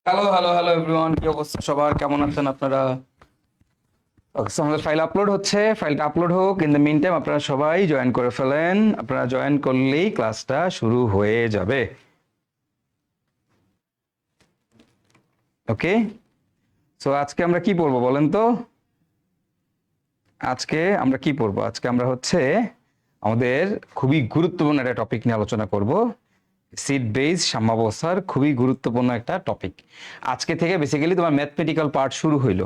Hello hello hello everyone, কি অবস্থা সবার? কেমন আছেন আপনারা? ওকে, সো আমাদের ফাইল আপলোড হচ্ছে। ফাইলটা আপলোড হোক, ইন দ্য মিন টাইম আপনারা সবাই জয়েন করে ফেলেন। আপনারা জয়েন করলেই ক্লাসটা শুরু হয়ে যাবে। ওকে, সো আজকে আমরা কি পড়বো বলেন তো? আজকে আমরা কি পড়বো? আজকে আমরা হচ্ছে আমাদের খুবই গুরুত্বপূর্ণ একটা টপিক নিয়ে আলোচনা করব। সিট বেস সাম্যাবস্থার খুবই গুরুত্বপূর্ণ একটা টপিক। আজকে থেকে বেসিক্যালি তোমার ম্যাথমেটিক্যাল পার্ট শুরু হইলো।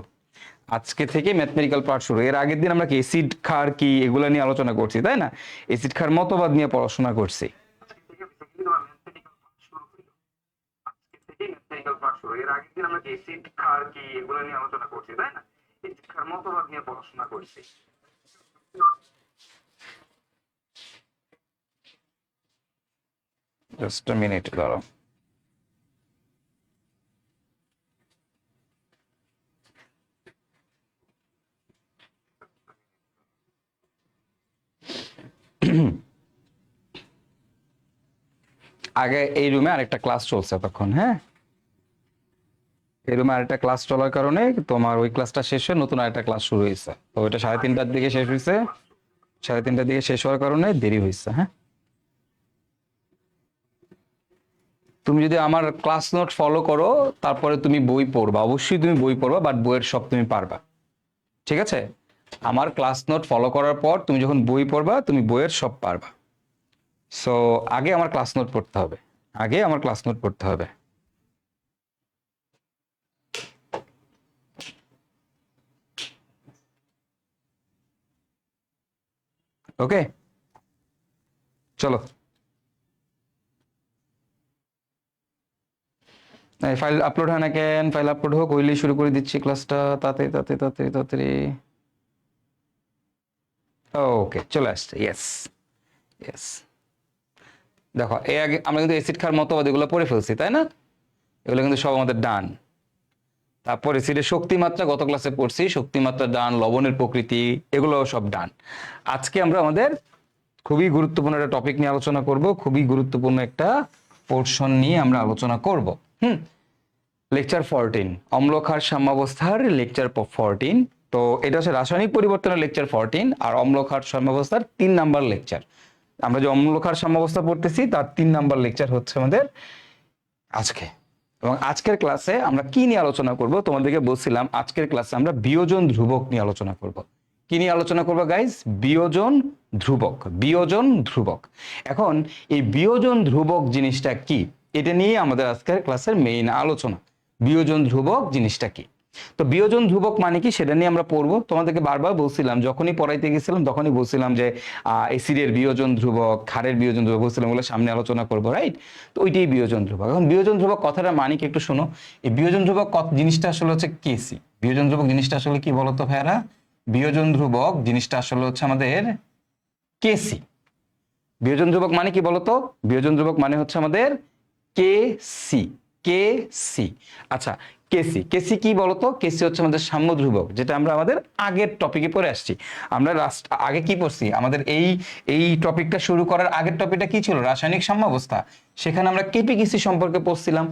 আজকে থেকে ম্যাথমেটিক্যাল পার্ট শুরু। এর আগের দিন আমরা কি এসিড ক্ষার কি এগুলো নিয়ে আলোচনা করছি, তাই না? এসিড ক্ষার মতবাদ নিয়ে পড়াশোনা করছি। এর আগের দিন আমরা কি এসিড ক্ষার কি এগুলো নিয়ে আলোচনা করছি, তাই না? এসিড ক্ষার মতবাদ নিয়ে পড়াশোনা করছি। জাস্ট আ মিনিট দাঁড়াও। আগে এই রুমে আরেকটা ক্লাস চলছে তখন, হ্যাঁ, এই রুমে আরেকটা ক্লাস চলার কারণে তোমার ওই ক্লাসটা শেষ হয়ে নতুন আরেকটা ক্লাস শুরু হয়েছে। তো ওইটা 3:30টার দিকে শেষ হয়েছে। 3:30টার দিকে শেষ হওয়ার কারণে দেরি হয়েছে। হ্যাঁ, তুমি যদি আমার ক্লাস নোট ফলো করো তারপরে তুমি বই পড়বা, অবশ্যই তুমি বই পড়বা, বাট বইয়ের সব তুমি পারবা। ঠিক আছে? আমার ক্লাস নোট ফলো করার পর তুমি যখন বই পড়বা তুমি বইয়ের সব পারবা। সো আগে আমার ক্লাস নোট পড়তে হবে, আগে আমার ক্লাস নোট পড়তে হবে। ওকে, চলো ফাইল আপলোড হয় না কেন? ফাইল আপলোড হোক, ওইলেই শুরু করে দিচ্ছি ক্লাসটা। তাড়াতাড়ি তাড়াতাড়ি তাড়াতাড়ি তাড়াতাড়ি। ওকে, চলে আসছে। ইয়েস ইয়েস, দেখো এই আগে আমরা কিন্তু এসিড খার মতবাদ এগুলো পড়ে ফেলছি, তাই না? এগুলো কিন্তু সব আমাদের ডান। তারপর এসিডের শক্তিমাত্রা গত ক্লাসে পড়ছি, শক্তিমাত্রা ডান, লবণের প্রকৃতি এগুলো সব ডান। আজকে আমরা আমাদের খুবই গুরুত্বপূর্ণ একটা টপিক নিয়ে আলোচনা করব, খুবই গুরুত্বপূর্ণ একটা পোর্শন নিয়ে আমরা আলোচনা করব। লেকচার 14, অম্লক্ষার সাম্যাবস্থার লেকচার 14। তো এটা হচ্ছে রাসায়নিক পরিবর্তনের লেকচার 14 আর অম্লক্ষার সাম্যাবস্থার 3 নাম্বার লেকচার। আমরা যে অম্লক্ষার সাম্যাবস্থা পড়তেছি তার 3 নাম্বার লেকচার হচ্ছে আমাদের আজকে। এবং আজকের ক্লাসে আমরা কি নিয়ে আলোচনা করব? তোমাদেরকে বলছিলাম আজকের ক্লাসে আমরা বিয়োজন ধ্রুবক নিয়ে আলোচনা করব। কি নিয়ে আলোচনা করবো গাইজ? বিয়োজন ধ্রুবক। বিয়োজন ধ্রুবক। এখন এই বিয়োজন ধ্রুবক জিনিসটা কি, এটা নিয়ে আমাদের আজকের ক্লাসের মেইন আলোচনা। বিয়োজন ধ্রুবক জিনিসটা কি? তো বিয়োজন ধ্রুবক মানে কি সেটা নিয়ে আমরা পড়বো। তোমাদেরকে বারবার বলছিলাম, যখনই পড়াইতে গেছিলাম তখনই বলছিলাম যে এসিডের বিয়োজন ধ্রুবক, ক্ষারের বিয়োজন ধ্রুবক বলছিলাম, ওগুলো সামনে আলোচনা করবো, রাইট? তো ওইটাই বিয়োজন ধ্রুবক। এখন বিয়োজন ধ্রুবক কথাটা মানে কি একটু শোনো। এই বিয়োজন ধ্রুবক জিনিসটা আসলে হচ্ছে কেসি। বিয়োজন ধ্রুবক জিনিসটা আসলে কি বলতো ভাইয়ারা? বিয়োজন ধ্রুবক জিনিসটা আসলে হচ্ছে আমাদের কেসি। বিয়োজন ধ্রুবক মানে কি বলতো? বিয়োজন ধ্রুবক মানে হচ্ছে আমাদের কেসি। কেসি, আচ্ছা, কেসি। কেসি কি বলতো? কেসি হচ্ছে আমাদের সাম্য ধ্রুবক, যেটা আমরা আমাদের আগের টপিকে পড়ে আসছি। আমরা আগে কি পড়ছি? আমাদের এই এই টপিকটা শুরু করার আগের টপিকটা কি ছিল? রাসায়নিক সাম্যাবস্থা। সেখানে আমরা কেপিকেসি সম্পর্কে পড়ছিলাম,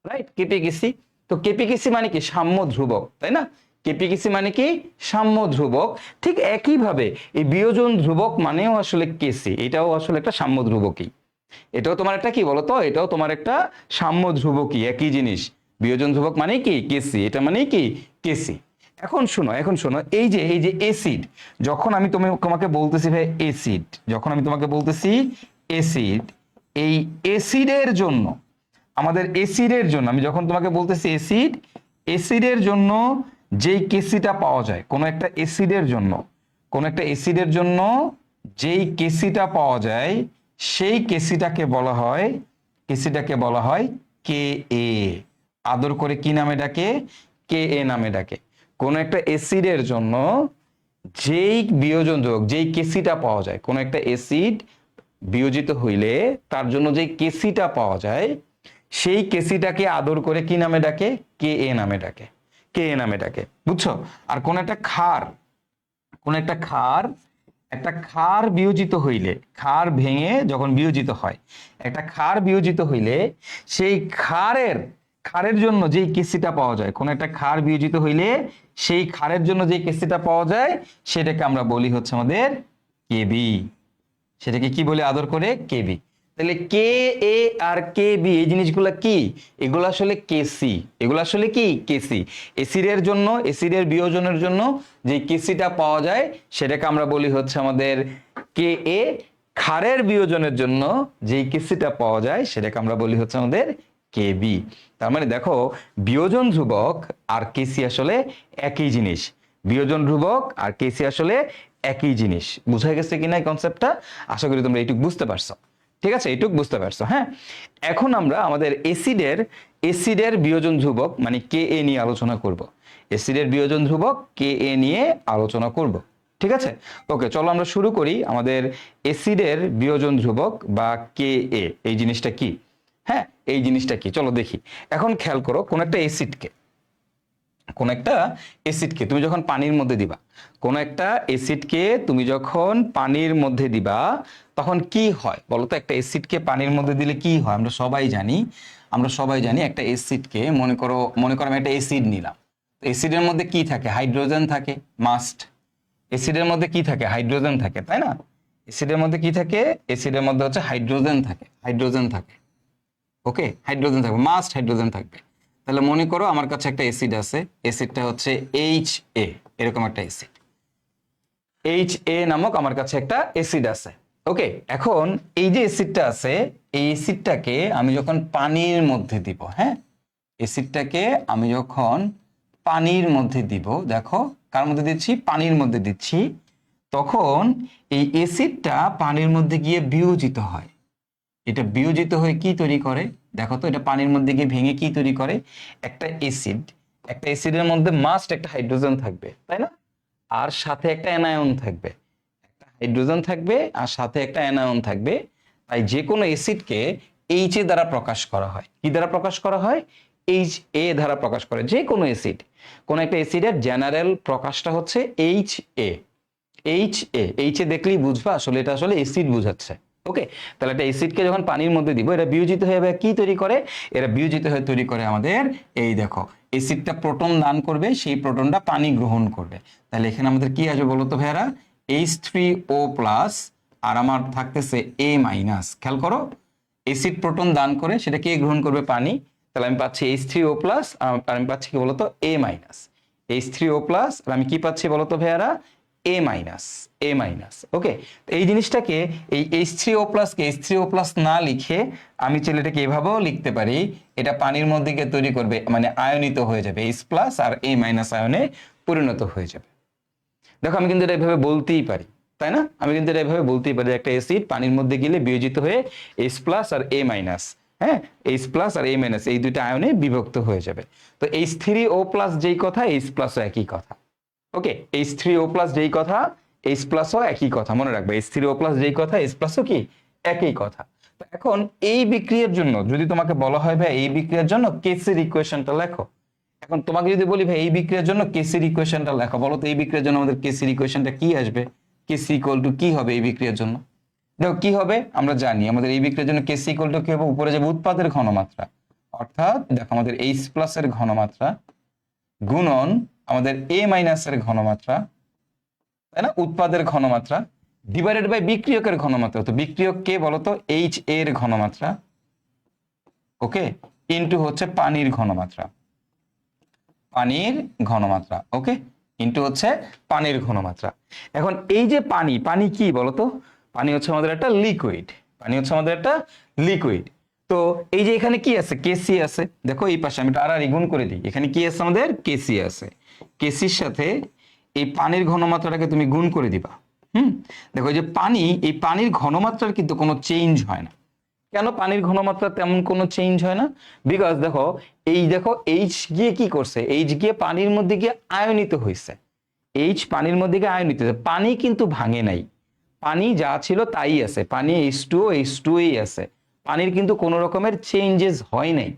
রাইট? কেপিকেসি। তো কেপিকেসি মানে কি? সাম্য ধ্রুবক, তাই না? কেপিকেসি মানে কি? সাম্য ধ্রুবক। ঠিক একইভাবে এই বিয়োজন ধ্রুবক মানেও আসলে কেসি, এটাও আসলে একটা সাম্য ধ্রুবকই। এটাও তোমার একটা কি বলতো? এটাও তোমার একটা সাম্য ধ্রুবকই, একই জিনিস। বিয়োজন ধ্রুবক মানে কি? কেসি। এটা মানে কি? কেসি। এখন শোনো, এখন শোনো, এই যে এসিড, যখন আমি তোমাকে বলতেছি ভাই এসিড, যখন আমি তোমাকে বলতেছি এসিড, এই এসিডের জন্য, আমাদের এসিডের জন্য আমি যখন তোমাকে বলতেছি এসিড, এসিডের জন্য যেই কেসিটা পাওয়া যায় কোন একটা এসিডের জন্য, কোন একটা এসিডের জন্য যেই কেসিটা পাওয়া যায় সেই কেসিটাকে বলা হয়, কেসিটাকে বলা হয় কে এ। আদর করে কি নামে ডাকে? কে এ নামে ডাকে। কোন একটা এসিডের জন্য যেই বিয়োজন যোগ, যেই কেসিটা পাওয়া যায়, কোন একটা এসিড বিয়োজিত হইলে তার জন্য যেই কেসিটা পাওয়া যায় সেই কেসিটাকে আদর করে কি নামে ডাকে? কে এ নামে ডাকে। কে এ নামে ডাকে, বুঝছো? আর কোন একটা ক্ষার, কোন একটা ক্ষার, একটা ক্ষার বিয়োজিত হইলে, ক্ষার ভেঙে যখন বিয়োজিত হয়, একটা ক্ষার বিয়োজিত হইলে সেই ক্ষারের, ক্ষারের জন্য যেই কেসিটা পাওয়া যায়, কোন একটা ক্ষার বিয়োজিত হইলে সেই ক্ষারের জন্য যে কেসিটা পাওয়া যায় সেটাকে আমরা বলি হচ্ছে আমাদের কেবি। সেটাকে কি বলে আদর করে? কেবি। তাহলে কে এ আর কে বি এই জিনিসগুলো কি? এগুলো আসলে কেসি। এগুলো আসলে কি? কেসি। এসিডের জন্য, এসিডের বিয়োজনের জন্য যে কেসিটা পাওয়া যায় সেটাকে আমরা বলি হচ্ছে আমাদের কে এ। ক্ষারের বিয়োজনের জন্য যেই কেসিটা পাওয়া যায় সেটাকে আমরা বলি হচ্ছে আমাদের কেবি। তার মানে দেখো, বিয়োজন ধ্রুবক আর কেসি আসলে একই জিনিস। বিয়োজন ধ্রুবক আর কেসি আসলে একই জিনিস। বুঝা গেছে কিনা এই কনসেপ্টটা? আশা করি তোমরা এইটুক বুঝতে পারছো। ঠিক আছে, এইটুক বুঝতে পারছো। হ্যাঁ, এখন আমরা আমাদের এসিডের বিয়োজন ধ্রুবক মানে কে এ নিয়ে আলোচনা করব। এসিডের বিয়োজন ধ্রুবক কে এ নিয়ে আলোচনা করব। ঠিক আছে, ওকে, চলো আমরা শুরু করি। আমাদের এসিডের বিয়োজন ধ্রুবক বা কে এ এই জিনিসটা কি? হ্যাঁ, এই জিনিসটা কি চলো দেখি। এখন খেয়াল করো, কোন একটা এসিডকে তুমি যখন পানির মধ্যে দিবা, কোন একটা এসিডকে তুমি যখন পানির মধ্যে দিবা তখন কি হয় বলো তো? একটা এসিডকে পানির মধ্যে দিলে কি হয় আমরা সবাই জানি একটা এসিডকে মনে করো আমি একটা এসিড নিলাম। এসিডের মধ্যে কি থাকে? হাইড্রোজেন থাকে, মাস্ট। এসিডের মধ্যে কি থাকে? হাইড্রোজেন থাকে, তাই না? এসিডের মধ্যে কি থাকে? এসিডের মধ্যে হচ্ছে হাইড্রোজেন থাকে। ওকে, হাইড্রোজেন থাকবে, মাস্ট হাইড্রোজেন থাকবে। তাহলে মনে করো আমার কাছে একটা অ্যাসিড আছে, অ্যাসিডটা হচ্ছে HA, এরকম একটা অ্যাসিড। HA নামক আমার কাছে একটা অ্যাসিড আছে। ওকে, এখন এই যে অ্যাসিডটা আছে, এই অ্যাসিডটাকে আমি যখন পানির মধ্যে দিব, হ্যাঁ, অ্যাসিডটাকে আমি যখন পানির মধ্যে দিব, দেখো কার মধ্যে দিচ্ছি? পানির মধ্যে দিচ্ছি। তখন এই অ্যাসিডটা পানির মধ্যে গিয়ে বিয়োজিত হয়। এটা বিয়োজিত হয়ে কি তৈরি করে? দেখো তো, এটা পানির মধ্যে গিয়ে ভেঙে কি তৈরি করে? একটা অ্যাসিডের মধ্যে মাস্ট একটা হাইড্রোজেন থাকবে, তাই না? আর সাথে একটা অ্যানায়ন থাকবে। একটা হাইড্রোজেন থাকবে আর সাথে একটা অ্যানায়ন থাকবে। তাই যে কোনো অ্যাসিডকে এইচ এ দ্বারা প্রকাশ করা হয়। কি দ্বারা প্রকাশ করা হয়? এইচ এ দ্বারা প্রকাশ করে যে কোনো অ্যাসিড। কোন একটা অ্যাসিডের জেনারেল প্রকাশটা হচ্ছে এইচ এ দেখলেই বুঝবা আসলে এটা আসলে অ্যাসিড বুঝাচ্ছে। ওকে, তাহলে একটা অ্যাসিডকে যখন পানির মধ্যে দিব, এটা বিয়োজিত হয়ে কি তৈরি করে? এরা বিয়োজিত হয়ে তৈরি করে আমাদের এই দেখো, অ্যাসিডটা প্রোটন দান করবে, সেই প্রোটনটা পানি গ্রহণ করবে। তাহলে এখানে আমাদের কি আসবে বলো তো ভাইয়ারা? H3O+ আর আমার থাকতেছে A-। খেয়াল করো, অ্যাসিড প্রোটন দান করে সেটা কে গ্রহণ করবে? পানি। তাহলে আমি পাচ্ছি H3O+ আর আমি পাচ্ছি কি বলতো? A-। H3O+ আর আমি কি পাচ্ছি বলতো ভাইয়ারা? A-। ওকে, এই জিনিসটাকে এই H3O+ কে H3O+ না লিখে আমি ছেলেটাকে এভাবেও লিখতে পারি, এটা পানির মধ্যে গিয়ে তৈরি করবে, মানে আয়নিত হয়ে যাবে, H+ আর A- আয়নে পরিণত হয়ে যাবে। দেখো আমি কিন্তু এটা এভাবে বলতেই পারি, তাই না? আমি কিন্তু এটা এভাবে বলতেই পারি, একটা অ্যাসিড পানির মধ্যে গেলে বিয়োজিত হয়ে H+ আর A-। হ্যাঁ, H+ আর A- এই দুইটা আয়নে বিভক্ত হয়ে যাবে। তো H3O+ যেই কথা, H+ একই কথা। ওকে, H3O+ যেই কথা, H+ও একই কথা, মনে রাখবে। H3O+ যেই কথা, H+ও কি একই কথা। তো এখন এই বিক্রিয়ার জন্য যদি তোমাকে বলা হয় ভাই এই বিক্রিয়ার জন্য কেসির ইকুয়েশনটা লেখো, এখন তোমাকে যদি বলি ভাই এই বিক্রিয়ার জন্য কেসির ইকুয়েশনটা লেখো, বলো তো এই বিক্রিয়ার জন্য আমাদের কেসির ইকুয়েশনটা কি আসবে? কেসি ইকুয়াল টু কি হবে এই বিক্রিয়ার জন্য? দেখো কি হবে, আমরা জানি আমাদের এই বিক্রিয়ার জন্য কেসি ইকুয়াল টু কি হবে? উপরে যাবে উৎপাদের ঘনমাত্রা, অর্থাৎ দেখো আমাদের H+ এর ঘনমাত্রা গুণন আমাদের A- এর ঘনমাত্রা, তাই না? উৎপাদের ঘনমাত্রা ডিভাইডেড বাই বিক্রিয়কের ঘনমাত্রা। তো বিক্রিয়ক কে বলতো? H এর ঘনমাত্রা, ওকে, ইনটু হচ্ছে পানির ঘনমাত্রা, ওকে, ইনটু হচ্ছে পানির ঘনমাত্রা। এখন এই যে পানি কি বলতো? পানি হচ্ছে আমাদের একটা লিকুইড। তো এই যে এখানে কি আছে? কেসি আছে। দেখো এই পাশে আমি আর গুণ করে দিই, এখানে কি আছে? আমাদের কেসি আছে। কেসির সাথে এই পানির ঘনমাত্রাটাকে তুমি গুণ করে দিবা। দেখো এই যে এই পানির ঘনমাত্রার কিন্তু কোনো চেঞ্জ হয় না। কেন পানির ঘনমাত্রা তেমন কোনো চেঞ্জ হয় না? বিকজ দেখো এইচ গিয়ে কি করছে? এইচ গিয়ে পানির মধ্যে গিয়ে আয়নিত হয়েছে। এইচ পানির মধ্যে গিয়ে আয়নিত হয়েছে, পানি কিন্তু ভাঙে নাই। পানি যা ছিল তাই আছে, পানি H2O আছে। পানির কিন্তু কোনো রকমের চেঞ্জেস হয় নাই,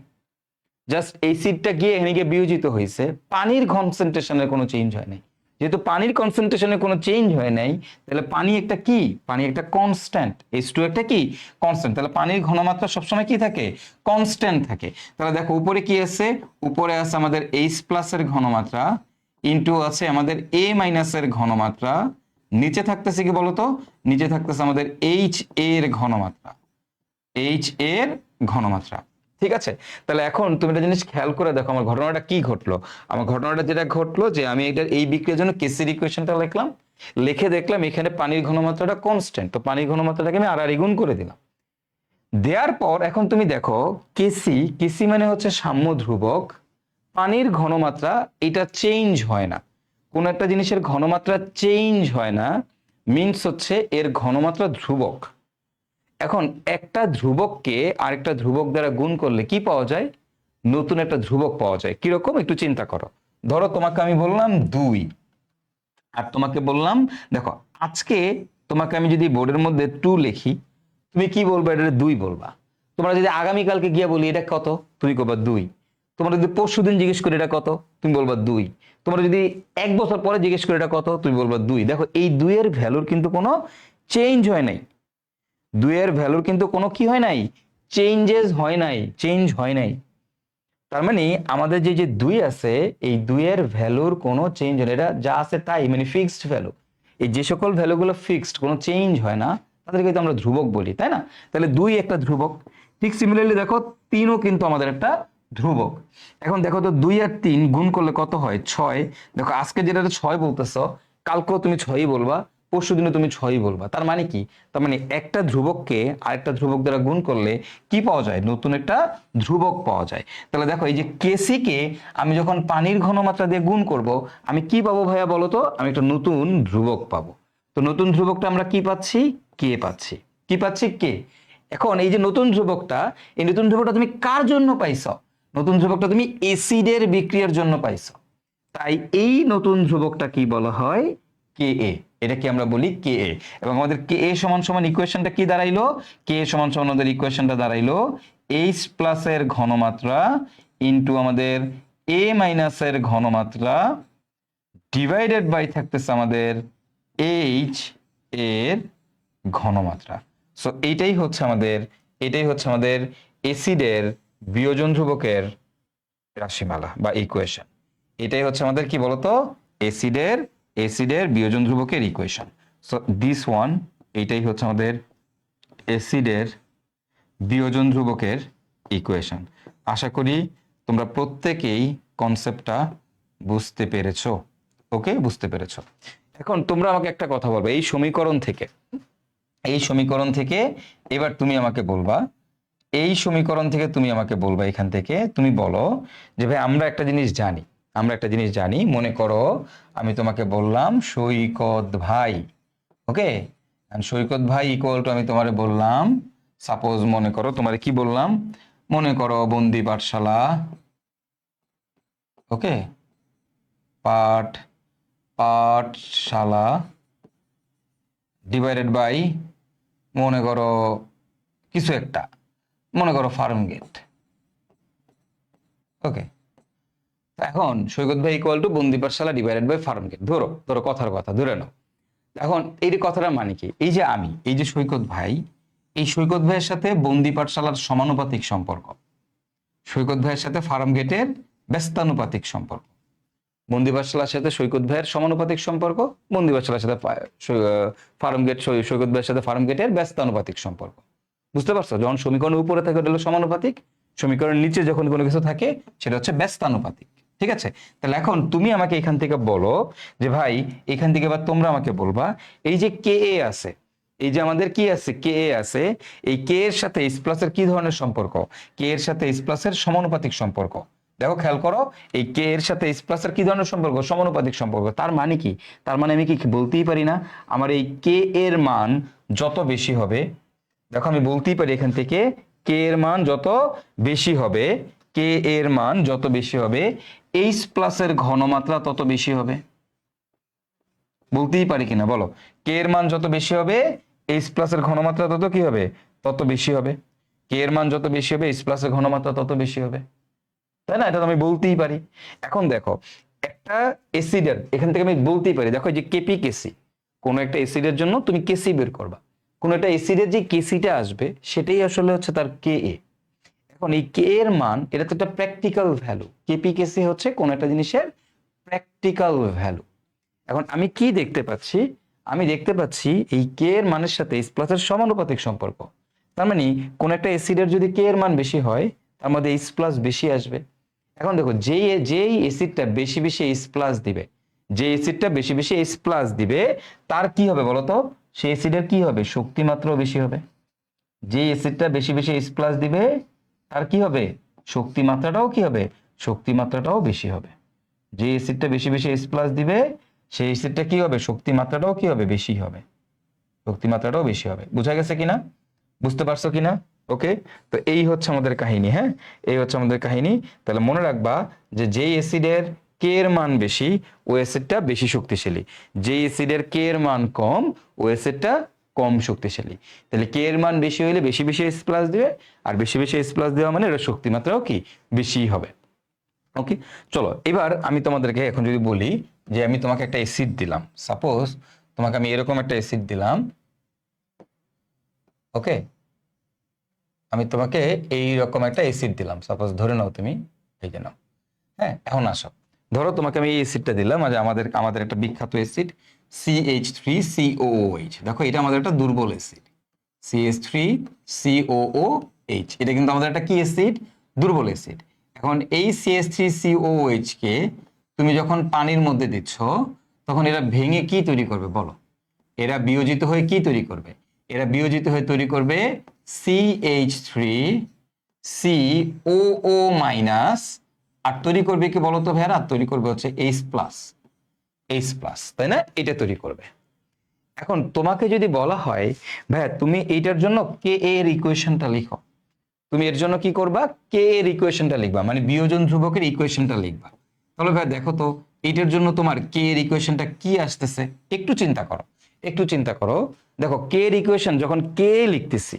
জাস্ট অ্যাসিডটা গিয়ে এখানে গিয়ে বিয়োজিত হয়েছে, পানির কনসেন্ট্রেশনের কোনো চেঞ্জ হয় নাই। যেহেতু পানির কনসেন্ট্রেশনে কোনো চেঞ্জ হয় নাই, তাহলে পানি একটা কি, পানি একটা কনস্ট্যান্ট, H2 একটা কি কনস্ট্যান্ট, তাহলে পানির ঘনমাত্রা সবসময় কি থাকে, কনস্ট্যান্ট থাকে। তাহলে দেখো উপরে কি আছে, উপরে আছে আমাদের H+ এর ঘনমাত্রা ইনটু আছে আমাদের A- এর ঘনমাত্রা, নিচে থাকতেছে কি বলতো, নিচে থাকতেছে আমাদের এর ঘনমাত্রা, এর ঘনমাত্রা। ঠিক আছে, তাহলে এখন তুমি একটা জিনিস খেয়াল করে দেখো আমার ঘটনাটা কি ঘটলো। আমার ঘটনাটা যেটা ঘটলো যে আমি এটার এই বিক্রিয়ার জন্য কেসির ইকুয়েশনটা লিখলাম, লিখে দেখলাম এখানে পানির ঘনমাত্রাটা কনস্ট্যান্ট, তো পানির ঘনমাত্রাটাকে আমি আর গুণ করে দিলাম। দেওয়ার পর এখন তুমি দেখো কেসি, কেসি মানে হচ্ছে সাম্য ধ্রুবক, পানির ঘনমাত্রা এটা চেঞ্জ হয় না, কোন একটা জিনিসের ঘনমাত্রা চেঞ্জ হয় না মিন্স হচ্ছে এর ঘনমাত্রা ধ্রুবক। এখন একটা ধ্রুবককে আরেকটা ধ্রুবক দ্বারা গুণ করলে কি পাওয়া যায়, নতুন একটা ধ্রুবক পাওয়া যায়। কিরকম একটু চিন্তা করো, ধরো তোমাকে আমি বললাম 2, আর তোমাকে বললাম দেখো আজকে তোমাকে আমি যদি বোর্ডের মধ্যে 2 লিখি, তুমি কি বলবা, এটা 2 বলবা। তোমরা যদি আগামীকালকে গিয়ে বলি এটা কত, তুমি বলবা 2। তোমরা যদি পরশুদিন জিজ্ঞেস করি এটা কত, তুমি বলবা 2। তোমরা যদি 1 বছর পরে জিজ্ঞেস করি এটা কত, তুমি বলবা 2। দেখো এই 2 এর ভ্যালুর কিন্তু কোনো চেঞ্জ হয় নাই, 2 এর ভ্যালুর কিন্তু কোনো কি হয় নাই, চেঞ্জেস হয় নাই, চেঞ্জ হয় নাই। তার মানে আমাদের যে যে 2 আছে, এই 2 এর ভ্যালুর কোনো চেঞ্জ হয় না, এটা যা আছে তাই, মানে ফিক্সড ভ্যালু। এই যে সকল ভ্যালুগুলো ফিক্সড, কোনো চেঞ্জ হয় না, তাদেরকে কিন্তু আমরা ধ্রুবক বলি, তাই না? তাহলে 2 একটা ধ্রুবক। ঠিক সিমিলারলি দেখো 3ও কিন্তু আমাদের একটা ধ্রুবক। এখন দেখো তো 2 আর 3 গুণ করলে কত হয়, 6। দেখো আজকে যেটা 6 বলতেছো, কালকেও তুমি 6ই বলবা, পরশু দিনে তুমি 6ই বলবা। তার মানে কি, তার মানে একটা ধ্রুবককে আরেকটা ধ্রুবক দ্বারা গুণ করলে কি পাওয়া যায়, নতুন একটা ধ্রুবক পাওয়া যায়। তাহলে দেখো এই যে কেসি কে আমি যখন পানির ঘনমাত্রা দিয়ে গুণ করব, আমি কি পাবো ভাইয়া বলো তো, আমি একটা নতুন ধ্রুবক পাবো। তো নতুন ধ্রুবকটা আমরা কি পাচ্ছি, কে পাচ্ছি, কি পাচ্ছি, কে। এখন এই যে নতুন ধ্রুবকটা, এই নতুন ধ্রুবকটা তুমি কার জন্য পাইছো, নতুন ধ্রুবকটা তুমি এসিডের বিক্রিয়ার জন্য পাইছো। তাই এই নতুন ধ্রুবকটা কি বলা হয়, কে এ। এটাকে আমরা বলি কে এ। এবং আমাদের কে এ সমান সমান ইকুয়েশনটা কি দাঁড়াইলো, কে এ সমান সমান আমাদের ইকুয়েশনটা দাঁড়াইলো H+ এর ঘনমাত্রা ইনটু আমাদের A- এর ঘনমাত্রা ডিভাইডেড বাই থাকতেছে আমাদের H এর ঘনমাত্রা। সো এইটাই হচ্ছে আমাদের, এটাই হচ্ছে আমাদের এসিডের বিয়োজন ধ্রুবকের রাশিমালা বা ইকুয়েশন। এটাই হচ্ছে আমাদের কি বলতো, এসিডের বিয়োজন ধ্রুবকের ইকুয়েশন। সো দিস ওয়ান, এইটাই হচ্ছে আমাদের এসিডের বিয়োজন ধ্রুবকের ইকুয়েশন। আশা করি তোমরা প্রত্যেকেই কনসেপ্টটা বুঝতে পেরেছো। ওকে, বুঝতে পেরেছো। এখন তোমরা আমাকে একটা কথা বলবে, এই সমীকরণ থেকে, এই সমীকরণ থেকে এবার তুমি আমাকে বলবা, এই সমীকরণ থেকে তুমি আমাকে বলবা, এখান থেকে তুমি বলো যে ভাই আমরা একটা জিনিস জানি, আমরা একটা জিনিস জানি, মনে করো আমি তোমাকে বললাম সৈকত ভাই, ওকে, সৈকত ভাই ইকুয়াল টু আমি তোমারে বললাম, সাপোজ মনে করো তোমারে কি বললাম, মনে করো বন্দি পাঠশালা, ওকে, পাঠশালা ডিভাইডেড বাই মনে করো কিছু একটা, মনে করো ফার্ম গেট, ওকে। এখন সৈকত ভাই ইকুয়াল টু বন্দি পাঠশালা ডিভাইডেড বাই ফার্ম গেট, ধরো ধরো কথার কথা ধরে নাও। এখন এই কথাটা মানে কি, এই যে আমি, এই যে সৈকত ভাই, এই সৈকত ভাইয়ের সাথে বন্দি পাঠশালার সমানুপাতিক সম্পর্ক, সৈকত ভাইয়ের সাথে ফার্ম গেটের ব্যস্তানুপাতিক সম্পর্ক, বন্দি পাঠশালার সাথে সৈকত ভাইয়ের সমানুপাতিক সম্পর্ক, বন্দি পাঠশালার সাথে ফার্ম গেট, সৈকত ভাইয়ের সাথে ফার্ম গেটের ব্যস্তানুপাতিক সম্পর্ক। বুঝতে পারছো, যখন সমীকরণের উপরে থাকে ওটা হলো সমানুপাতিক, সমীকরণের নিচে যখন কোনো কিছু থাকে সেটা হচ্ছে ব্যস্তানুপাতিক। ঠিক আছে, তাহলে এখন তুমি আমাকে এখান থেকে বলো যে ভাই, এখান থেকে এবার তোমরা আমাকে বলবা এই যে কে এ আছে, এই যে আমাদের কি আছে, কে এ আছে, এই কে এর সাথে H+ এর কি ধরনের সম্পর্ক, কে এর সাথে H+ এর সমানুপাতিক সম্পর্ক। দেখো খেয়াল করো, এই কে এর সাথে H+ এর কি ধরনের সম্পর্ক, সমানুপাতিক সম্পর্ক। তার মানে কি, তার মানে আমি কি বলতেই পারি না, আমার এই কে এর মান যত বেশি হবে, দেখো আমি বলতেই পারি এখান থেকে কে এর মান যত বেশি হবে, কে এর মান যত বেশি হবে H+ এর ঘনমাত্রা তত বেশি হবে। বলতেই পারি কিনা বলো, কে এর মান যত বেশি হবে H+ এর ঘনমাত্রা তত কি হবে, তত বেশি হবে। কে এর মান যত বেশি হবে H+ এর ঘনমাত্রা তত বেশি হবে, তাই না? এটা তো আমি বলতেই পারি। এখন দেখো একটা একটা অ্যাসিডের এখান থেকে আমি বলতেই পারি, দেখো যে কেপি কেসি, কোন একটা অ্যাসিডের জন্য তুমি কেসি বের করবা, কোন একটা অ্যাসিডের যে কেসিটা আসবে সেটাই আসলে হচ্ছে তার কে এ। এখন এই কে এর মান, এটা তো একটা প্র্যাকটিক্যাল ভ্যালু, কেপি কেসি হচ্ছে কোন একটা জিনিসের প্র্যাকটিক্যাল ভ্যালু। এখন আমি কি দেখতে পাচ্ছি, আমি দেখতে পাচ্ছি এই কে এর মানের সাথে এইচ প্লাসের সমানুপাতিক সম্পর্ক। তার মানে কোন একটা অ্যাসিডের যদি কে এর মান বেশি হয় তার মধ্যে এইচ প্লাস বেশি আসবে। এখন দেখো যেই অ্যাসিডটা বেশি বেশি এইচ প্লাস দিবে, যে অ্যাসিডটা বেশি বেশি এইচ প্লাস দিবে তার কি হবে বলতো, সেই অ্যাসিডের কি হবে, শক্তিমাত্রাও বেশি হবে। যে অ্যাসিডটা বেশি বেশি এইচ প্লাস দিবে তার কি হবে, শক্তিমাত্রাটাও কি হবে, শক্তিমাত্রাটাও বেশি হবে। যে অ্যাসিডটা বেশি বেশি এইচ প্লাস দিবে সেই অ্যাসিডটা কি হবে, শক্তিমাত্রাটাও কি হবে, বেশি হবে, শক্তিমাত্রাটাও বেশি হবে। বুঝা গেছে কিনা, বুঝতে পারছো কিনা? ওকে, তো এই হচ্ছে আমাদের কাহিনী। হ্যাঁ, এই হচ্ছে আমাদের কাহিনী। তাহলে মনে রাখবা যে যেই অ্যাসিডের কে এর মান বেশি ওই অ্যাসিডটা বেশি শক্তিশালী, যেই অ্যাসিডের কে এর মান কম ওই অ্যাসিডটা কম শক্তিশালী। তাহলে কে এর মান বেশি হলে বেশি বেশি এইচ প্লাস দিবে, আর বেশি বেশি এইচ প্লাস দেওয়া মানে এটা শক্তিমাত্রাও কি বেশি হবে। ওকে, চলো এবার আমি তোমাদেরকে এখন যদি বলি যে আমি তোমাকে একটা অ্যাসিড দিলাম, সাপোজ তোমাকে আমি এরকম একটা অ্যাসিড দিলাম। ওকে, আমি তোমাকে এই রকম একটা অ্যাসিড দিলাম, সাপোজ ধরে নাও তুমি এই যে নাও। হ্যাঁ, এখন আসো, ধরো তোমাকে আমি এই অ্যাসিডটা দিলাম, যে আমাদের আমাদের একটা বিখ্যাত অ্যাসিড CH3COOH। দেখো এটা আমাদের একটা দুর্বল অ্যাসিড, CH3COOH, এটা কিন্তু আমাদের একটা কি অ্যাসিড, দুর্বল অ্যাসিড। এখন এই CH3COOH কে তুমি যখন পানির মধ্যে দিচ্ছ তখন এরা ভেঙে কি তৈরি করবে বলো, এরা বিয়োজিত হয়ে কি তৈরি করবে, এরা বিয়োজিত হয়ে তৈরি করবে CH3COO মাইনাস, আর তৈরি করবে কি বলতো ভাইয়ারা, তৈরি করবে হচ্ছে H+, তাই না, এটা তৈরি করবে। এখন তোমাকে যদি বলা হয় ভাইয়া তুমি এইটার জন্য কে এর ইকুয়েশনটা লিখো, তুমি এর জন্য কি করবা, কে এর ইকুয়েশনটা লিখবা, মানে বিয়োজন ধ্রুবকের ইকুয়েশনটা লিখবা। তাহলে ভাই দেখো তো এইটার জন্য তোমার কে এর ইকুয়েশনটা কি আসতেছে, একটু চিন্তা করো, একটু চিন্তা করো। দেখো কে এর ইকুয়েশন যখন কে লিখতেছি,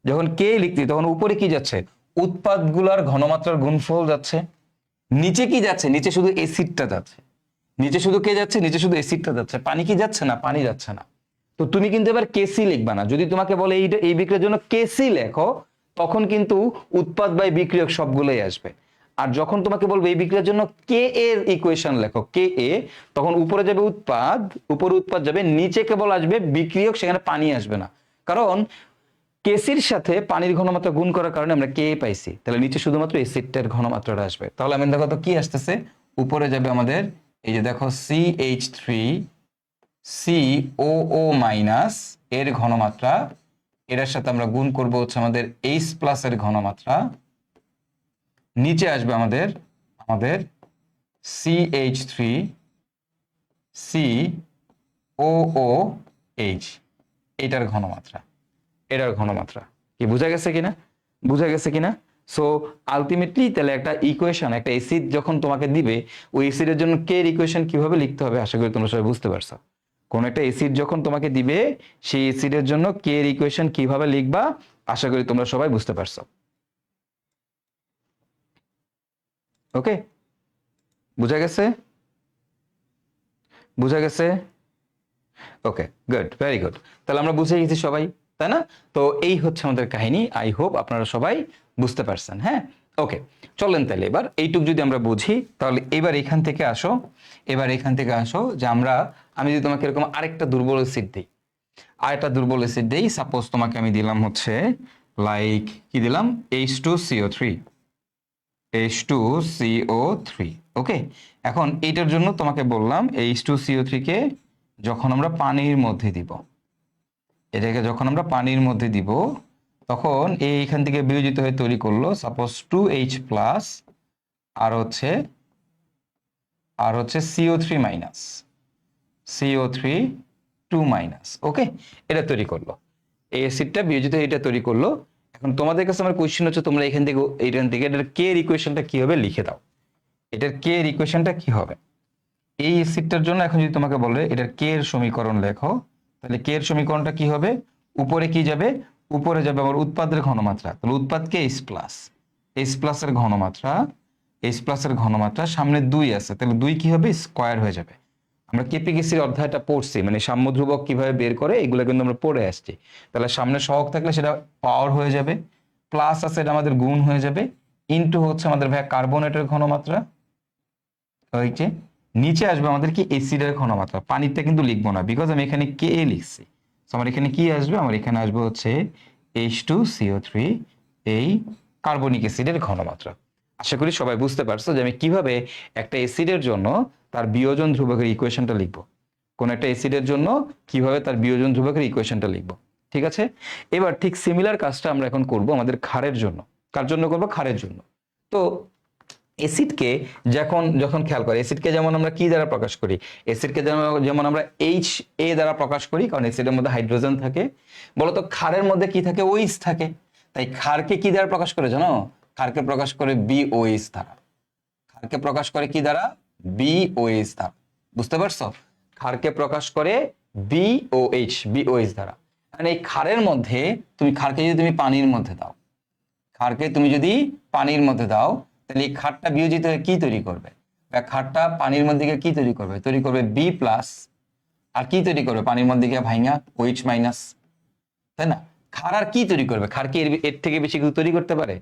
যখন কে লিখতেছি তখন উপরে কি যাচ্ছে, উৎপাদগুলোর ঘনমাত্রার গুণফল যাচ্ছে, নিচে কি যাচ্ছে, নিচে শুধু অ্যাসিডটা যাচ্ছে, নিচে শুধু কে যাচ্ছে, নিচে শুধু অ্যাসিডটা যাচ্ছে, পানি কি যাচ্ছে না, পানি যাচ্ছে না। তো তুমি কিন্তু এবার কেসি লিখবা না, যদি তোমাকে বলে এই বিক্রিয়ার জন্য কেসি লেখো তখন কিন্তু উৎপাদ বাই বিক্রিয়ক সবগুলোই আসবে। আর যখন তোমাকে বলবে এই বিক্রিয়ার জন্য কে এর ইকুয়েশন লেখো, কে এ, তখন উপরে যাবে উৎপাদ, উপরে উৎপাদ যাবে, নিচে কেবল আসবে বিক্রিয়ক, সেখানে পানি আসবে না, কারণ কেসির সাথে পানির ঘনমাত্রা গুণ করার কারণে আমরা কে পাইছি, তাহলে নিচে শুধুমাত্র অ্যাসিডটার ঘনমাত্রাটা আসবে। তাহলে আমি দেখো তো কি আসতেছে, উপরে যাবে আমাদের এই যে দেখো CH3COO মাইনাস এর ঘনমাত্রা, এর সাথে আমরা গুণ করব হচ্ছে আমাদের H+ এর ঘনমাত্রা, নিচে আসবে আমাদের আমাদের CH3COOH, এটার ঘনমাত্রা, এটার ঘনমাত্রা। কি বোঝা গেছে কিনা, বোঝা গেছে কিনা? সো আলটিমেটলি তাহলে একটা ইকুয়েশন, একটা অ্যাসিড যখন তোমাকে দিবে ওই অ্যাসিডের জন্য কে এর ইকুয়েশন কিভাবে লিখতে হবে আশা করি তোমরা সবাই বুঝতে পারছো। কোন একটা অ্যাসিড যখন তোমাকে দিবে সেই অ্যাসিডের জন্য কে এর ইকুয়েশন কিভাবে লিখবা আশা করি তোমরা সবাই বুঝতে পারছো। ওকে, বোঝা গেছে, বোঝা গেছে? ওকে, গুড, ভেরি গুড। তাহলে আমরা বুঝে গেছি সবাই, তাই না? তো এই হচ্ছে আমাদের কাহিনী, আই হোপ আপনারা সবাই বুঝতে পারছেন। হ্যাঁ, ওকে, চলেন তাহলে এবার এইটুক যদি আমরা বুঝি তাহলে এবার এখান থেকে আসো, এবার এখান থেকে আসো যে আমি যদি তোমাকে এরকম আরেকটা দুর্বল অ্যাসিড দিই, আরেকটা দুর্বল অ্যাসিড দেই, সাপোজ তোমাকে আমি দিলাম হচ্ছে লাইক কি দিলাম, H2CO3। ওকে, এখন এইটার জন্য তোমাকে বললাম H2CO3 কে যখন আমরা পানির মধ্যে দিব, এটাকে যখন আমরা পানির মধ্যে দিব তখন এইখান থেকে বিয়োজিত হয়ে তৈরি করলো সাপোজ 2H+, আর হচ্ছে CO3 মাইনাস, CO3 2-। ওকে, এটা তৈরি করলো, এই অ্যাসিডটা বিয়োজিত এটা তৈরি করলো। এখন তোমাদের কাছে আমার কোশ্চেন হচ্ছে তোমরা এখান থেকে এটার কে এর ইকুয়েশনটা কি হবে লিখে দাও, এটার কে এর ইকুয়েশনটা কি হবে। এই অ্যাসিডটার জন্য এখন যদি তোমাকে বলে এটার কে এর সমীকরণ লেখো, তাহলে কে এর সমীকরণটা কি হবে, উপরে কি যাবে, উপরে যাবে আমার উৎপাদের ঘনমাত্রা, তাহলে উৎপাদকে H+, এর ঘনমাত্রা, H প্লাসের ঘনমাত্রা, সামনে 2 আছে, তাহলে 2 কি হবে, স্কয়ার হয়ে যাবে। আমরা কেপিকেসির অধ্যায়টা পড়ছি, মানে সাম্য ধ্রুবক কিভাবে বের করে এগুলো কিন্তু আমরা পড়ে আসছি। তাহলে সামনে সহগ থাকলে সেটা পাওয়ার হয়ে যাবে, প্লাস আছে এটা আমাদের গুণ হয়ে যাবে, ইনটু হচ্ছে আমাদের ভাই কার্বনেটের ঘনমাত্রা, ওই যে নিচে আসবে আমাদের কি অ্যাসিডের ঘনমাত্রা। পানিটা কিন্তু লিখবো না, বিকজ আমি এখানে কে লিখছি। তো আমার এখানে কি আসবে, আমার এখানে আসবে হচ্ছে H2CO3, এই কার্বনিক অ্যাসিডের ঘনমাত্রা। আশা করি সবাই বুঝতে পারছো যে আমি কিভাবে একটা অ্যাসিডের জন্য তার বিয়োজন ধ্রুবকের ইকুয়েশনটা লিখবো, কোন একটা অ্যাসিডের জন্য কিভাবে তার বিয়োজন ধ্রুবকের ইকুয়েশনটা লিখবো। ঠিক আছে, এবার ঠিক সিমিলার কাজটা আমরা এখন করব আমাদের ক্ষারের জন্য। কার জন্য করবো, ক্ষারের জন্য। তো অ্যাসিডকে যখন খেয়াল করে, অ্যাসিডকে যেমন আমরা কি দ্বারা প্রকাশ করি, অ্যাসিডকে যেমন আমরা HA দ্বারা প্রকাশ করি, কারণ অ্যাসিডের মধ্যে হাইড্রোজেন থাকে। বলতো ক্ষারের মধ্যে কি থাকে, OH থাকে। তাই ক্ষারকে কি দ্বারা প্রকাশ করে জানো, ক্ষারকে প্রকাশ করে BOH দ্বারা। ক্ষারকে প্রকাশ করে কি দ্বারা, BOH দ্বারা। বুঝতে পারছো, ক্ষারকে প্রকাশ করে BOH দ্বারা। মানে এই ক্ষারের মধ্যে ক্ষারকে যদি তুমি পানির মধ্যে দাও, ক্ষারকে তুমি যদি পানির মধ্যে দাও, তাহলে এই ক্ষারটা বিয়োজিত হয়ে কি তৈরি করবে, ক্ষারটা পানির মধ্যে গিয়ে কি তৈরি করবে, B প্লাস, আর কি তৈরি করবে পানির মধ্যে গিয়ে ভাইঙা, OH মাইনাস। তাই না, ক্ষার আর কি তৈরি করবে, ক্ষার কি এর থেকে বেশি কিছু তৈরি করতে পারে?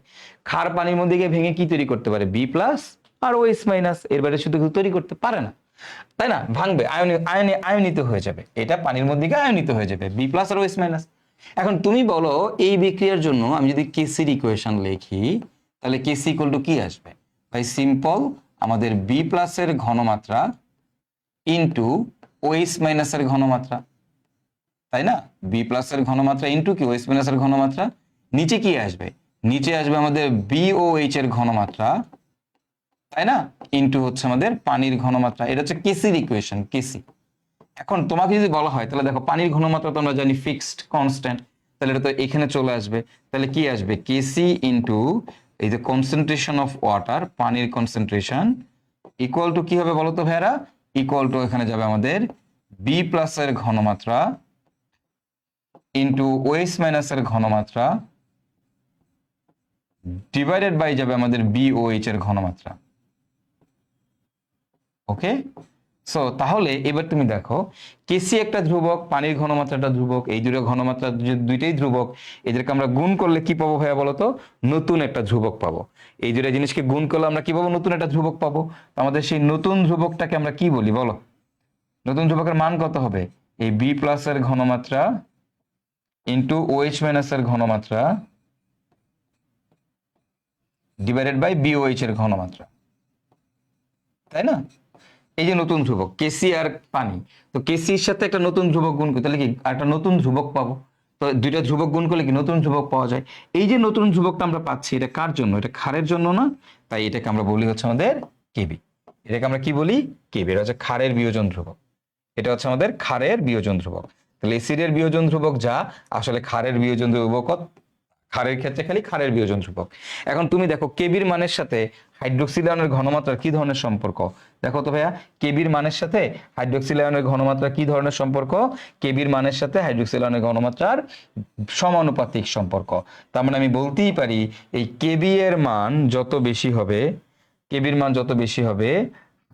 ক্ষার পানির মধ্যে গিয়ে ভেঙে কি তৈরি করতে পারে, B প্লাস আর OH মাইনাস, এর বাইরে শুধু কিছু তৈরি করতে পারে না। তাই না, ভাঙবে, আয়নিত হয়ে যাবে, এটা পানির মধ্যে গিয়ে আয়নিত হয়ে যাবে, B প্লাস আর OH মাইনাস। এখন তুমি বলো এই বিক্রিয়ার জন্য আমি যদি কেসির ইকুয়েশন লিখি, তাহলে কেসি ইকুয়াল টু কি আসবে ভাই, সিম্পল, আমাদের B প্লাসের ঘনমাত্রা ইন্টু OH মাইনাসের ঘনমাত্রা। তাই না, B প্লাসের ঘনমাত্রা ইন্টু কি OH মাইনাসের ঘনমাত্রা। নিচে কি আসবে, নিচে আসবে আমাদের BOH এর ঘনমাত্রা, তাই না, ইন্টু হচ্ছে আমাদের পানির ঘনমাত্রা। এটা হচ্ছে কেসির ইকুয়েশন, কেসি। এখন তোমাকে যদি বলা হয়, তাহলে দেখো পানির ঘনমাত্রা তো আমরা জানি ফিক্সড কনস্ট্যান্ট, তাহলে এটা তো এখানে চলে আসবে। তাহলে কি আসবে, কেসি ইন্টু এই যে কনসেন্ট্রেশন অফ ওয়াটার, পানির কনসেন্ট্রেশন, ইকুয়াল টু কি হবে বলো তো ভাইরা, ইকুয়াল টু এখানে যাবে আমাদের B প্লাসের ঘনমাত্রা ইন্টু OH মাইনাসের ঘনমাত্রা ডিভাইডেড বাই যাবে আমাদের BOH এর ঘনমাত্রা। ওকে, সো তাহলে এবার তুমি দেখো, কেসি একটা ধ্রুবক, পানির ঘনমাত্রাটা ধ্রুবক, এই দুটো ঘনমাত্রা দুইটাই ধ্রুবক, এদেরকে আমরা গুণ করলে কি পাবো ভাইয়া বলতো, নতুন একটা ধ্রুবক পাবো। এই দুটো জিনিসকে গুণ করলে আমরা কি পাবো, নতুন একটা ধ্রুবক পাবো। আমাদের সেই নতুন ধ্রুবকটাকে আমরা কি বলি বলো, নতুন ধ্রুবকের মান কত হবে, এই B প্লাসের ঘনমাত্রা ইন্টু OH মাইনাসের ঘনমাত্রা ডিভাইডেড বাই BOH এর ঘনমাত্রা। তাই না, এই যে নতুন ধ্রুবক কেসি আর পানি, তো কেসির সাথে একটা নতুন ধ্রুবক গুণ করি, তাহলে কি একটা নতুন ধ্রুবক পাবো। তো দুইটা ধ্রুবক গুণ করলে কি নতুন ধ্রুবক পাওয়া যায়। এই যে নতুন ধ্রুবকটা আমরা পাচ্ছি, এটা কার জন্য, এটা ক্ষারের জন্য না, তাই এটাকে আমরা বলি হচ্ছে আমাদের কেবি। এটাকে আমরা কি বলি, কেবি। এটা হচ্ছে ক্ষারের বিয়োজন ধ্রুবক, এটা হচ্ছে আমাদের ক্ষারের বিয়োজন ধ্রুবক। তাহলে এসিডের বিয়োজন ধ্রুবক যা, আসলে ক্ষারের বিয়োজন ধ্রুবক ক্ষারের ক্ষেত্রে খালি ক্ষারের বিয়োজন ধ্রুবক। এখন তুমি দেখো কেবির মানের সাথে হাইড্রোক্সিল আয়নের ঘনমাত্রার কি ধরনের সম্পর্ক, দেখো তো ভাইয়া, কেবির মানের সাথে হাইড্রোক্সিল আয়নের ঘনমাত্রা কি ধরনের সম্পর্ক, কেবির মানের সাথে হাইড্রোক্সিল আয়নের ঘনমাত্রার সমানুপাতিক সম্পর্ক। তার মানে আমি বলতেই পারি এই কেবি এর মান যত বেশি হবে, কেবির মান যত বেশি হবে,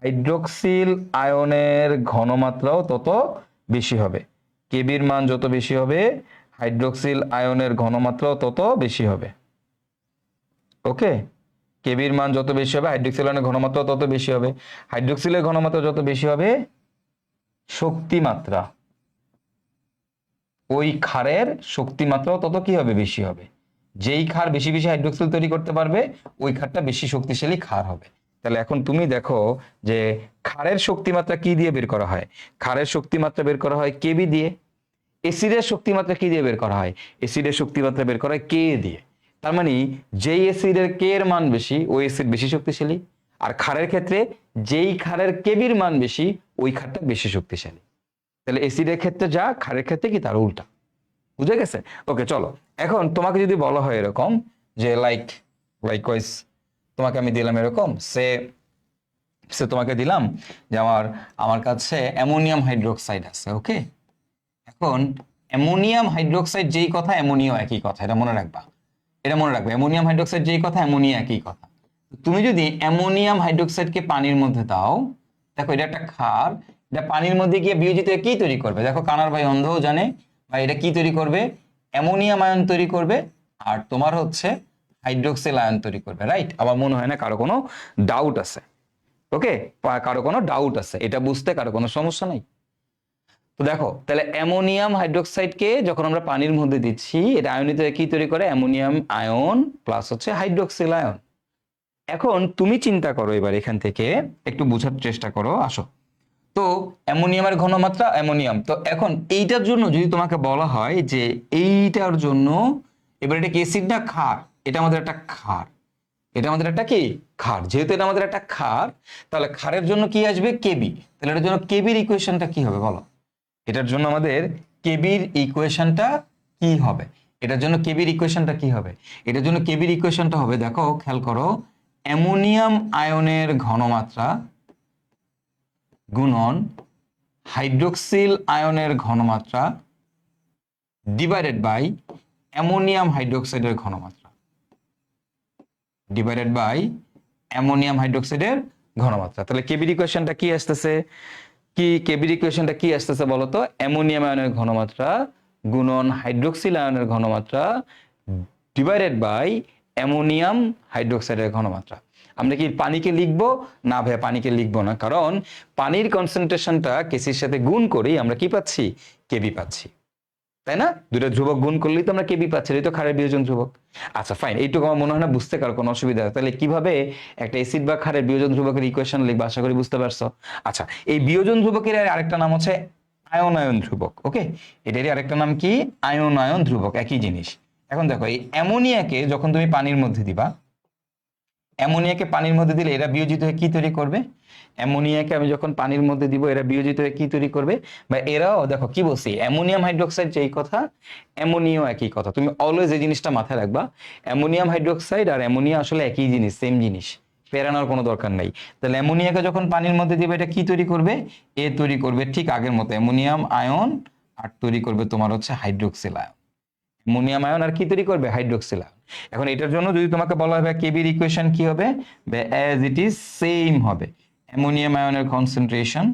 হাইড্রোক্সিল আয়নের ঘনমাত্রাও তত বেশি হবে। কেবির মান যত বেশি হবে, হাইড্রোক্সিল আয়নের ঘনমাত্রাও তত বেশি হবে। ওকে, কেবির মান যত বেশি হবে, হাইড্রোক্সিল আয়নের ঘনমাত্রাও তত বেশি হবে। হাইড্রোক্সিলের ঘনমাত্রা যত বেশি হবে, শক্তিমাত্রা, ওই ক্ষারের শক্তিমাত্রাও তত কি হবে, বেশি হবে। যেই ক্ষার বেশি বেশি হাইড্রোক্সিল তৈরি করতে পারবে, ওই ক্ষারটা বেশি শক্তিশালী ক্ষার হবে। তাহলে এখন তুমি দেখো যে ক্ষারের শক্তিমাত্রা কি দিয়ে বের করা হয়, ক্ষারের শক্তিমাত্রা বের করা হয় কেবি দিয়ে। এসিডের শক্তিমাত্রা কি দিয়ে বের করা হয়, এসিডের শক্তিমাত্রা বের করা হয় কে দিয়ে। তার মানে যেই এসিডের কে এর মান বেশি, ওই এসিড বেশি শক্তিশালী। আর ক্ষারের ক্ষেত্রে যেই ক্ষারের কেবির মান বেশি, ওই ক্ষারটা বেশি শক্তিশালী। তাহলে এসিডের ক্ষেত্রে যা, ক্ষারের ক্ষেত্রে কি তার উল্টা। বুঝে গেছে, ওকে চলো। এখন তোমাকে যদি বলা হয় এরকম যে লাইকওয়াইজ তোমাকে আমি দিলাম এরকম, সে তোমাকে দিলাম যে আমার কাছে অ্যামোনিয়াম হাইড্রোক্সাইড আছে, ওকে। এখন অ্যামোনিয়াম হাইড্রোক্সাইড যেই কথা, অ্যামোনিয়াও একই কথা, এটা মনে রাখবা, অ্যামোনিয়াম হাইড্রোক্সাইড যেই কথা, অ্যামোনিয়া একই কথা। তুমি যদি অ্যামোনিয়াম হাইড্রোক্সাইডকে পানির মধ্যে দাও, দেখো এটা একটা ক্ষার, এটা পানির মধ্যে গিয়ে বিয়োজিত হয়ে কি তৈরি করবে? দেখো কানার ভাই অন্ধও জানে, বা এটা কি তৈরি করবে? অ্যামোনিয়াম আয়ন তৈরি করবে, আর তোমার হচ্ছে হাইড্রোক্সিল আয়ন তৈরি করবে, রাইট? আমার মনে হয় না কারো কোনো ডাউট আছে। ওকে, কারো কোনো ডাউট আছে এটা বুঝতে, কারো কোনো সমস্যা নাই? তো দেখো তাহলে অ্যামোনিয়াম হাইড্রোক্সাইডকে যখন আমরা পানির মধ্যে দিচ্ছি, এটা আয়নিত হয়ে কি তৈরি করে? অ্যামোনিয়াম আয়ন প্লাস হচ্ছে হাইড্রোক্সিল আয়ন। এখন তুমি চিন্তা করো, এবার এখান থেকে একটু বোঝার চেষ্টা করো, আসো। তো অ্যামোনিয়ামের ঘনমাত্রা অ্যামোনিয়াম, তো এখন এইটার জন্য যদি তোমাকে বলা হয় যে এইটার জন্য, এবার এটা কি অ্যাসিড না ক্ষার? এটা আমাদের একটা ক্ষার, এটা আমাদের একটা কি ক্ষার, যেহেতু এটা আমাদের একটা ক্ষার, তাহলে ক্ষারের জন্য কি আসবে? কেবি। তাহলে এটার জন্য কেবির ইকুয়েশনটা কি হবে বলো? এটার জন্য আমাদের কেবির ইকুয়েশনটা কি হবে? এটার জন্য কেবির ইকুয়েশনটা কি হবে? এটার জন্য কেবির ইকুয়েশনটা হবে, দেখো খেয়াল করো, অ্যামোনিয়াম আয়নের ঘনমাত্রা গুণন হাইড্রোক্সিল আয়নের ঘনমাত্রা ডিভাইডেড বাই অ্যামোনিয়াম হাইড্রোক্সাইডের ঘনমাত্রা, ডিভাইডেড বাই অ্যামোনিয়াম হাইড্রোক্সাইডের ঘনমাত্রা। তাহলে কেবির ইকুয়েশনটা কি আসতেছে? কেবির ইকুয়েশনটা কি আসতেছে বলো তো? অ্যামোনিয়াম আয়নের ঘনমাত্রা গুণন হাইড্রোক্সিল আয়নের ঘনমাত্রা ডিভাইডেড বাই অ্যামোনিয়াম হাইড্রোক্সাইডের ঘনমাত্রা। আমরা কি পানিকে লিখবো? না ভাই, পানিকে লিখবো না, কারণ পানির কনসেন্ট্রেশনটা কেসির সাথে গুণ করেই আমরা কি পাচ্ছি? কেবি পাচ্ছি, তাই না? দুটো ধ্রুবক গুণ করলেই তো আমরা কেবি পাচ্ছি, এই তো ক্ষারের বিয়োজন ধ্রুবক। আচ্ছা ফাইন, এইটুকু আমার মনে হয় না বুঝতে কারো কোনো অসুবিধা হয়। তাহলে কিভাবে একটা অ্যাসিড বা ক্ষারের বিয়োজন ধ্রুবকের ইকুয়েশন লিখবো, আশা করি বুঝতে পারছো। আচ্ছা, এই বিয়োজন ধ্রুবকের আরেকটা নাম হচ্ছে আয়ন ধ্রুবক। ওকে, এটারই আরেকটা নাম কি? আয়ন ধ্রুবক, একই জিনিস। এখন দেখো, এই অ্যামোনিয়াকে যখন তুমি পানির মধ্যে দিবা, অ্যামোনিয়াকে পানির মধ্যে দিলে এরা বিয়োজিত হয়ে কি তৈরি করবে? অ্যামোনিয়াকে আমি যখন পানির মধ্যে দিব, এরা বিয়োজিত হয়ে কি তৈরি করবে? বা এরাও দেখো কি বলছি, অ্যামোনিয়াম হাইড্রোক্সাইড যেই কথা, অ্যামোনিয়াও একই কথা। তুমি অলওয়েজ এই জিনিসটা মাথায় রাখবা, অ্যামোনিয়াম হাইড্রোক্সাইড আর অ্যামোনিয়া আসলে একই জিনিস, সেম জিনিস, ফেরানোর কোনো দরকার নাই। তাহলে অ্যামোনিয়াকে যখন পানির মধ্যে দিবে, এটা কি তৈরি করবে? এ তৈরি করবে ঠিক আগের মতো অ্যামোনিয়াম আয়ন, আর তৈরি করবে তোমার হচ্ছে হাইড্রোক্সিল আয়ন। অ্যামোনিয়াম আয়ন আর কি তৈরি করবে? Hydroxyl ion. এখন এটার জন্য যদি তোমাকে বলা হবে কেবির ইকুয়েশন কি হবে, অ্যাজ ইট ইজ সেম হবে, অ্যামোনিয়াম আয়নের কনসেন্ট্রেশন,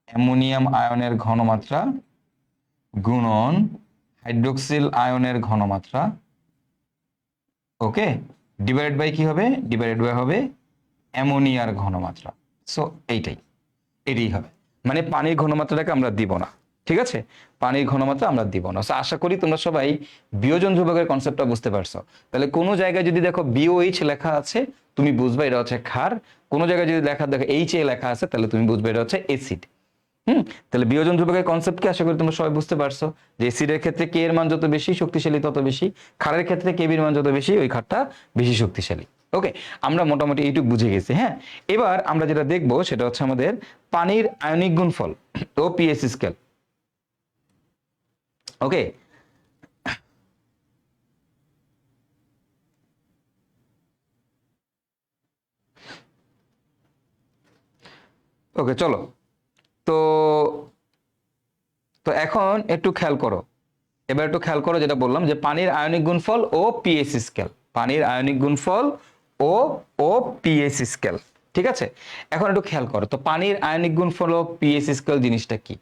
অ্যামোনিয়াম আয়নের ঘনমাত্রা গুণন হাইড্রোক্সিল আয়নের ঘনমাত্রা, ওকে, ডিভাইডেড বাই কি হবে? ডিভাইডেড বাই হবে অ্যামোনিয়ার ঘনমাত্রা। সো এটাই হবে, মানে পানির ঘনমাত্রাটাকে আমরা দিব না, ঠিক আছে? পানির ঘনমাত্রা আমরা দিব না। সো আশা করি তোমরা সবাই বিয়োজন ধ্রুবকের কনসেপ্টটা বুঝতে পারছো। তাহলে কোনো জায়গায় যদি দেখো বিওএইচ লেখা আছে, তুমি বুঝবে এটা হচ্ছে ক্ষার। কোনো জায়গায় যদি দেখো এইচ এ লেখা আছে, তাহলে তুমি বুঝবে এটা হচ্ছে অ্যাসিড। তাহলে বিয়োজন ধ্রুবকের কনসেপ্ট কি আশা করি তোমরা সবাই বুঝতে পারছো, যে অ্যাসিডের ক্ষেত্রে কে এর মান যত বেশি শক্তিশালী তত বেশি, ক্ষারের ক্ষেত্রে কে বির মান যত বেশি ওই ক্ষারটা বেশি শক্তিশালী। ওকে, আমরা মোটামুটি এইটুকু বুঝে গেছি। হ্যাঁ, এবার আমরা যেটা দেখবো সেটা হচ্ছে আমাদের পানির আয়নিক গুণফল ও পিএইচ স্কেল। ওকে, ওকে চলো। তো তো এখন একটু খেয়াল করো, এবার একটু খেয়াল করো যেটা বললাম, যে পানির আয়নিক গুণফল ও পিএইচ স্কেল, পানির আয়নিক গুণফল ও ও পিএইচ স্কেল, ঠিক আছে? এখন একটু খেয়াল করো, তো পানির আয়নিক গুণফল ও পিএইচ স্কেল জিনিসটা কি?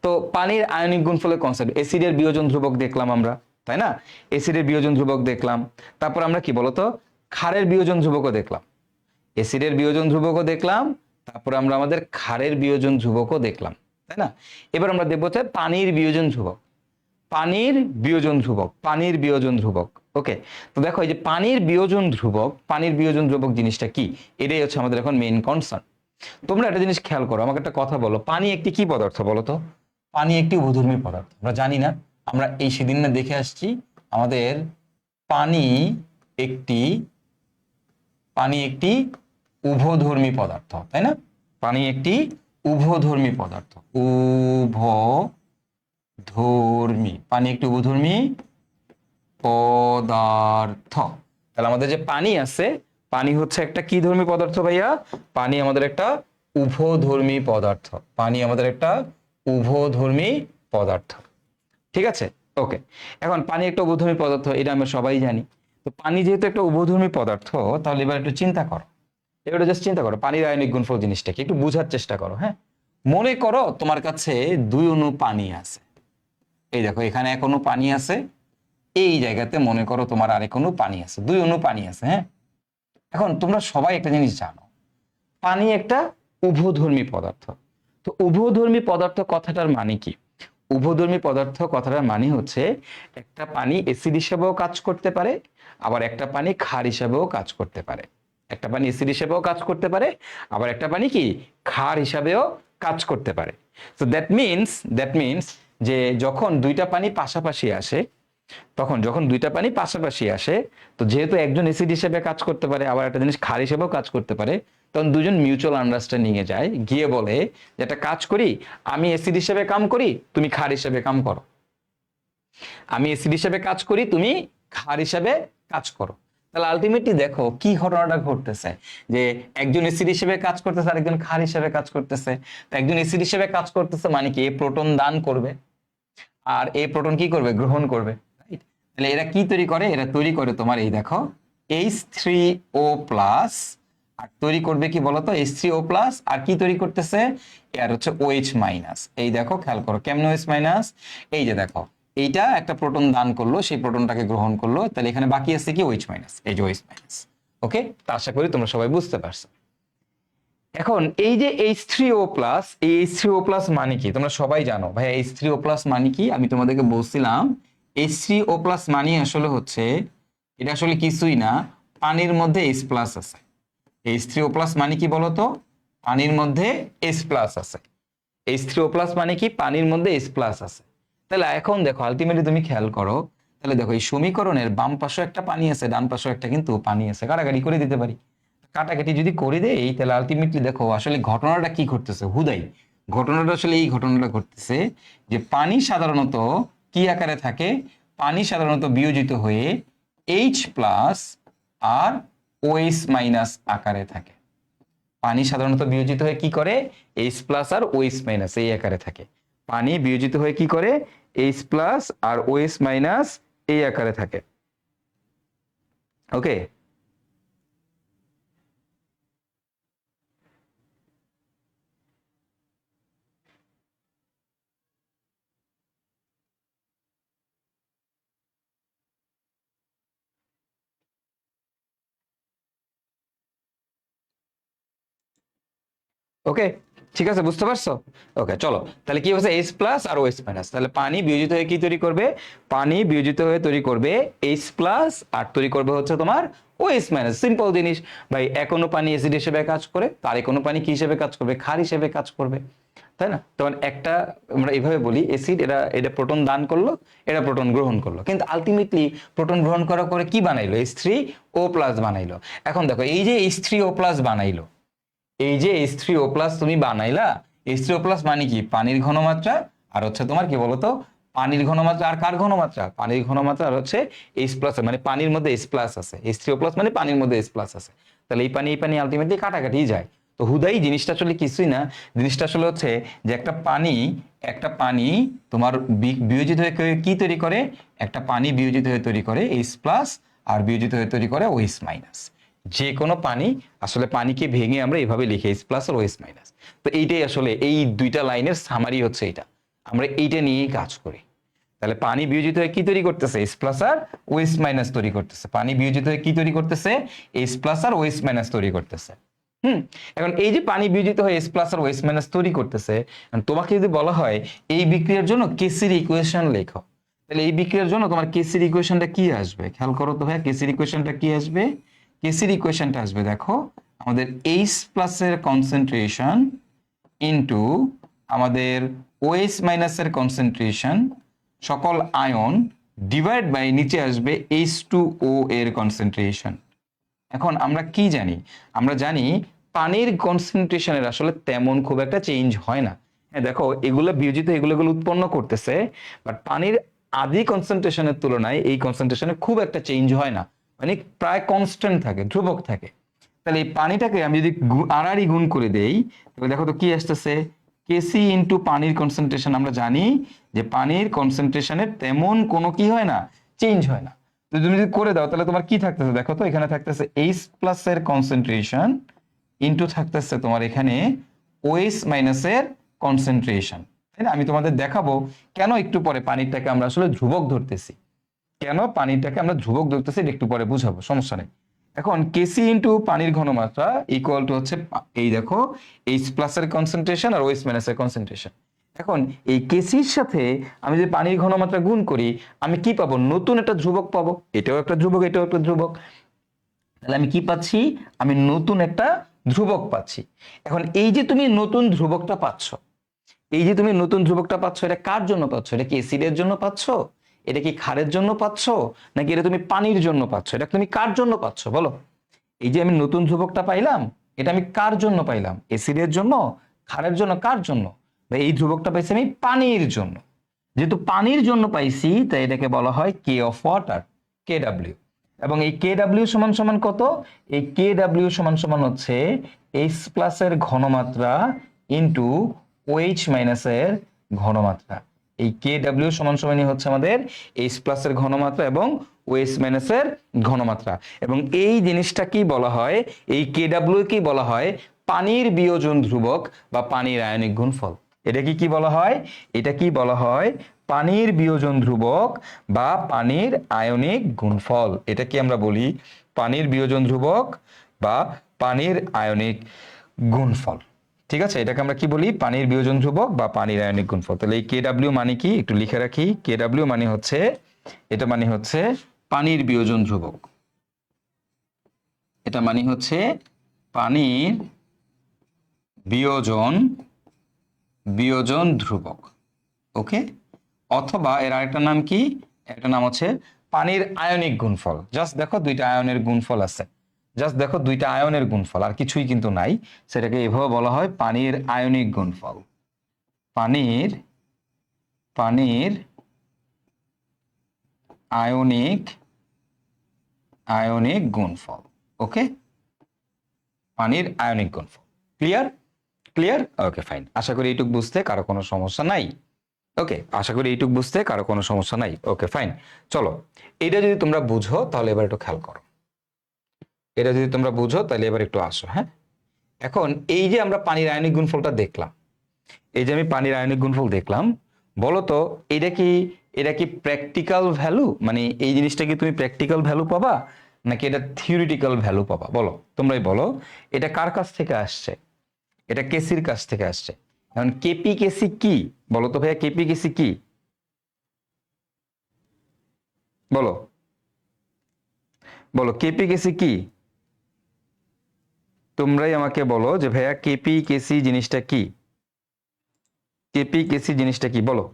তো পানির আয়নিক গুণফলের কনসেপ্ট, অ্যাসিডের বিয়োজন ধ্রুবক দেখলাম আমরা, তাই না? অ্যাসিডের বিয়োজন ধ্রুবক দেখলাম, তারপর আমরা কি বলতো ক্ষারের বিয়োজন ধ্রুবকও দেখলাম, অ্যাসিডের বিয়োজন ধ্রুবকও দেখলাম, তারপর আমরা আমাদের ক্ষারের বিয়োজন ধ্রুবকও দেখলাম, তাই না? এবার আমরা দেখবো হচ্ছে পানির বিয়োজন ধ্রুবক, পানির বিয়োজন ধ্রুবক, পানির বিয়োজন ধ্রুবক। ওকে, তো দেখো এই যে পানির বিয়োজন ধ্রুবক, পানির বিয়োজন ধ্রুবক জিনিসটা কি, এটাই হচ্ছে আমাদের এখন মেইন কনসার্ন। তোমরা একটা জিনিস খেয়াল করো, আমাকে একটা কথা বলো, পানি একটি কি পদার্থ বলো তো? পানি একটি উভধর্মী পদার্থ, আমরা জানি না? আমরা এই সেদিন না দেখে আসছি, আমাদের পানি একটি পানি একটি উভধর্মী পদার্থ, তাই না? পানি একটি উভধর্মী পদার্থ, উভধর্মী, পানি একটি উভধর্মী পদার্থ। তাহলে আমাদের যে পানি আছে, পানি হচ্ছে একটা কি ধর্মী পদার্থ ভাইয়া? পানি আমাদের একটা উভধর্মী পদার্থ, পানি আমাদের একটা উভধর্মী পদার্থ, ঠিক আছে? ওকে, এখন পানি একটা উভধর্মী পদার্থ, এটা আমরা সবাই জানি। তো পানি যেহেতু একটা উভধর্মী পদার্থ, তাহলে এবার একটু চিন্তা করো, এবারে জাস্ট চিন্তা করো পানির আয়নিক গুণফল জিনিসটাকে একটু বোঝার চেষ্টা করো। হ্যাঁ, মনে করো তোমার কাছে 2 অণু পানি আছে, এই দেখো এখানে 1 অণু পানি আছে, এই জায়গাতে মনে করো তোমার আরেক অণু পানি আছে, 2 অণু পানি আছে। হ্যাঁ, এখন তোমরা সবাই একটা জিনিস জানো, পানি একটা উভধর্মী পদার্থ। তো উভধর্মী পদার্থ কথাটার মানে কি? উভধর্মী পদার্থ কথাটার মানে হচ্ছে একটা পানি অ্যাসিড হিসেবেও কাজ করতে পারে, আবার একটা পানি ক্ষার হিসেবেও কাজ করতে পারে। একটা পানি অ্যাসিড হিসেবেও কাজ করতে পারে, আবার একটা পানি কি ক্ষার হিসাবেও কাজ করতে পারে। সো দ্যাট মিনস যে যখন দুইটা পানি পাশাপাশি আসে, তখন যখন দুইটা পানি পাশাপাশি আসে, তো যেহেতু একজন অ্যাসিড হিসেবে কাজ করতে পারে, আবার একটা জিনিস ক্ষার হিসেবেও কাজ করতে পারে, তখন দুজন মিউচুয়াল আন্ডারস্ট্যান্ডিং এ যায়, গিয়ে বলে যে একটা কাজ করি, আমি অ্যাসিড হিসেবে কাম করি, তুমি ক্ষার হিসেবে কাম করো। আমি অ্যাসিড হিসেবে কাজ করি, তুমি ক্ষার হিসেবে কাজ করো। তাহলে আলটিমেটলি দেখো কি ঘটনাটা ঘটতেছে, যে একজন অ্যাসিড হিসেবে কাজ করতেছে আর একজন ক্ষার হিসেবে কাজ করতেছে। তো একজন অ্যাসিড হিসেবে কাজ করতেছে মানে কি, প্রোটন দান করবে, আর এই প্রোটন কি করবে, গ্রহণ করবে। রাইট? তাহলে এরা কি তৈরি করে, এরা তৈরি করে তোমার এই দেখো H3O+, আর তৈরি করবে কি বলতো, H3O+, আর কি তৈরি করতেছে, এর হচ্ছে OH-। এই দেখো খেয়াল করো কেমন OH-, এই যে দেখো এইটা একটা প্রোটন দান করলো, সেই প্রোটনটাকে গ্রহণ করলো, তাহলে এখানে বাকি আছে কি OH-, এই যে OH-। ওকে, তা আশা করি তোমরা সবাই বুঝতে পারছো। এখন এই যে H3O+, এই H3O+ মানে কি তোমরা সবাই জানো, ভাই H3O+ মানে কি আমি তোমাদেরকে বলছিলাম। H3O+ মানে আসলে হচ্ছে, এটা আসলে কিছুই না, পানির মধ্যে H+ আছে। H3O+ মানে কি বলতো, পানির মধ্যে H+ আছে। H3O+ মানে কি, পানির মধ্যে H+ আছে। তাহলে এখন দেখো আলটিমেটলি তুমি খেয়াল করো, তাহলে দেখো এই সমীকরণের বাম পাশে একটা পানি আছে, ডান পাশে একটা কিন্তু পানি আছে, কাটাকাটি করে দিতে পারি। কাটাকাটি যদি করে দেই, তাহলে আলটিমেটলি দেখো আসলে ঘটনাটা কি ঘটতেছে, হুদাই ঘটনাটা আসলে এই ঘটনাটা ঘটতেছে যে পানি সাধারণত কি আকারে থাকে, পানি সাধারণত বিয়োজিত হয়ে H+ আর OH- আকারে থাকে। পানি সাধারণত বিয়োজিত হয়ে কি করে, H+ আর OH- এই আকারে থাকে। পানি বিয়োজিত হয়ে কি করে, H+ আর OH- এই আকারে থাকে। ওকে, ওকে, ঠিক আছে, বুঝতে পারছো? ওকে, চলো তাহলে কি হচ্ছে H+ আর OH-, তাহলে পানি বিয়োজিত হয়ে কি তৈরি করবে, পানি বিয়োজিত হয়ে তৈরি করবে H+ আর তৈরি করবে হচ্ছে তোমার OH-। সিম্পল জিনিস ভাই, কোনো পানি অ্যাসিড হিসেবে কাজ করে, তার কোনো পানি কি হিসেবে কাজ করবে, ক্ষার হিসেবে কাজ করবে, তাই না? তখন একটা আমরা এইভাবে বলি অ্যাসিড, এটা এটা প্রোটন দান করলো, এটা প্রোটন গ্রহণ করলো, কিন্তু আলটিমেটলি প্রোটন গ্রহণ করার পরে কি বানাইলো, H3O+ বানাইলো। এখন দেখো এই যে H3O+ বানাইলো, এই যে H3O+ তুমি বানাইলা, H3O+ মানে কি, পানির ঘনমাত্রা, আর হচ্ছে তোমার কি বলতো, পানির ঘনমাত্রা আর কার ঘনমাত্রা, পানির ঘনমাত্রা, আর হচ্ছে H+, মানে পানির মধ্যে H+ আছে। H3O+ মানে পানির মধ্যে H+ আছে। তাহলে এই পানি আলটিমেটলি কাটাকাটি যায়। তো হুদাই জিনিসটা আসলে কিছুই না, জিনিসটা আসলে হচ্ছে যে একটা পানি তোমার বিয়োজিত হয়ে কি তৈরি করে, একটা পানি বিয়োজিত হয়ে তৈরি করে H+, আর বিয়োজিত হয়ে তৈরি করে OH-। যে কোনো পানি, আসলে পানিকে ভেঙে আমরা এভাবে লিখি H+ আর OH-। তো এইটাই আসলে এই দুইটা লাইনের সামারি হচ্ছে এটা, আমরা এইটা নিয়েই কাজ করি। তাহলে পানি বিয়োজিত হয়ে কি তৈরি করতেছে, H+ আর OH- তৈরি করতেছে। পানি বিয়োজিত হয়ে কি তৈরি করতেছে, H+ আর OH- তৈরি করতেছে। এখন এই যে পানি বিয়োজিত হয়ে H+ আর OH- তৈরি করতেছে, তোমাকে যদি বলা হয় এই বিক্রিয়ার জন্য কেসির ইকুয়েশন লেখো, তাহলে এই বিক্রিয়ার জন্য তোমার কেসির ইকুয়েশনটা কি আসবে, খেয়াল করো তো ভাই, কেসির ইকুয়েশনটা কি আসবে, কেসির ইকুয়েশনটা আসবে দেখো, আমাদের H+ এর কনসেন্ট্রেশন ইনটু আমাদের OH- এর কনসেন্ট্রেশন, সকল আয়ন, ডিভাইড বাই নিচে আসবে H2O এর কনসেন্ট্রেশন। এখন আমরা কি জানি, আমরা জানি পানির কনসেন্ট্রেশনের আসলে তেমন খুব একটা চেঞ্জ হয় না। হ্যাঁ দেখো এগুলো বিয়োজিত, এগুলো উৎপন্ন করতেছে, বাট পানির আদি কনসেন্ট্রেশনের তুলনায় এই কনসেন্ট্রেশনে খুব একটা চেঞ্জ হয় না, মানে প্রায় কনস্ট্যান্ট থাকে, ধ্রুবক থাকে। তাহলে এই পানিটাকে আমি যদি আড়াআড়ি গুণ করে দেই, তাহলে দেখো তো কি আসতেছে, কেসি ইন্টু পানির কনসেন্ট্রেশন। আমরা জানি যে পানির কনসেন্ট্রেশনের তেমন কোনো কি হয় না, চেঞ্জ হয় না। তো তুমি যদি করে দাও তাহলে তোমার কি থাকতেছে দেখো তো, এখানে থাকতেছে এইচ প্লাস এর কনসেন্ট্রেশন ইনটু থাকতেছে তোমার এখানে ওএইচ মাইনাস এর কনসেন্ট্রেশন, তাই না? আমি তোমাদের দেখাবো কেন একটু পরে পানিটাকে আমরা আসলে ধ্রুবক ধরতেছি, কেন পানিটাকে আমরা ধ্রুবক ধরতেছি এটা একটু পরে বুঝাবো, সমস্যা নেই। এখন কেসি ইনটু পানির ঘনমাত্রা ইকুয়াল টু হচ্ছে এই দেখো এইচ প্লাস এর কনসেন্ট্রেশন আর ওএইচ মাইনাস এর কনসেন্ট্রেশন। এখন এই কেসির সাথে আমি যদি পানির ঘনমাত্রা গুণ করি আমি কি পাবো, নতুন একটা ধ্রুবক পাবো, এটাও একটা ধ্রুবক এটাও একটা ধ্রুবক, তাহলে আমি কি পাচ্ছি, আমি নতুন একটা ধ্রুবক পাচ্ছি। এখন এই যে তুমি নতুন ধ্রুবকটা পাচ্ছ, এই যে তুমি নতুন ধ্রুবকটা পাচ্ছ, এটা কার জন্য পাচ্ছ? এটা কি অ্যাসিডের জন্য পাচ্ছ, এটা কি ক্ষারের জন্য পাচ্ছ, নাকি এটা তুমি পানির জন্য পাচ্ছ? এটা তুমি কার জন্য পাচ্ছ বলো? এই যে আমি নতুন ধ্রুবকটা পাইলাম এটা আমি কার জন্য পাইলাম, অ্যাসিডের জন্য, ক্ষারের জন্য, কার জন্য? ভাই এই ধ্রুবকটা পাইছি আমি পানির জন্য, যেহেতু পানির জন্য পাইছি তাই এটাকে বলা হয় কে অফ ওয়াটার, কে ডাব্লিউ। এবং এই কে ডাব্লিউ সমান সমান কত, এই কে ডাব্লিউ সমান সমান হচ্ছে এইচ প্লাস এর ঘনমাত্রা ইন্টু ওএইচ মাইনাস এর ঘনমাত্রা। এই কে ডাব্লিউ সমান সমানই হচ্ছে আমাদের এইচ প্লাস এর ঘনমাত্রা এবং ওএইচ মাইনাস এর ঘনমাত্রা। এবং এই জিনিসটা কি বলা হয়, এই কে ডাব্লিউ কি বলা হয়, পানির বিয়োজন ধ্রুবক বা পানির আয়নিক গুণফল। এটা কি কি বলা হয়, এটা কি বলা হয়, পানির বিয়োজন ধ্রুবক বা পানির আয়নিক গুণফল। এটা কি আমরা বলি পানির বিয়োজন ধ্রুবক বা পানির আয়নিক গুণফল। ঠিক আছে, এটাকে আমরা কি বলি, পানির বিয়োজন ধ্রুবক বা পানির আয়নিক গুণফল। তাহলে এই কে ডাব্লিউ মানে কি একটু লিখে রাখি, কে ডাব্লিউ মানে হচ্ছে, এটা মানে হচ্ছে পানির বিয়োজন ধ্রুবক, এটা মানে হচ্ছে পানির বিয়োজন বিয়োজন ধ্রুবক। ওকে, অথবা এর আরেকটা নাম কি, একটা নাম হচ্ছে পানির আয়নিক গুণফল। জাস্ট দেখো দুইটা আয়নের গুণফল আছে, জাস্ট দেখো দুইটা আয়নের গুণফল, আর কিছুই কিন্তু নাই, সেটাকে এভাবে বলা হয় পানির আয়নিক গুণফল। পানির পানির আয়নিক আয়নিক গুণফল। ওকে, পানির আয়নিক গুণফল। ক্লিয়ার? ক্লিয়ার? ওকে ফাইন, আশা করি এইটুক বুঝতে কারো কোনো সমস্যা নাই। ওকে, আশা করি এইটুক বুঝতে কারো কোনো সমস্যা নাই। ওকে ফাইন, চলো এটা যদি তোমরা বুঝো তাহলে এবার একটু খেয়াল করো, এটা যদি তোমরা বুঝো তাহলে এবার একটু আসো। হ্যাঁ, এখন এই যে আমরা পানির আয়নিক গুণফলটা দেখলাম, এই যে আমি পানির আয়নিক গুণফল দেখলাম, বলো তো এটা কি প্র্যাকটিক্যাল ভ্যালু, মানে এই জিনিসটা কি তুমি প্র্যাকটিক্যাল ভ্যালু পাবা নাকি এটা থিওরিটিক্যাল ভ্যালু পাবা? বলো, তোমরাই বলো, এটা কার কাছ থেকে আসছে? এটা কেসির কাছ থেকে আসছে। এখন কেপি কেসি কি বলো তো ভাইয়া, কেপি কেসি কি বলো, বলো কেপি কেসি কি? তোমরাই আমাকে বলো যে ভাইয়া কেপি কেসি জিনিসটা কি, কেপি কেসি জিনিসটা কি বলো।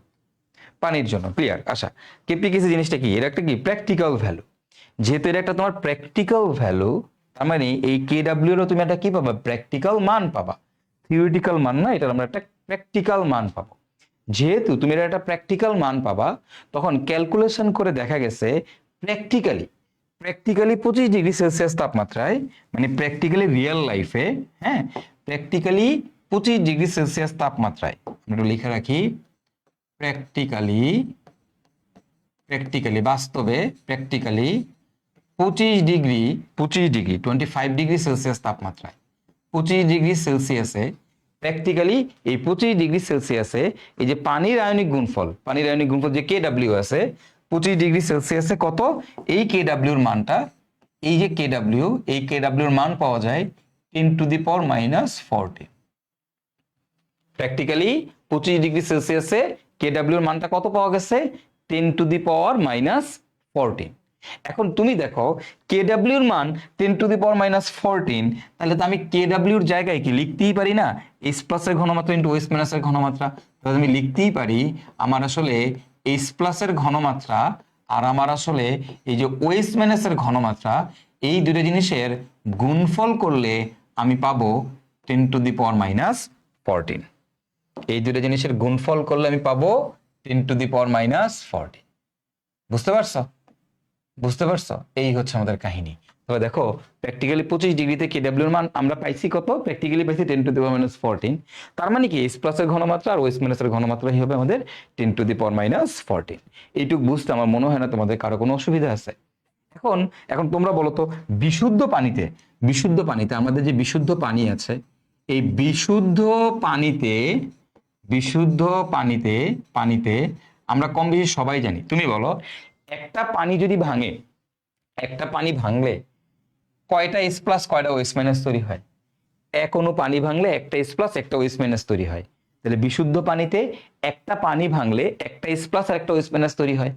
পানির জন্য, ক্লিয়ার। আচ্ছা, কেপি কেসি জিনিসটা কি? এটা একটা কি প্র্যাকটিক্যাল ভ্যালু, যেহেতু এটা একটা তোমার প্র্যাকটিক্যাল ভ্যালু, তার মানে এই কে ডাব্লিউ এরও তুমি একটা কি পাবা, প্র্যাকটিক্যাল মান পাবা, থিওরিটিক্যাল মান না, এটা আমরা একটা প্র্যাকটিক্যাল মান পাবো। যেহেতু তুমি এটা একটা প্র্যাকটিক্যাল মান পাবা, তখন ক্যালকুলেশন করে দেখা গেছে প্র্যাকটিক্যালি প্র্যাকটিক্যালি 25 ডিগ্রি সেলসিয়াস তাপমাত্রায়, মানে প্র্যাকটিক্যালি রিয়েল লাইফে, হ্যাঁ প্র্যাকটিক্যালি 25 ডিগ্রি সেলসিয়াস তাপমাত্রায়, আমরা একটু লিখে রাখি, প্র্যাকটিক্যালি প্র্যাকটিক্যালি বাস্তবে practically 25 degree 25 degree 25 degree Celsius তাপমাত্রায়, 25 ডিগ্রি সেলসিয়াসে প্র্যাকটিক্যালি এই 25 ডিগ্রি সেলসিয়াসে এই যে পানির আয়নিক গুণফল, পানির আয়নিক গুণফল যে কে ডাব্লিউ আছে 25 ডিগ্রি সেলসিয়াসে কত, এই কে ডাব্লিউর মানটা, এই যে কে ডাব্লিউ, এই কে ডাব্লিউর মান পাওয়া যায় 10⁻⁻⁴। প্র্যাকটিক্যালি 25 ডিগ্রি সেলসিয়াসে কে ডাব্লিউর মানটা কত পাওয়া গেছে, 10⁻⁴। এখন তুমি দেখো কে ডাব্লিউর মান 10⁻⁴, তাহলে তো আমি কে ডাব্লিউর জায়গায় কি লিখতেই পারি না এইচ প্লাসের ঘনমাত্রা ইন্টু ওএইচ মাইনাসের ঘনমাত্রা, তাহলে আমি লিখতেই পারি আমার আসলে এইচ প্লাসের ঘনমাত্রা আর আমার আসলে এই যে ওএইচ মাইনাসের ঘনমাত্রা, এই দুটো জিনিসের গুণফল করলে আমি পাবো 10⁻⁴। এই দুটো জিনিসের গুণফল করলে আমি পাবো 10⁻⁴। বুঝতে পারছো? বুঝতে পারছো? এই হচ্ছে আমাদের কাহিনী। তবে দেখো প্র্যাকটিক্যালি 25 ডিগ্রিতে কে ডাব্লিউ এর মান আমরা পাইছি কত, প্র্যাকটিক্যালি পাইছি 10⁻⁴। তার মানে কি এইচ প্লাসের ঘনমাত্রা আর ওএইচ মাইনাসের ঘনমাত্রাই হবে আমাদের 10⁻⁴। এইটুকু বুঝতে আমার মনে হয় না তোমাদের কারো কোনো অসুবিধা আছে। এখন এখন তোমরা বলো তো, বিশুদ্ধ পানিতে আমাদের যে বিশুদ্ধ পানি আছে, এই বিশুদ্ধ পানিতে আমরা কম বেশি সবাই জানি। তুমি বলো, একটা পানি যদি ভাঙে, একটা পানি ভাঙলে কয়টা এস প্লাস কয়টা ওএস মাইনাস তৈরি হয়? এক অণু পানি ভাঙলে একটা এস প্লাস একটা ওএস মাইনাস তৈরি হয়। তাহলে বিশুদ্ধ পানিতে একটা পানি ভাঙলে একটা এস প্লাস আর একটা ওএস মাইনাস তৈরি হয়।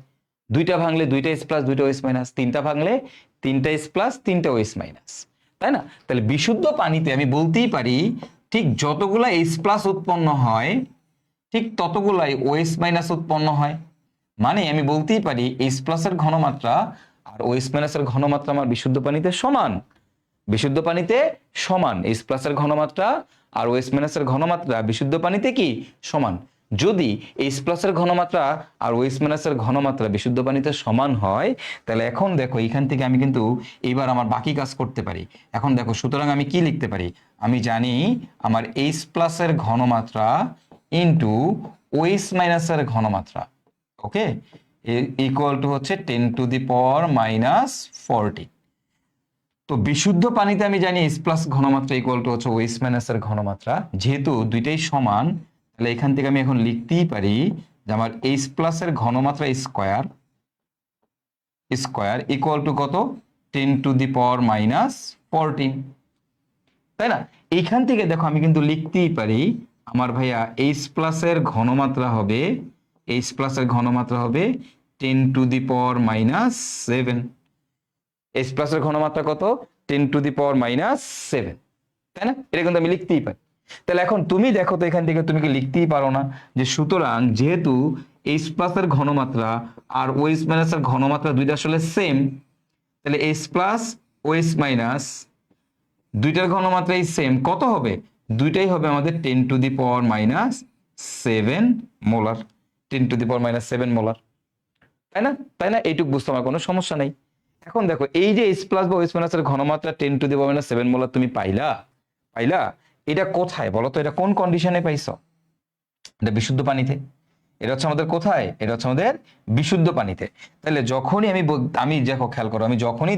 দুইটা ভাঙলে দুইটা এস প্লাস দুইটা ওএস মাইনাস, তিনটা ভাঙলে তিনটা এস প্লাস তিনটা ওএস মাইনাস, তাই না? তাহলে বিশুদ্ধ পানিতে আমি বলতেই পারি ঠিক যতগুলা এস প্লাস উৎপন্ন হয় ঠিক ততগুলাই ওএস মাইনাস উৎপন্ন হয়। মানে আমি বলতেই পারি এস প্লাসের ঘনমাত্রা আর ওএস মাইনাসের ঘনমাত্রা আমার বিশুদ্ধ পানিতে সমান। বিশুদ্ধ পানিতে সমান এস প্লাসের ঘনমাত্রা আর ওএস মাইনাসের ঘনমাত্রা বিশুদ্ধ পানিতে কি সমান। যদি এস প্লাসের ঘনমাত্রা আর ওএস মাইনাসের ঘনমাত্রা বিশুদ্ধ পানিতে সমান হয়, তাহলে এখন দেখো এইখান থেকে আমি কিন্তু এবার আমার বাকি কাজ করতে পারি। এখন দেখো, সুতরাং আমি কি লিখতে পারি? আমি জানি আমার এইচ প্লাসের ঘনমাত্রা ইন্টু ওএস মাইনাসের ঘনমাত্রা, ওকে, ইকুয়াল টু হচ্ছে 10⁻⁻⁴। তো বিশুদ্ধ পানিতে আমি জানি এইচ প্লাস ঘনমাত্রা ইকুয়াল টু হচ্ছে ওএস মাইনাসের ঘনমাত্রা। যেহেতু দুইটাই সমান, তাহলে এখান থেকে আমি এখন লিখতেই পারি যে আমার এইচ প্লাসের ঘনমাত্রা স্কয়ার ইকুয়াল টু কত? 10⁻⁻14, তাই না? এইখান থেকে দেখো আমি কিন্তু লিখতেই পারি আমার ভাইয়া এইচ প্লাসের ঘনমাত্রা হবে 10⁻⁻7। এইচ প্লাসের ঘনমাত্রা কত? 10⁻⁻7, তাই না? এটা কিন্তু আমি লিখতেই পারি। তাহলে এখন তুমি দেখো তো, এখান থেকে তুমি কি লিখতেই পারো না যে সুতরাং যেহেতু এইচ প্লাসের ঘনমাত্রা আর ওএইচ মাইনাসের ঘনমাত্রা দুইটা আসলে সেম, তাহলে এইচ প্লাস ওএইচ মাইনাস দুইটার ঘনমাত্রাই সেম, কত হবে? দুইটাই হবে আমাদের 10⁻⁻7 মোলার, 10⁻⁻7 মোলার, তাই না? তাই না? এইটুকু বুঝতে আমার কোনো সমস্যা নেই। এখন দেখো, এই যে এইচ প্লাস বা ওএইচ মাইনাসের ঘনমাত্রা 10⁻⁻7 মোলার তুমি পাইলা, এটা কোথায় বলো তো? এটা কোন কন্ডিশনে পাইছো? এটা বিশুদ্ধ পানিতে। এটা হচ্ছে আমাদের কোথায়? এটা হচ্ছে আমাদের বিশুদ্ধ পানিতে। তাহলে যখনই আমি দেখো, খেয়াল করো, আমি যখনই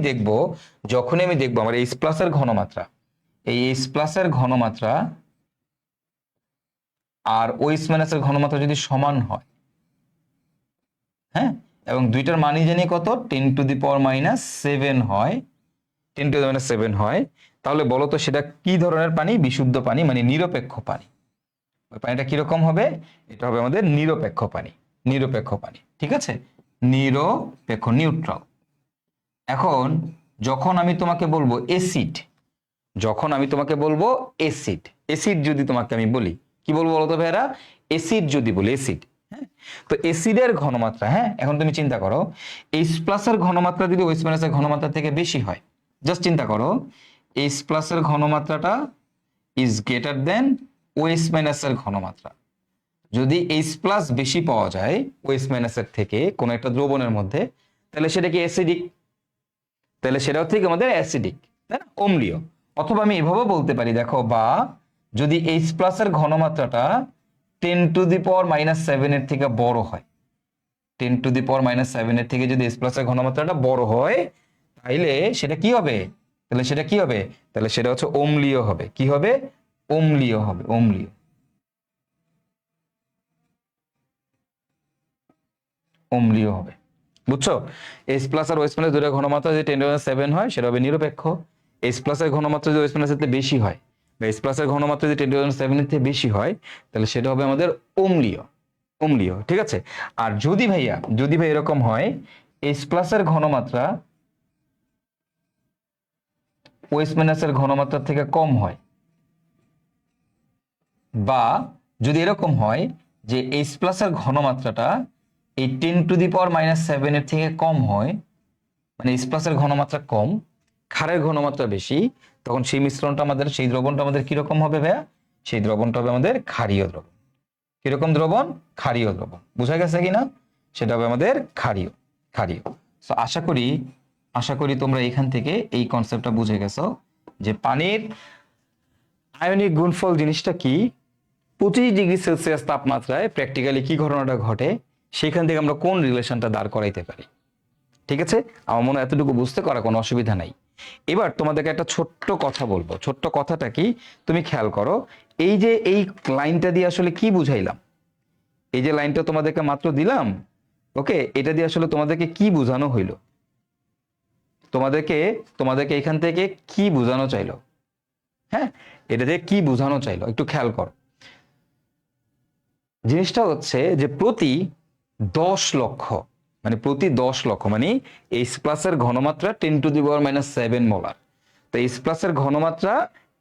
আমি দেখবো আমার এইচ প্লাসের ঘনমাত্রা, এই এইচ প্লাসের ঘনমাত্রা আর ওএইচ মাইনাসের ঘনমাত্রা যদি সমান হয়, হ্যাঁ, এবং দুইটার মানই জানি কত? 10⁻⁻7 হয়, 10⁻⁻7 হয়, তাহলে বলো তো সেটা কি ধরনের পানি? বিশুদ্ধ পানি, মানে নিরপেক্ষ পানি। ওই পানিটা কিরকম হবে? এটা হবে আমাদের নিরপেক্ষ পানি, ঠিক আছে? নিরপেক্ষ, নিউট্রাল। এখন যখন আমি তোমাকে বলবো অ্যাসিড, অ্যাসিড যদি তোমাকে আমি বলি, কি বলবো বলো তো ভাইরা? অ্যাসিড যদি বলি, অ্যাসিড, হ্যাঁ, তো অ্যাসিডের ঘনমাত্রা, হ্যাঁ, এখন তুমি চিন্তা করো, এইচ প্লাসের ঘনমাত্রা যদি ওএইচ মাইনাসের ঘনমাত্রা থেকে বেশি হয়, জাস্ট চিন্তা করো, এইচ প্লাসের ঘনমাত্রাটা ইজ গ্রেটার দেন ওএইচ মাইনাসের ঘনমাত্রা। যদি এইচ প্লাস বেশি পাওয়া যায় ওএইচ মাইনাসের থেকে কোনো একটা দ্রবণের মধ্যে, তাহলে সেটা কি অ্যাসিডিক? তাহলে সেটাও ঠিক আমাদের অ্যাসিডিক, তাই না? অম্লীয়। অথবা আমি এভাবে বলতে পারি, দেখো, বা যদি এইচ প্লাসের ঘনমাত্রাটা 10⁻⁻7 এর থেকে বড় হয়, 10⁻⁻7 এর থেকে যদি এইচ প্লাসের ঘনমাত্রাটা বড় হয়, তাইলে সেটা কি হবে? তাহলে সেটা হচ্ছে অম্লীয় হবে। কি হবে? অম্লীয় হবে, অম্লীয় হবে। বুঝছো? এইচ প্লাস আর ওএইচ মাইনাস দুটো ঘনমাত্রা যদি 10⁻7 হয়, সেটা হবে নিরপেক্ষ। এইচ প্লাস এর ঘনমাত্রা যদি ওএইচ মাইনাসের থেকে বেশি হয়, বা এইচ প্লাস এর ঘনমাত্রা যদি 10⁻7 এর থেকে বেশি হয়, তাহলে সেটা হবে আমাদের অম্লীয়, ঠিক আছে? আর যদি ভাই এরকম হয়, এইচ প্লাস এর ঘনমাত্রা ওএইচ মাইনাসের ঘনমাত্রার থেকে কম হয়, বা যদি এরকম হয় যে এইচ প্লাস এর ঘনমাত্রাটা এই 10⁻⁻7 এর থেকে কম হয়, মানে এইচ প্লাস এর ঘনমাত্রা কম, ক্ষারের ঘনমাত্রা বেশি, তখন সেই মিশ্রণটা আমাদের, সেই দ্রবণটা আমাদের কিরকম হবে ভাইয়া? সেই দ্রবণটা হবে আমাদের ক্ষারীয় দ্রবণ। কিরকম দ্রবণ? ক্ষারীয় দ্রবণ। বোঝা গেছে কিনা? সেটা হবে আমাদের ক্ষারীয়। সো আশা করি তোমরা এখান থেকে এই কনসেপ্টটা বুঝে গেছো যে পানির আয়নিক গুণফল জিনিসটা কি, 25°C তাপমাত্রায় প্র্যাকটিক্যালি কি ঘটনাটা ঘটে, সেখান থেকে আমরা কোন রিলেশনটা দাঁড় করাইতে পারি। ঠিক আছে, আমার মনে হয় এতটুকু বুঝতে করা কোনো অসুবিধা নাই। এবার তোমাদেরকে একটা ছোট্ট কথা বলবো। ছোট্ট কথাটা কি, তুমি খেয়াল করো। এই যে এই লাইনটা দিয়ে আসলে কি বুঝাইলাম, এই যে লাইনটা তোমাদেরকে মাত্র দিলাম, ওকে, এটা দিয়ে আসলে তোমাদেরকে কি বোঝানো হইলো, তোমাদেরকে তোমাদেরকে এখান থেকে কি বোঝানো চাইলো? হ্যাঁ, এটা দিয়ে কি বোঝানো চাইলো একটু খেয়াল করো। জিনিসটা হচ্ছে যে প্রতি 10 লক্ষ, মানে প্রতি 10 লক্ষ মানে এইচ প্লাসের ঘনমাত্রা 10⁻⁷ মোলার। তো এইচ প্লাসের ঘনমাত্রা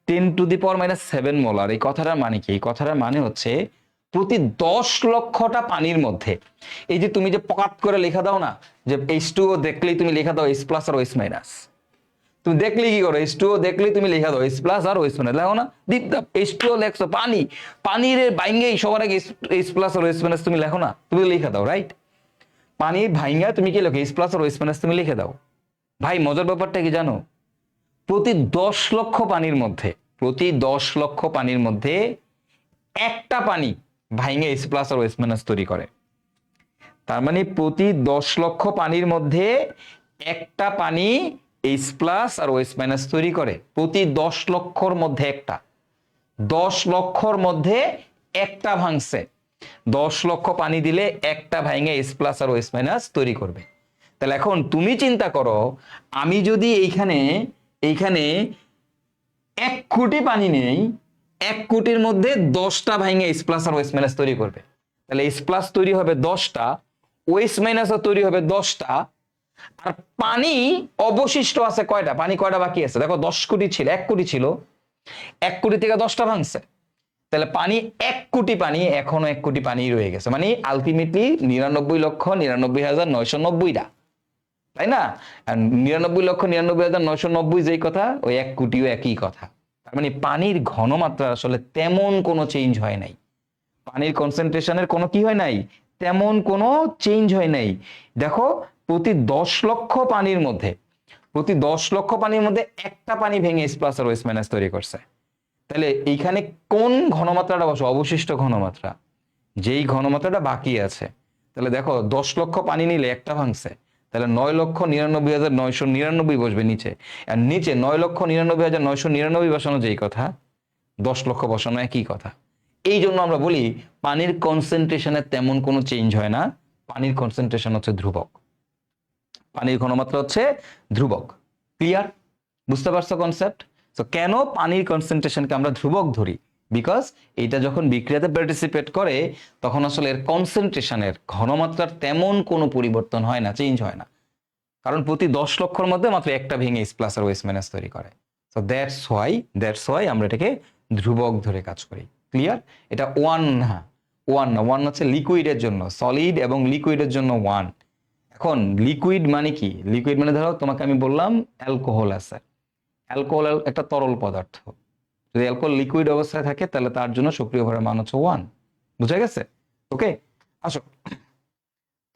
10⁻⁷ মোলার, এই কথাটার মানে কি? এই কথাটার মানে হচ্ছে প্রতি 10 লক্ষটা পানির মধ্যে, এই যে তুমি যে পকাত করে লেখা দাও না, যে H2O দেখলেই তুমি লেখা দাও H প্লাস আর OH মাইনাস, তুমি দেখলে কি করো, H2O দেখলেই তুমি লেখা দাও H প্লাস আর OH মাইনাস, লেখো না? H2O লেখছো, পানি, পানির বাইঙ্গেই সবার আগে H প্লাস আর OH মাইনাস তুমি লেখো না, তুমি লেখা দাও, রাইট? পানি ভাইঙ্গা তুমি কি লেখো H প্লাস আর OH মাইনাস তুমি লিখে দাও। ভাই মজার ব্যাপারটা কি জানো? প্রতি 10 লক্ষ পানির মধ্যে, প্রতি 10 লক্ষ পানির মধ্যে একটা পানি ভাইঙ্গা H প্লাস আর OH মাইনাস তৈরি করে। তার মানে প্রতি 10 লক্ষ পানির মধ্যে একটা পানি H প্লাস আর OH মাইনাস তৈরি করে, প্রতি 10 লক্ষর মধ্যে একটা। 10 লক্ষর মধ্যে একটা ভাঙছে, 10 লক্ষ পানি দিলে একটা ভাঙে H প্লাস আর OH মাইনাস তৈরি করবে। তাহলে এখন তুমি চিন্তা করো, আমি যদি এইখানে এইখানে 1 কোটি পানি নেই, 1 কোটির মধ্যে 10টা ভাঙে H প্লাস আর OH মাইনাস তৈরি করবে, তাহলে H প্লাস তৈরি হবে 10টা, OH মাইনাস তৈরি হবে 10টা, আর পানি অবশিষ্ট আছে কয়টা? পানি কয়টা বাকি আছে? দেখো 10 কোটি ছিল, 1 কোটি ছিল, 1 কোটি থেকে 10টা ভাঙছে, তাহলে পানি 1 কোটি পানি, এখনো 1 কোটি পানি রয়ে গেছে, মানে আলটিমেটলি 99,99,990টা, তাই না? 99,99,990 যেই কথা, ওই 1 কোটিও একই কথা। তার মানে পানির ঘনমাত্রা আসলে তেমন কোনো চেঞ্জ হয় নাই, পানির কনসেন্ট্রেশনের কোনো কি হয় নাই, তেমন কোনো চেঞ্জ হয় নাই। দেখো প্রতি 10 লক্ষ পানির মধ্যে, প্রতি 10 লক্ষ পানির মধ্যে একটা পানি ভেঙে H প্লাস আর OH মাইনাস তৈরি করছে। তাহলে এইখানে কোন ঘনমাত্রাটা বসে? অবশিষ্ট ঘনমাত্রা, যেই ঘনমাত্রাটা বাকি আছে। তাহলে দেখো 10 লক্ষ পানি নিলে একটা ভাঙছে, তাহলে 9,99,999 বসবে নিচে, আর নিচে 9,99,999 বসানো যেই কথা, 10 লক্ষ বসানো একই কথা। এই জন্য আমরা বলি পানির কনসেন্ট্রেশনের তেমন কোনো চেঞ্জ হয় না, পানির কনসেন্ট্রেশন হচ্ছে ধ্রুবক, পানির ঘনমাত্রা হচ্ছে ধ্রুবক। ক্লিয়ার? বুঝতে পারছো কনসেপ্ট? তো কেন পানির কনসেন্ট্রেশনকে আমরা ধ্রুবক ধরি? বিকজ এটা যখন বিক্রিয়াতে পার্টিসিপেট করে তখন আসলে এর কনসেন্ট্রেশনের ঘনমাত্রার তেমন কোনো পরিবর্তন হয় না, চেঞ্জ হয় না, কারণ প্রতি 10 লক্ষর মধ্যে মাত্র একটা ভেঙে H প্লাস আর OH মাইনাস তৈরি করে। সো দ্যাটস ওয়াই আমরা এটাকে ধ্রুবক ধরে কাজ করি। ক্লিয়ার? এটা ওয়ান না, ওয়ান হচ্ছে লিকুইডের জন্য, সলিড এবং লিকুইডের জন্য ওয়ান। এখন লিকুইড মানে কি? লিকুইড মানে ধরো তোমাকে আমি বললাম অ্যালকোহল আছে, অ্যালকোহল একটা তরল পদার্থ, যদি অ্যালকোহল লিকুইড অবস্থায় থাকে তাহলে তার জন্য সক্রিয় ভরের মান হচ্ছে 1। বুঝা গেছে? ওকে, আসো।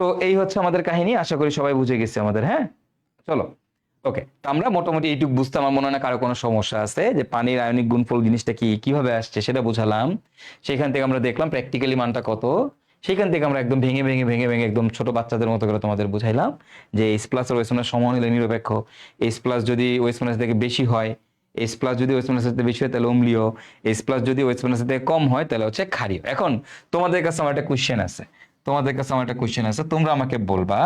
তো এই হচ্ছে আমাদের কাহিনী, আশা করি সবাই বুঝে গেছে আমাদের। হ্যাঁ, চলো। ওকে, তো আমরা মোটামুটি এইটুকু বুঝতে, আমার মনে হয় না কারো কোনো সমস্যা আছে, যে পানির আয়নিক গুণফল জিনিসটা কি, কিভাবে আসছে সেটা বুঝালাম। সেখান থেকে আমরা দেখলাম প্র্যাকটিক্যালি মানটা কত, সেখান থেকে আমরা একদম ভেঙে ভেঙে ভেঙে ভেঙে একদম ছোট বাচ্চাদের মতো করে তোমাদের বুঝাইলাম যে H প্লাস আর OH মাইনাস সমান হলে নিরপেক্ষ, H প্লাস যদি OH মাইনাস থেকে বেশি হয়, H প্লাস যদি OH মাইনাস থেকে বেশি হয় তাহলে অম্লীয়, H প্লাস যদি OH মাইনাস থেকে কম হয় তাহলে হচ্ছে ক্ষারীয়। এখন তোমাদের কাছে আমার একটা কোশ্চেন আছে, তোমরা আমাকে বলবা,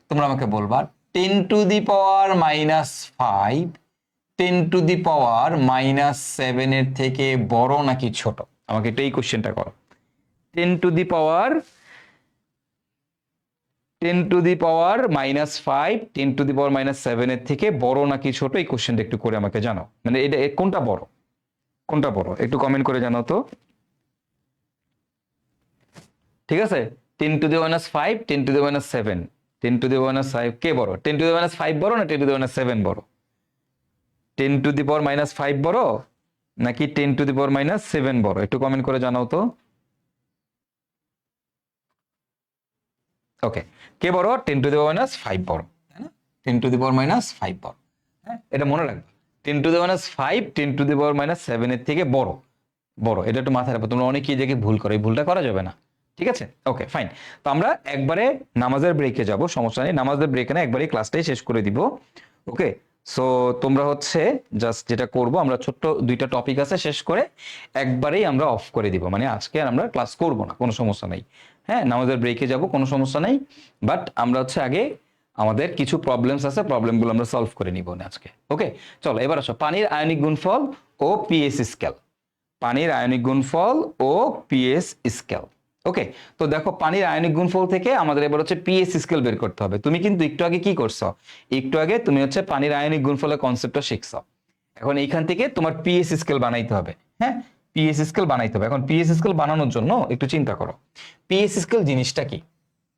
10⁻⁻5 10⁻⁻7 এর থেকে বড় নাকি ছোট? আমাকে একটু এই কোশ্চেনটা করো। 10⁻⁻5 10⁻⁻7 এর থেকে বড় নাকি ছোট, এই কোশ্চেনটা একটু করে আমাকে জানাও। মানে এটা কোনটা বড়, কোনটা বড় একটু কমেন্ট করে জানাও তো। ঠিক আছে, 10⁻⁵, 10⁻⁷, 10⁻⁵ কে বড়? 10⁻⁵ বড় না 10⁻⁷ বড়? 10⁻⁵ বড় নাকি 10⁻⁷ বড়? একটু কমেন্ট করে জানাও তো। ওকে, কে বড়? 10⁻⁵ বড়, তাই না? 10⁻⁵ বড়। হ্যাঁ, এটা মনে রাখবে, 10⁻⁵ 10⁻⁷ এর থেকে বড়, এটা একটু মাথায় রাখবো। তোমরা অনেকেই দেখে ভুল করো, এই ভুলটা করা যাবে না। ঠিক আছে, ওকে ফাইন। তো আমরা একবারে নামাজের ব্রেকে যাব, সমস্যা নেই, নামাজের ব্রেকে না একবারে ক্লাসটাই শেষ করে দিব। ওকে, সো তোমরা হচ্ছে জাস্ট যেটা করব, আমরা ছোট্ট দুইটা টপিক আছে শেষ করে একবারেই আমরা অফ করে দিব, মানে আজকে আর আমরা ক্লাস করব না, কোনো সমস্যা নেই। হ্যাঁ, নামাজের ব্রেকে যাব, কোনো সমস্যা নেই, বাট আমরা হচ্ছে আগে আমাদের কিছু প্রবলেমস আছে, প্রবলেমগুলো আমরা সলভ করে নিব না আজকে। ওকে, চলো এবার আসো পানির আয়নিক গুণফল ও পিএইচ স্কেল। পানির আয়নিক গুণফল ও পিএইচ স্কেল। ওকে, তো দেখো পানির আয়নিক গুণফল থেকে আমাদের এবার হচ্ছে পিএইচ স্কেল বের করতে হবে। তুমি কিন্তু একটু আগে কি করছো, একটু আগে তুমি হচ্ছে পানির আয়নিক গুণফলের কনসেপ্টটা শিখছো। এখন এইখান থেকে তোমার পিএইচ স্কেল বানাইতে হবে। হ্যাঁ, পিএইচ স্কেল বানাইতে হবে। এখন পিএইচ স্কেল বানানোর জন্য একটু চিন্তা করো, পিএইচ স্কেল জিনিসটা কি,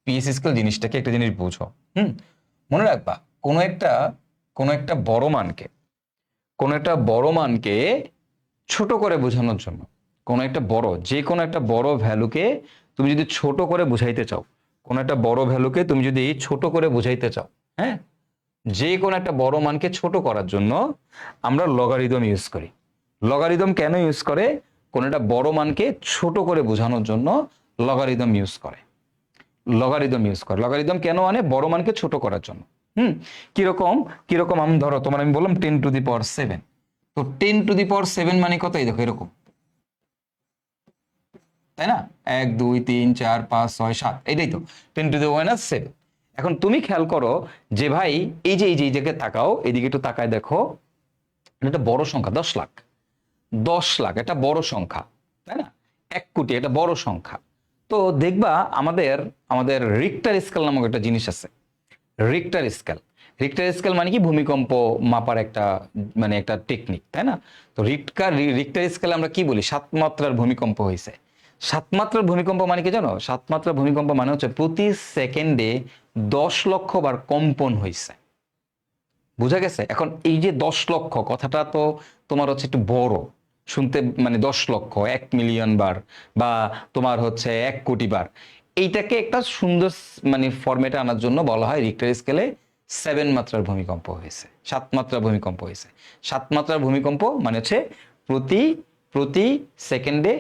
পিএইচ স্কেল জিনিসটা কি একটা জিনিস বুঝো। মনে রাখবা, কোনো একটা বড় মানকে, কোনো একটা বড় মানকে ছোট করে বোঝানোর জন্য, কোনো একটা বড়, যে কোনো একটা বড় ভ্যালুকে তুমি যদি ছোট করে বুঝাইতে চাও, কোনো একটা বড় ভ্যালুকে তুমি যদি ছোট করে বুঝাইতে চাও, হ্যাঁ, যে কোনো একটা বড় মানকে ছোট করার জন্য আমরা লগারিদম ইউজ করি। লগারিদম কেন ইউজ করে, কোনো একটা বড় মানকে ছোট করে বোঝানোর জন্য লগারিদম ইউজ করে। লগারিদম ইউজ করে, লগারিদম কেন আনে, বড় মানকে ছোট করার জন্য। কিরকম কিরকম, আমি ধরো তোমার আমি বললাম 10⁻7, তো 10⁻7 মানে কত, এই দেখো এরকম, তাই না, 1 2 3 4 5 6 7, এটাই তো 10⁻7। এখন তুমি খেয়াল করো যে ভাই, এই জায়গায় তাকাও, এদিকে একটু তাকায় দেখো, এটা বড় সংখ্যা, 10 লাখ, 10 লাখ একটা বড় সংখ্যা, তাই না, 1 কোটি একটা বড় সংখ্যা। তো দেখবা আমাদের আমাদের রিক্টার স্কেল নামক একটা জিনিস আছে। রিক্টার স্কেল, রিক্টার স্কেল মানে কি, ভূমিকম্প মাপার একটা, মানে একটা টেকনিক, তাই না। তো রিক্টার স্কেলে আমরা কি বলি, 7 মাত্রার ভূমিকম্প হয়েছে। 7 মাত্রার ভূমিকম্প মানে কি জানো, 7 মাত্রার ভূমিকম্প মানে হচ্ছে প্রতি সেকেন্ডে 10 লক্ষ বার কম্পন হয়েছে। বুঝা গেছে। এখন এই যে 10 লক্ষ কথাটা তো তোমার হচ্ছে একটু বড় শুনতে, মানে 10 লক্ষ, 1 মিলিয়ন বার, বা তোমার হচ্ছে 1 কোটি বার, এইটাকে একটা সুন্দর মানে ফরম্যাটে আনার জন্য বলা হয় রিক্টার স্কেলে 7 মাত্রার ভূমিকম্প হয়েছে, 7 মাত্রার ভূমিকম্প হয়েছে। 7 মাত্রার ভূমিকম্প মানে হচ্ছে প্রতি প্রতি সেকেন্ডে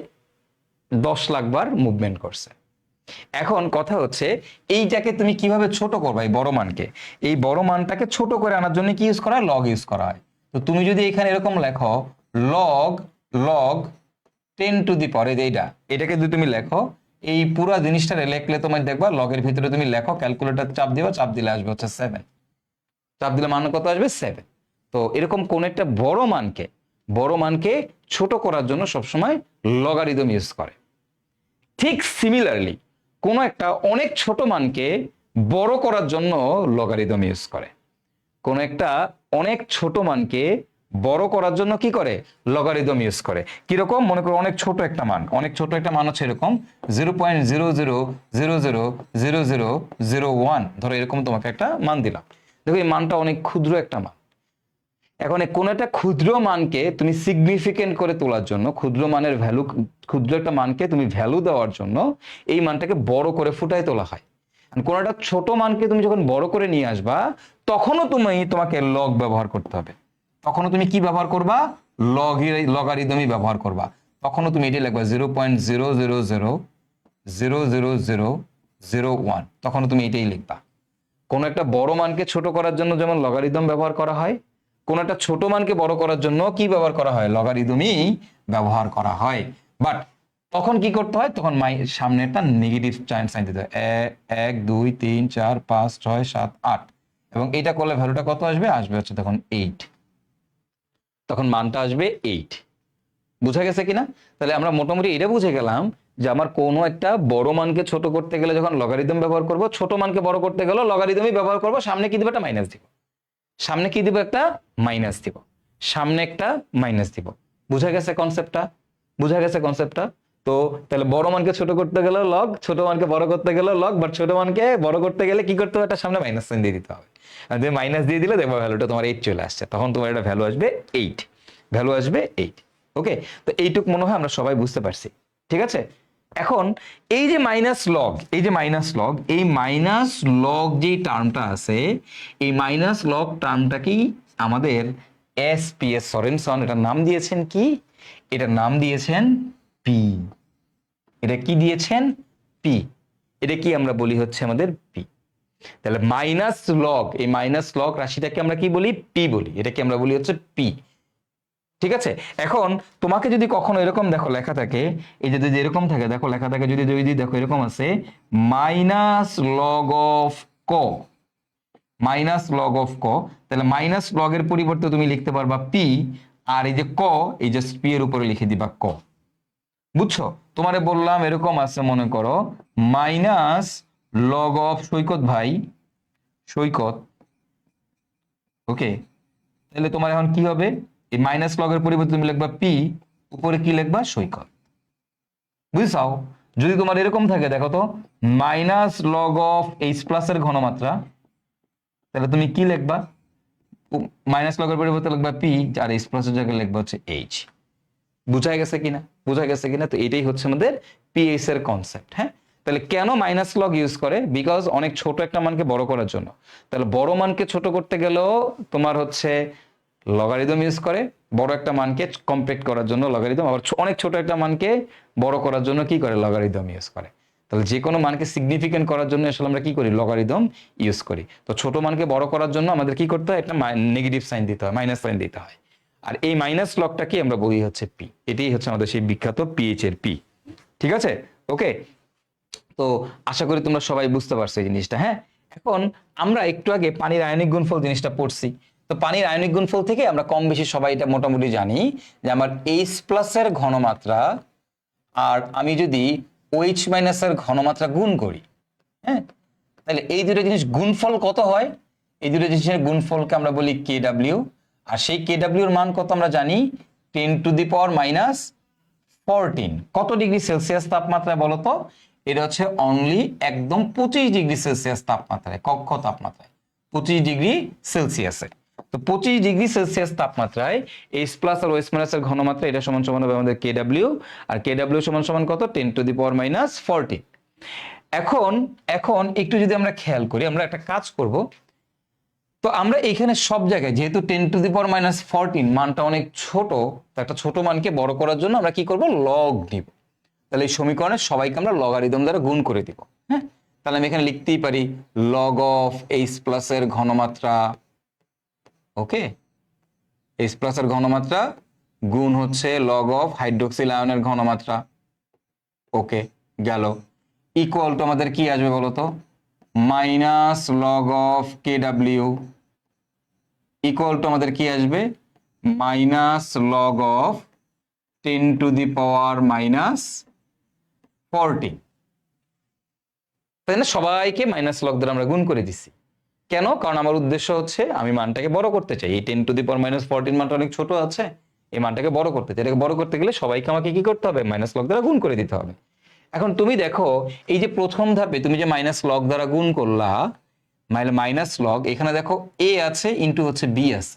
10 লাখ বার মুভমেন্ট করছে। এখন কথা হচ্ছে এইটাকে তুমি কিভাবে ছোট করবে, এই বড় মানকে, এই বড় মানটাকে ছোট করে আনার জন্য কি ইউজ করা হয়, লগ ইউজ করা হয়। তো তুমি যদি এখানে এরকম লেখো লগ লগ 10⁻, এটাকে যদি তুমি লেখো, এই পুরো জিনিসটা লিখলে তোমার দেখবা লগের ভিতরে তুমি লেখো, ক্যালকুলেটর চাপ দিবা, চাপ দিলে আসবে হচ্ছে 7, চাপ দিলে মান কত আসবে 7। তো এরকম কোন একটা বড় মানকে ছোট করার জন্য সবসময় লগারিদম ইউজ করে। ঠিক সিমিলারলি কোনো একটা অনেক ছোট মানকে বড় করার জন্য লগারিদম ইউজ করে। কোন একটা অনেক ছোট মানকে বড় করার জন্য কি করে, লগারিদম ইউজ করে। কিরকম, মনে করো অনেক ছোট একটা মান, অনেক ছোট একটা মান হচ্ছে এরকম 0.00000001, ধরো এরকম তোমাকে একটা মান দিলাম, দেখো এই মানটা অনেক ক্ষুদ্র একটা মান। এখন কোন একটা ক্ষুদ্র মানকে তুমি সিগনিফিকেন্ট করে তোলার জন্য, ক্ষুদ্র মানের ভ্যালু, ক্ষুদ্র একটা মানকে তুমি ভ্যালু দেওয়ার জন্য এই মানটাকে বড় করে ফুটায় তোলা হয়। কোন একটা ছোট মানকে তুমি যখন বড় করে নিয়ে আসবা, তখনও তোমাকে লগ ব্যবহার করতে হবে। তখনও তুমি কি ব্যবহার করবা, লগারিদমই ব্যবহার করবা। তখনও তুমি এটি লিখবা 0.00000001, তখনও তুমি এটাই লিখবা। কোন একটা বড় মানকে ছোট করার জন্য যেমন লগারিদম ব্যবহার করা হয়, কোন একটা ছোট মানকে বড় করার জন্য কি ব্যবহার করা হয়, লগারিদমই ব্যবহার করা হয়। বাট তখন কি করতে হয়, তখন সামনে একটা নেগেটিভ সাইন দিতে হয়, 1 2 3 4 5 6 7 8, এবং এটা করলে ভ্যালুটা কত আসবে, আসবে হচ্ছে তখন 8, তখন মানটা আসবে 8। বুঝা গেছে কিনা। তাহলে আমরা মোটামুটি এটা বুঝে গেলাম যে আমার কোনো একটা বড় মানকে ছোট করতে গেলে যখন লগারিদম ব্যবহার করব, ছোট মানকে বড় করতে গেলেও লগারিদমই ব্যবহার করব। সামনে কি দিব, একটা মাইনাস দিব, সামনে কি দিব, একটা মাইনাস দিব, সামনে একটা মাইনাস দিব। বুঝা গেছে কনসেপ্টটা, বুঝা গেছে কনসেপ্টটা। তো তাহলে বড় মানকে ছোট করতে গেলে লগ, ছোট মানকে বড় করতে গেলে লগ, বাট ছোট মানকে বড় করতে গেলে কি করতে হবে, একটা সামনে মাইনাস সাইন দিয়ে দিতে হবে। আর তুমি মাইনাস দিয়ে দিলে দেখবা ভ্যালুটা তোমার 8 চলে আসছে, তখন তোমার একটা ভ্যালু আসবে 8, ভ্যালু আসবে 8। ওকে, তো এইটুক মনে হয় আমরা সবাই বুঝতে পারছি, ঠিক আছে। এখন এই যে মাইনাস লগ, এই যে মাইনাস লগ, এই মাইনাস লগ যে টার্মটা আছে, এই মাইনাস লগ টার্মটাকেই আমাদের এস সরেনসন এটার নাম দিয়েছেন কি, এটার নাম দিয়েছেন পি। এটা কি দিয়েছেন, পি, এটা কি আমরা বলি হচ্ছে আমাদের পি। তাহলে মাইনাস লগ, এই মাইনাস লগ রাশিটাকে আমরা কি বলি? পি বলি, এটাকে আমরা বলি হচ্ছে পি। ঠিক আছে, এখন তোমাকে যদি কখনো এরকম দেখো লেখা থাকে, এই যে যদি এরকম থাকে দেখো লেখা থাকে, যদি যদি দেখো এরকম আছে মাইনাস লগ অফ ক, মাইনাস লগ অফ ক, তাহলে মাইনাস লগ এর পরিবর্তে তুমি লিখতে পারবা পি, আর এই যে ক, এই যে পি এর উপরে লিখে দিবা ক। বুঝছো? তোমারে বললাম এরকম আছে, মনে করো মাইনাস লগ অফ সৈকত ভাই, সৈকত, ওকে, তাহলে তোমার এখন কি হবে? এই মাইনাস লগ এর পরিবর্তে তুমি লিখবা পি, উপরে কি লিখবা? সৈকত। বুঝছাও? যদি তোমার এরকম থাকে দেখো তো minus log of H plus এর ঘনমাত্রা, তাহলে তুমি কি লিখবা? মাইনাস লগ এর পরিবর্তে লিখবা পি, আর এইচ প্লাস এর জায়গায় লিখবা হচ্ছে এইচ। বুঝা গেছে কিনা? বুঝা গেছে কিনা? তো এটাই হচ্ছে আমাদের পিএইচ এর কনসেপ্ট। হ্যাঁ, তাহলে কেন মাইনাস লগ ইউজ করে? বিকজ অনেক ছোট একটা মানকে বড় করার জন্য। তাহলে বড় মানকে ছোট করতে গেলেও তোমার হচ্ছে লগারিদম ইউজ করে, বড় একটা মানকে কম্প্যাক্ট করার জন্য লগারিদম, আবার অনেক ছোট একটা মানকে বড় করার জন্য কি করে? লগারিদম ইউজ করে। তাহলে যে কোনো মানকে সিগনিফিকেন্ট করার জন্য আসলে আমরা কি করি? লগারিদম ইউজ করি। তো ছোট মানকে বড় করার জন্য আমাদের কি করতে হয়? একটা নেগেটিভ সাইন দিতে হয়, মাইনাস সাইন দিতে হয়। আর এই মাইনাস লগটাকে আমরা বলি হচ্ছে পি। এটাই হচ্ছে আমাদের সেই বিখ্যাত পিএইচ এর পি। ঠিক আছে, ওকে। তো আশা করি তোমরা সবাই বুঝতে পারছো এই জিনিসটা। হ্যাঁ, এখন আমরা একটু আগে পানির আয়নিক গুণফল জিনিসটা পড়ছি। তো পানির আয়নিক গুণফল থেকে আমরা কম বেশি সবাই এটা মোটামুটি জানি যে আমার এইচ প্লাস এর ঘনমাত্রা আর আমি যদি ওএইচ মাইনাস এর ঘনমাত্রা গুণ করি, হ্যাঁ, তাহলে এই দুটো জিনিস গুণফল কত হয়? এই দুটো জিনিসের গুণফলকে আমরা বলি কে ডাব্লিউ। আর সেই কে ডাব্লিউ এর মান কত আমরা জানি? 10⁻⁻14। কত ডিগ্রি সেলসিয়াস তাপমাত্রায় বলো তো? এটা হচ্ছে অনলি একদম 25 ডিগ্রি সেলসিয়াস তাপমাত্রায়, কক্ষ তাপমাত্রায় 25 ডিগ্রি সেলসিয়াসে। তো 25 ডিগ্রি সেলসিয়াস তাপমাত্রায় এইচ প্লাস আর ওএইচ মাইনাস এর ঘনমাত্রা এটা সমান সমান হবে আমাদের কে ডাব্লিউ। আর কে ডাব্লিউ সমান সমান কত? 10⁻⁻14। এখন এখন একটু যদি আমরা খেয়াল করি, আমরা একটা কাজ করব। তো আমরা এখানে সব জায়গায় যেহেতু 10⁻⁻14 মানটা অনেক ছোট, তো একটা ছোট মানকে বড় করার জন্য আমরা কি করব? লগ দিব। তাহলে এই সমীকরণের সবাইকে আমরা লগারিদম দ্বারা গুণ করে দিব। হ্যাঁ, তাহলে আমি এখানে লিখতেই পারি লগ অফ এইচ প্লাস এর ঘনমাত্রা, ওকে, এইচ প্লাস এর ঘনমাত্রা গুণ হচ্ছে লগ অফ হাইড্রোক্সিল আয়নের ঘনমাত্রা, ওকে, গেল। ইকুয়াল টু আমাদের কি আসবে বলতো? Minus log of K W equal to আমাদের কি আসবে? Minus log of 10⁻⁻14। তাই না? সবাইকে মাইনাস লগ দ্বারা আমরা গুণ করে দিছি। কেন? কারণ আমার উদ্দেশ্য হচ্ছে আমি মানটাকে বড় করতে চাই। এই 10⁻⁻14 মানটা অনেক ছোট আছে, এই মানটাকে বড় করতে চাই। এটাকে বড় করতে গেলে সবাইকে আমাকে কি করতে হবে? মাইনাস লগ দ্বারা গুণ করে দিতে হবে। এখন তুমি দেখো এই যে প্রথম ধাপে তুমি যে মাইনাস লগ দ্বারা গুণ করলা, মাইনাস লগ, এখানে দেখো এ আছে ইন্টু হচ্ছে বি আছে,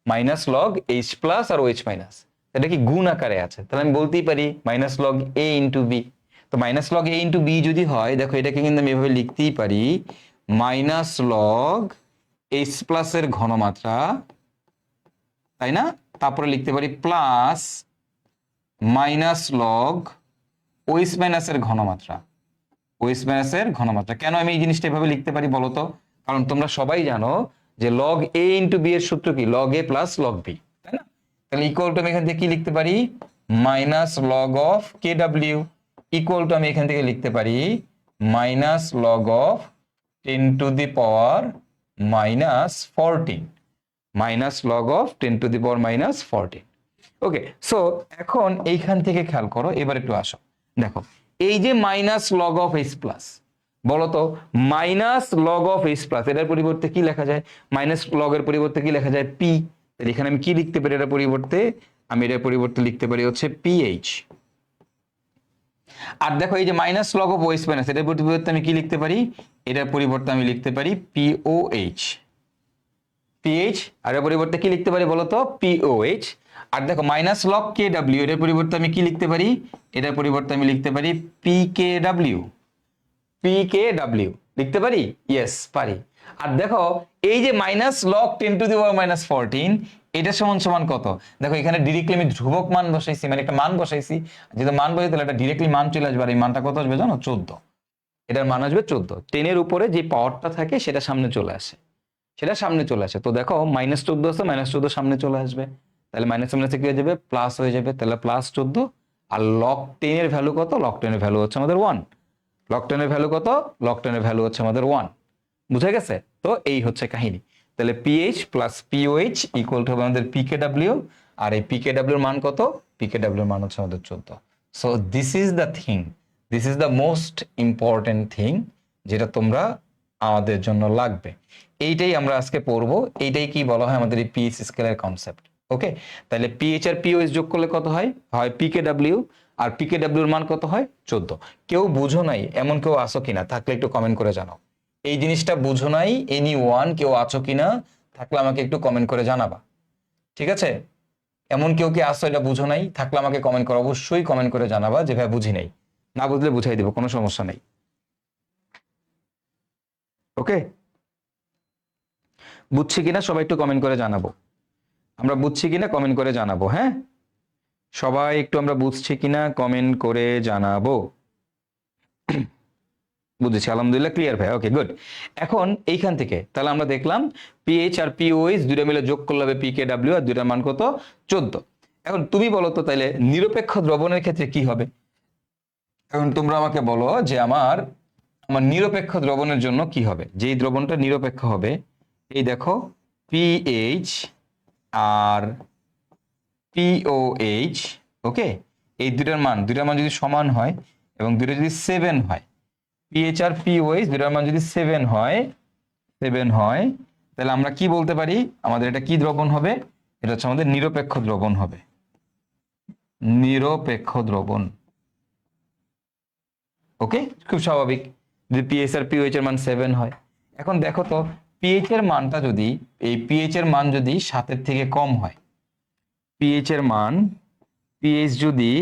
মাইনাস লগ এইচ প্লাস আর ওএইচ মাইনাস, এটা কি গুণ আকারে আছে। তাহলে আমি বলতেই পারি মাইনাস লগ এ ইন্টু বি। তো মাইনাস লগ এ ইন্টু বি যদি হয়, দেখো এটাকে কিন্তু আমি এভাবে লিখতেই পারি মাইনাস লগ এইচ প্লাস এর ঘনমাত্রা, তাই না? তারপরে লিখতে পারি plus minus log OH minus এর ঘনমাত্রা, ওএইচ মাইনাস এর ঘনমাত্রা। কেন আমি এই জিনিসটা এভাবে লিখতে পারি বলতো? কারণ তোমরা সবাই জানো যে লগ এ ইন্টু বি এর সূত্র কি? লগ এ প্লাস লগ বি, তাই না? তাহলে ইকুয়াল টু আমি এখান থেকে কি লিখতে পারি? Minus log of K W equal to আমি এখান থেকে লিখতে পারি minus log of 10⁻⁻14, minus log of 10⁻⁻14। Okay, so এখন এইখান থেকে খেয়াল করো, এবার একটু আসো, দেখো এই যে minus log of H plus, বলতো minus log of H plus এটার পরিবর্তে কি লেখা যায়? মাইনাস লগ এর পরিবর্তে কি লেখা যায়? পি। তাহলে এখানে আমি কি লিখতে পারি এটার পরিবর্তে? আমি এটার পরিবর্তে লিখতে পারি হচ্ছে পিএইচ। আর দেখো এই যে minus log of OH minus এটার পরিবর্তে আমি কি লিখতে পারি? এটার পরিবর্তে আমি লিখতে পারি পিওএইচ, পিএইচ। আর এর পরিবর্তে কি লিখতে পারি বলতো? পিওএইচ। আর দেখো মাইনাস লগ কে ডাব্লিউ এর পরিবর্তে আমি কি লিখতে পারি? এটার পরিবর্তে আমি লিখতে পারি পিকে ডাব্লিউ, পিকে ডাব্লিউ লিখতে পারি? ইয়েস, পারি। আর দেখো এই যে মাইনাস লগ 10⁻⁻14 এটা সমান সমান কত? দেখো এখানে ডিরেক্টলি আমি ধ্রুবক মান বসাইছি, মানে একটা মান বসাইছি, যেহেতু মান বসাই তাহলে এটা ডিরেক্টলি মান চলে আসবে। আর এই মানটা কত আসবে জানো? 14। এটার মান আসবে 14। 10-এর উপরে যে পাওয়ারটা থাকে সেটা সামনে চলে আসে, তো দেখো -14 আছে, -14 সামনে চলে আসবে, তাহলে মাইনাস মাইনাসে কি হয়ে যাবে, প্লাস হয়ে যাবে, তাহলে +14। আর লগ 10 এর ভ্যালু কত, লগ 10 এর ভ্যালু হচ্ছে আমাদের 1। লগ 10 এর ভ্যালু কত, লগ 10 এর ভ্যালু হচ্ছে আমাদের 1। বুঝে গেছে? তো এই হচ্ছে কাহিনী। তাহলে pH plus pOH equal to হবে আমাদের পিকেডাব্লিউ। আর এই পিকেডাব্লিউর মান কত, পিকেডাব্লিউর মান হচ্ছে আমাদের 14। So this is the thing, this is the most important thing, যেটা তোমরা আমাদের জন্য লাগবে। এইটাই আমরা আজকে পড়বো, এইটাই কি বলা হয় আমাদের এই পিএইচ স্কেলের কনসেপ্ট। ওকে, তাহলে পিএইচ আর পিওএইচ যোগ করলে কত হয়, হয় পিকেডাব্লিউ, আর পিকেডাব্লিউর মান কত হয় 14। কেউ বুঝো নাই এমন কেউ আসো কিনা, থাকলে একটু কমেন্ট করে জানাও। এই জিনিসটা বুঝো নাই এনি ওয়ান কেউ আছো কিনা, থাকলে আমাকে একটু কমেন্ট করে জানাবা, ঠিক আছে? এমন কেউ কি আসো এটা বুঝো নাই, থাকলে আমাকে কমেন্ট করো, অবশ্যই কমেন্ট করে জানাবা যে ভাই বুঝি নাই। না বুঝলে বুঝাই দেবো, কোনো সমস্যা নেই। ওকে, বুঝছি কিনা সবাই একটু কমেন্ট করে জানাবো, আমরা বুঝছি কিনা কমেন্ট করে জানাবো। হ্যাঁ, সবাই একটু আমরা বুঝছি কিনা কমেন্ট করে জানাবো। বুঝেছি, আলহামদুলিল্লাহ, ক্লিয়ার ভাই। ওকে, গুড। এখন এইখান থেকে তাহলে আমরা দেখলাম পিএইচ আর পিওএইচ দুইটা মিলে যোগ করলে হবে পিকেডাব্লিউ, আর দুইটার মান কত, 14। এখন তুমি বলো তো তাইলে নিরপেক্ষ দ্রবণের ক্ষেত্রে কি হবে। এখন তোমরা আমাকে বলো যে আমার আমার নিরপেক্ষ দ্রবণের জন্য কি হবে, যেই দ্রবণটা নিরপেক্ষ হবে, এই দেখো পিএইচ আর পিওএইচ। ওকে, এই দুইটার মান যদি সমান হয় এবং দুইটা যদি 7 হয়, পিএইচ আর পিওএইচ দুইটার মান যদি 7 হয়, তাহলে আমরা কি বলতে পারি, আমাদের এটা কি দ্রবণ হবে, এটা হচ্ছে আমাদের নিরপেক্ষ দ্রবণ হবে, নিরপেক্ষ দ্রবণ। ওকে, খুব স্বাভাবিক, যদি পিএইচ আর পিওএইচ এর মান 7 হয়। এখন দেখো তো পিএইচ এর মানটা যদি, এই পিএইচ এর মান যদি 7-এর থেকে কম হয়, পিএইচ এর মান, পিএইচ যদি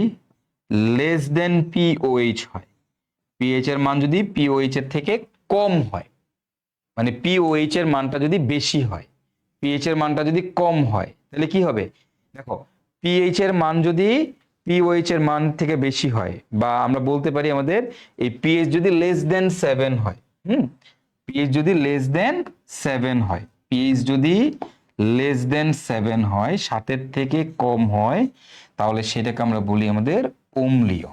লেস দেন পিওএইচ হয়, পিএইচ এর মান যদি পিওএইচ এর থেকে কম হয়, মানে পিওএইচ এর মানটা যদি বেশি হয়, পিএইচ এর মানটা যদি কম হয়, তাহলে কি হবে, দেখো পিএইচ এর মান যদি পিওএইচ এর মান থেকে বেশি হয়, বা আমরা বলতে পারি আমাদের এই পিএইচ যদি লেস দেন 7 হয়, পিএইচ যদি লেস দেন 7 হয়, পিএইচ যদি লেস দেন 7 হয়, 7-এর থেকে কম হয়, তাহলে সেটাকে আমরা বলি আমাদের অম্লীয়।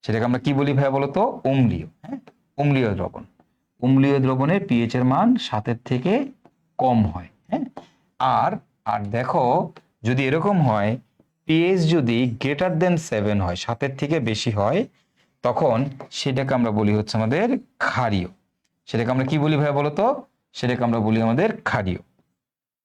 সেটাকে আমরা কি বলি ভাই বলো তো, অম্লীয়। হ্যাঁ, অম্লীয় দ্রবণ। অম্লীয় দ্রবণের পিএইচ এর মান 7-এর থেকে কম হয়। হ্যাঁ, আর আর দেখো যদি এরকম হয়, পিএইচ যদি গ্রেটার দেন 7 হয়, 7-এর থেকে বেশি হয়, তখন সেটাকে আমরা বলি হচ্ছে আমাদের ক্ষারীয়। সেটাকে আমরা কি বলি ভাই বলো তো, সেটাকে আমরা বলি আমাদের ক্ষারীয়।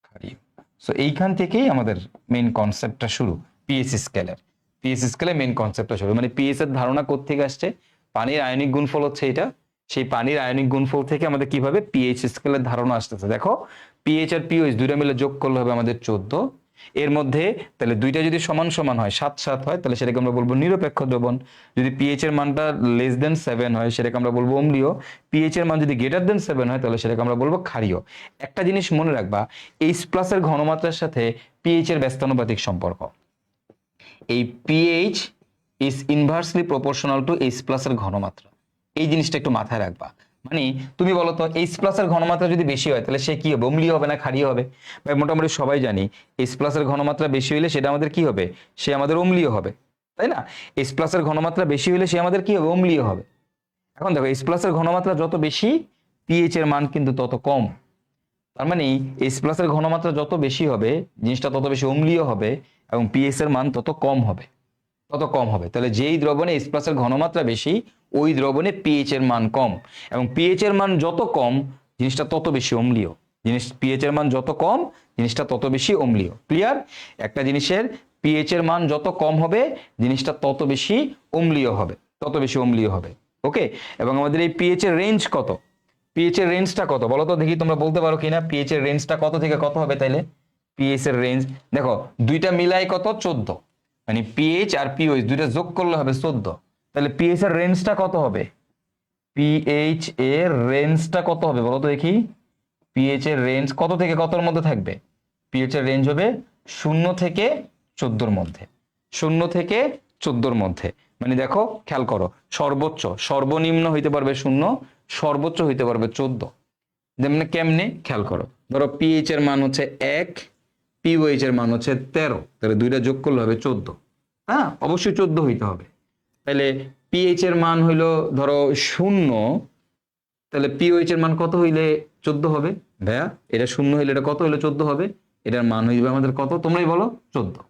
ক্ষারীয়। সো এইখান থেকেই আমাদের মেইন কনসেপ্টটা শুরু, পিএইচ স্কেলের। পিএইচ স্কেলে মেইন কনসেপ্টটা শুরু, মানে পিএইচ এর ধারণা কোত্থেকে আসছে, পানির আয়নিক গুণফল হচ্ছে এটা, সেই পানির আয়নিক গুণফল থেকে আমাদের কিভাবে পিএইচ স্কেলের ধারণা আসতেছে। দেখো পিএইচ আর পিওএইচ দুইটা মিলে যোগ করলে হবে আমাদের 14। এর মধ্যে তাহলে দুইটা যদি সমান সমান হয়, 7-7 হয়, তাহলে সেটাকে আমরা বলবো নিরপেক্ষ দ্রবণ। যদি পিএইচ এর মানটা লেস দেন 7 হয়, সেটাকে আমরা বলবো অম্লীয়। পিএইচ এর মান যদি গ্রেটার দেন 7 হয়, তাহলে সেটাকে আমরা বলবো ক্ষারীয়। একটা জিনিস মনে রাখবা, H+ এর ঘনমাত্রার সাথে পিএইচ এর ব্যস্তানুপাতিক সম্পর্ক। এই pH is inversely proportional to H+ এর ঘনমাত্রা। এই জিনিসটা একটু মাথায় রাখবা। মানে তুমি বলো তো H+ এর ঘনমাত্রা যদি বেশি হয়, তাহলে সে কি হবে, অম্লীয় হবে না ক্ষারীয় হবে? ভাই মোটামুটি সবাই জানি H+ এর ঘনমাত্রা বেশি হলে সেটা আমাদের কি হবে, সে আমাদের অম্লীয় হবে, তাই না? H+ এর ঘনমাত্রা বেশি হলে সে আমাদের কি হবে, অম্লীয় হবে। এখন দেখো H+ এর ঘনমাত্রা যত বেশি, পিএইচ এর মান কিন্তু তত কম। তার মানে H+ এর ঘনমাত্রা যত বেশি হবে, জিনিসটা তত বেশি অম্লীয় হবে, এবং পিএইচ এর মান তত কম হবে, তাহলে যেই দ্রবণে H+ এর ঘনমাত্রা বেশি, ওই দ্রবণে পিএইচ এর মান কম, এবং পিএইচ এর মান যত কম, জিনিসটা তত বেশি অম্লীয়। পিএইচ এর মান যত কম, জিনিসটা তত বেশি অম্লীয়। ক্লিয়ার? একটা জিনিসের পিএইচ এর মান যত কম হবে, জিনিসটা তত বেশি অম্লীয় হবে, ওকে? এবং আমাদের এই পিএইচ এর রেঞ্জ কত, পিএইচ এর রেঞ্জটা কত বলো তো দেখি, তোমরা বলতে পারো কিনা পিএইচ এর রেঞ্জটা কত থেকে কত হবে? তাইলে পিএইচ এর রেঞ্জ দেখো, দুইটা মিলাই কত, 14, মানে পিএইচ আর পিওএইচ দুইটা যোগ করলে হবে 14। তাহলে পিএইচ এর রেঞ্জটা কত হবে, পিএইচ এর রেঞ্জটা কত হবে বলো তো দেখি, পিএইচ এর রেঞ্জ কত থেকে কতর মধ্যে থাকবে? পিএইচ এর রেঞ্জ হবে 0 থেকে 14-র মধ্যে, 0 থেকে 14-র মধ্যে। মানে দেখো খেয়াল করো, সর্বোচ্চ সর্বনিম্ন হইতে পারবে 0, সর্বোচ্চ হইতে পারবে 14। যেমন কেমনে খেয়াল করো, ধরো পিএইচ এর মান হচ্ছে 1, পিওএইচ এর মান হচ্ছে 13, তাহলে দুইটা যোগ করলে হবে 14। হ্যাঁ, অবশ্যই 14 হইতে হবে। তাহলে পিএইচ এর মান হইলো ধরো 0, তাহলে পিওএইচ এর মান কত হইলে 14 হবে? ভাইয়া এটা 0 হইলে এটা কত হইলে 14 হবে? এটার মান হইবে আমাদের কত, তোমরাই বলো, 14।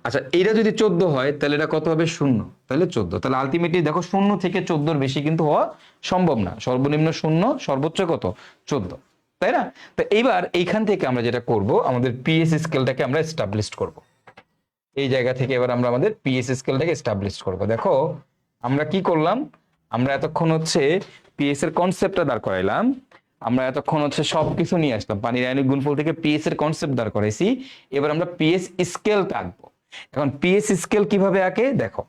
আচ্ছা এটা যদি 14 হয় তাহলে এটা কত হবে? 0, তাহলে 14। তাহলে আলটিমেটলি দেখো 0 থেকে 14 বেশি কিন্তু হওয়া সম্ভব না, সর্বনিম্ন 0, সর্বোচ্চ কত? 14, তাই না? তো এইবার এইখান থেকে আমরা যেটা করব, আমাদের পিএস স্কেলটাকে আমরা এস্টাবলিশ করব। এই জায়গা থেকে এবার আমরা আমাদের পিএস স্কেলটাকে এস্টাবলিশ করব। দেখো আমরা কি করলাম, আমরা এতক্ষণ হচ্ছে পিএস এর কনসেপ্টটা দাঁড় করাইলাম, আমরা এতক্ষণ হচ্ছে সবকিছু নিয়ে আসলাম, পানির আয়নিক গুণফল থেকে পিএস এর কনসেপ্ট দাঁড় করাইছি। এবার আমরা পিএস স্কেলটা আঁকবো। এখন পিএস স্কেল কিভাবে আঁকে দেখো,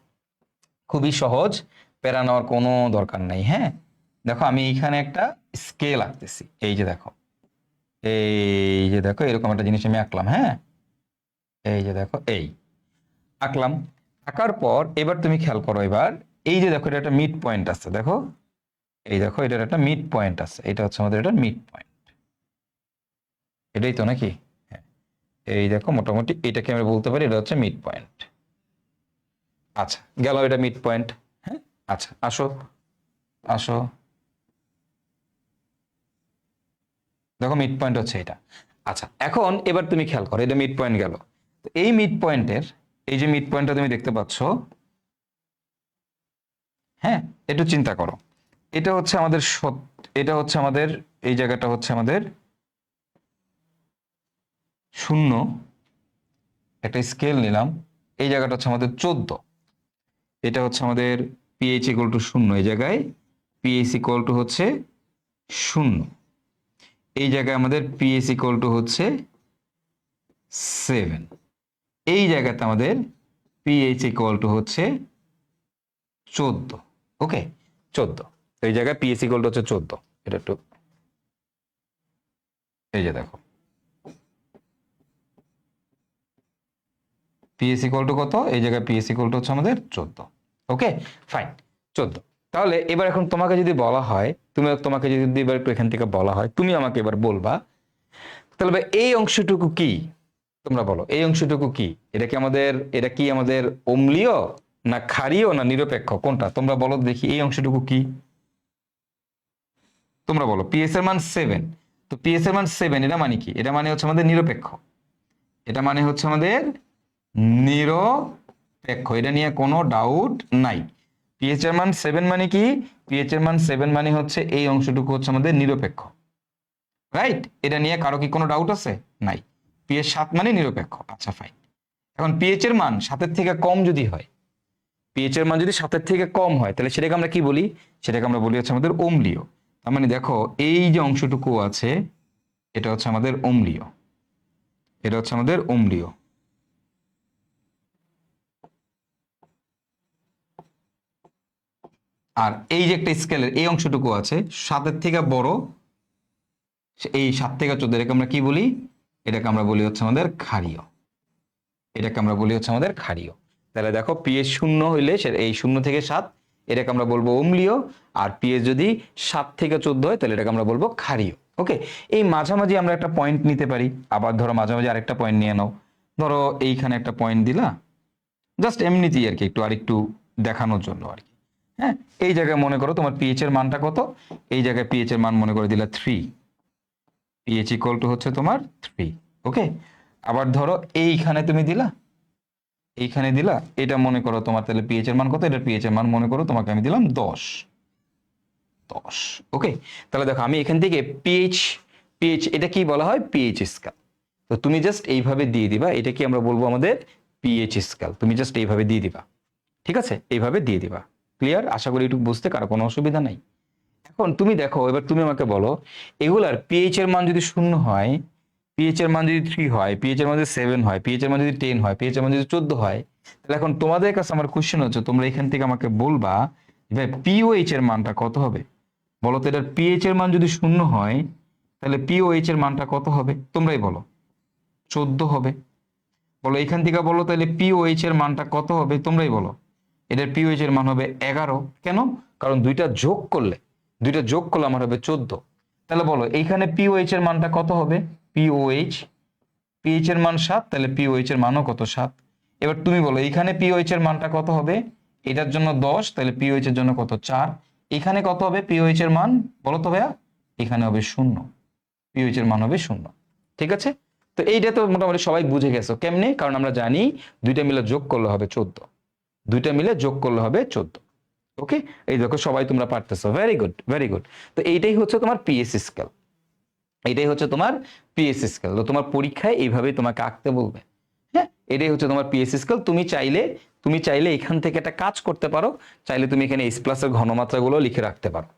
খুবই সহজ, প্যারা নেওয়ার কোনো দরকার নাই। হ্যাঁ দেখো আমি এইখানে একটা স্কেল আঁকতেছি, এই যে দেখো, এই যে দেখো এরকম একটা জিনিস আমি আঁকলাম। হ্যাঁ এই যে দেখো, এই আঁকলাম। আঁকার পর এবার তুমি খেয়াল করো, এবার এই যে দেখো এটা একটা মিড পয়েন্ট আছে, দেখো এই দেখো এটার একটা মিড পয়েন্ট আছে, এটা হচ্ছে আমাদের এটা মিড পয়েন্ট, এটাই তো নাকি? হ্যাঁ এই দেখো মোটামুটি এটাকে আমরা বলতে পারি এটা হচ্ছে মিড পয়েন্ট। আচ্ছা গেল এটা মিড পয়েন্ট। হ্যাঁ আচ্ছা আসো আসো, দেখো মিড পয়েন্ট হচ্ছে এটা। আচ্ছা এখন এবার তুমি খেয়াল করো, এটা মিড পয়েন্ট গেল। তো এই মিড পয়েন্টের, এই যে মিড পয়েন্টটা তুমি দেখতে পাচ্ছ, হ্যাঁ একটু চিন্তা করো, এটা হচ্ছে আমাদের এটা হচ্ছে আমাদের, এই জায়গাটা হচ্ছে আমাদের 0, একটা স্কেল নিলাম, এই জায়গাটা হচ্ছে আমাদের 14, এটা হচ্ছে আমাদের পিএইচ ইকুয়াল টু 0, এই জায়গায় পিএইচ ইকুয়াল টু হচ্ছে 0, এই জায়গায় আমাদের পিএইচ ইকুয়াল টু হচ্ছে 7, এই জায়গাতে আমাদের পিএইচ ইকুয়াল টু হচ্ছে 14। ওকে 14, তো এই জায়গায় পিএইচ ইকুয়াল টু হচ্ছে 14, এটা একটু এই যে দেখো পিএস ইকুয়াল টু কত, এই জায়গায় পিএস ইকুয়াল টু হচ্ছে আমাদের 14। Okay fine 14। তাহলে এবার এখন তোমাকে যদি বলা হয়, তোমাকে যদি এবার একটু এখান থেকে বলা হয়, তুমি আমাকে এবার বলবা তাহলে ভাই এই অংশটুকু কি, তোমরা বলো এই অংশটুকু কি? এটা কি আমাদের, এটা কি আমাদের অম্লীয় না ক্ষারীয় না নিরপেক্ষ, কোনটা? তোমরা বলো দেখি এই অংশটুকু কি, তোমরা বলো। পিএস এর মান 7, তো পিএস এর মান 7 এটা মানে কি? এটা মানে হচ্ছে আমাদের নিরপেক্ষ, এটা মানে হচ্ছে আমাদের নিরপেক্ষ, এটা নিয়ে কোনো ডাউট নাই। পিএইচ এর মান 7 মানে কি? পিএইচ এর মান 7 মানে হচ্ছে এই অংশটুকু হচ্ছে আমাদের নিরপেক্ষ, রাইট? এটা নিয়ে কারো কি কোনো ডাউট আছে? নাই। পিএইচ 7 মানে নিরপেক্ষ। আচ্ছা ফাইন। এখন পিএইচ এর মান 7 এর থেকে কম যদি হয়, পিএইচ এর মান যদি 7 এর থেকে কম হয়, তাহলে সেটাকে আমরা কি বলি? সেটাকে আমরা বলি হচ্ছে আমাদের অম্লীয়। তার মানে দেখো এই যে অংশটুকু আছে, এটা হচ্ছে আমাদের অম্লীয়, এটা হচ্ছে আমাদের অম্লীয়। আর এই যে একটা স্কেলের এই অংশটুকু আছে 7 এর থেকে বড়, এই 7 থেকে 14, এটাকে আমরা কি বলি? এটাকে আমরা বলি হচ্ছে আমাদের ক্ষারীয়, এটাকে আমরা বলি হচ্ছে আমাদের ক্ষারীয়। তাহলে দেখো পিএইচ 0 হইলে এই 0 থেকে 7, এটাকে আমরা বলবো অম্লীয়। আর পিএইচ যদি 7 থেকে 14 হয় তাহলে এটাকে আমরা বলবো ক্ষারীয়। ওকে, এই মাঝামাঝি আমরা একটা পয়েন্ট নিতে পারি, আবার ধরো মাঝামাঝি আরেকটা পয়েন্ট নিয়ে নাও, ধরো এইখানে একটা পয়েন্ট দিলা, জাস্ট এমনিতেই আর কি, একটু আরেকটু দেখানোর জন্য আর কি। হ্যাঁ এই জায়গায় মনে করো তোমার পিএইচ এর মানটা কত, এই জায়গায় পিএইচ এর মান মনে করে দিলা 3, পিএইচ ইকুয়াল টু হচ্ছে তোমার 3। ওকে, আবার ধরো এইখানে তুমি দিলা, এইখানে দিলা, এটা মনে করো তোমার তাহলে পিএইচ এর মান কত, এটা পিএইচ এর মান মনে করো তোমাকে আমি দিলাম 10। ওকে, তাহলে দেখো আমি এখান থেকে পিএইচ, এটা কি বলা হয়? PH scale. তো তুমি জাস্ট এইভাবে দিয়ে দিবা, এটা কি আমরা বলবো আমাদের পিএইচ স্কেল, তুমি জাস্ট এইভাবে দিয়ে দিবা। ঠিক আছে, এইভাবে দিয়ে দিবা। ক্লিয়ার? আশা করি একটু বুঝতে কারো কোনো অসুবিধা নাই। এখন তুমি দেখো, এবার তুমি আমাকে বলো এগুলার পিএইচ এর মান যদি 0 হয়, পিএইচ এর মান যদি 3 হয়, পিএইচ এর মান যদি 7 হয়, পিএইচ এর মান যদি 10 হয়, পিএইচ এর মান যদি 14 হয়, তাহলে এখন তোমাদের কাছে আমার কোশ্চেন হচ্ছে, তোমরা এখান থেকে আমাকে বলবা ভাই পিওএইচ এর মানটা কত হবে? বলো তো, এটার পিএইচ এর মান যদি 0 হয় তাহলে পিওএইচ এর মানটা কত হবে? তোমরাই বলো। 14 হবে। বলো এখান থেকে বলো তাহলে পিওএইচ এর মানটা কত হবে? তোমরাই বলো। এটার পিওএইচ এর মান হবে 11। কেন? কারণ দুইটা যোগ করলে আমার হবে 14। তাহলে বলো এইখানে পিওএইচ এর মানটা কত হবে? পিএইচ এর মান 7, তাহলে পিওএইচ এর মানও কত? 7। এবার তুমি বলো এইখানে পিওএইচ এর মানটা কত হবে? এটার জন্য 10, তাহলে পিওএইচ এর জন্য কত? 4। এখানে কত হবে পিওএইচ এর মান বলো তো ভাইয়া? এখানে হবে 0, পিওএইচ এর মান হবে 0। ঠিক আছে, তো এইটা তো মোটামুটি সবাই বুঝে গেছো কেমনে, কারণ আমরা জানি দুইটা মিলে যোগ করলে হবে 14, দুইটা মিলে যোগ করলে হবে 14। ওকে, এই দেখো সবাই তোমরা পারতেছো, ভেরি গুড ভেরি গুড। তো এইটাই হচ্ছে তোমার পিএস স্কেল, এটাই হচ্ছে তোমার পিএস স্কেল। তো তোমার পরীক্ষায় এইভাবেই তোমাকে আঁকতে বলবে। হ্যাঁ, এটাই হচ্ছে তোমার পিএস স্কেল। তুমি চাইলে এখান থেকে একটা কাজ করতে পারো, চাইলে তুমি এখানে এইচ প্লাস এর ঘনমাত্রাগুলো লিখে রাখতে পারো।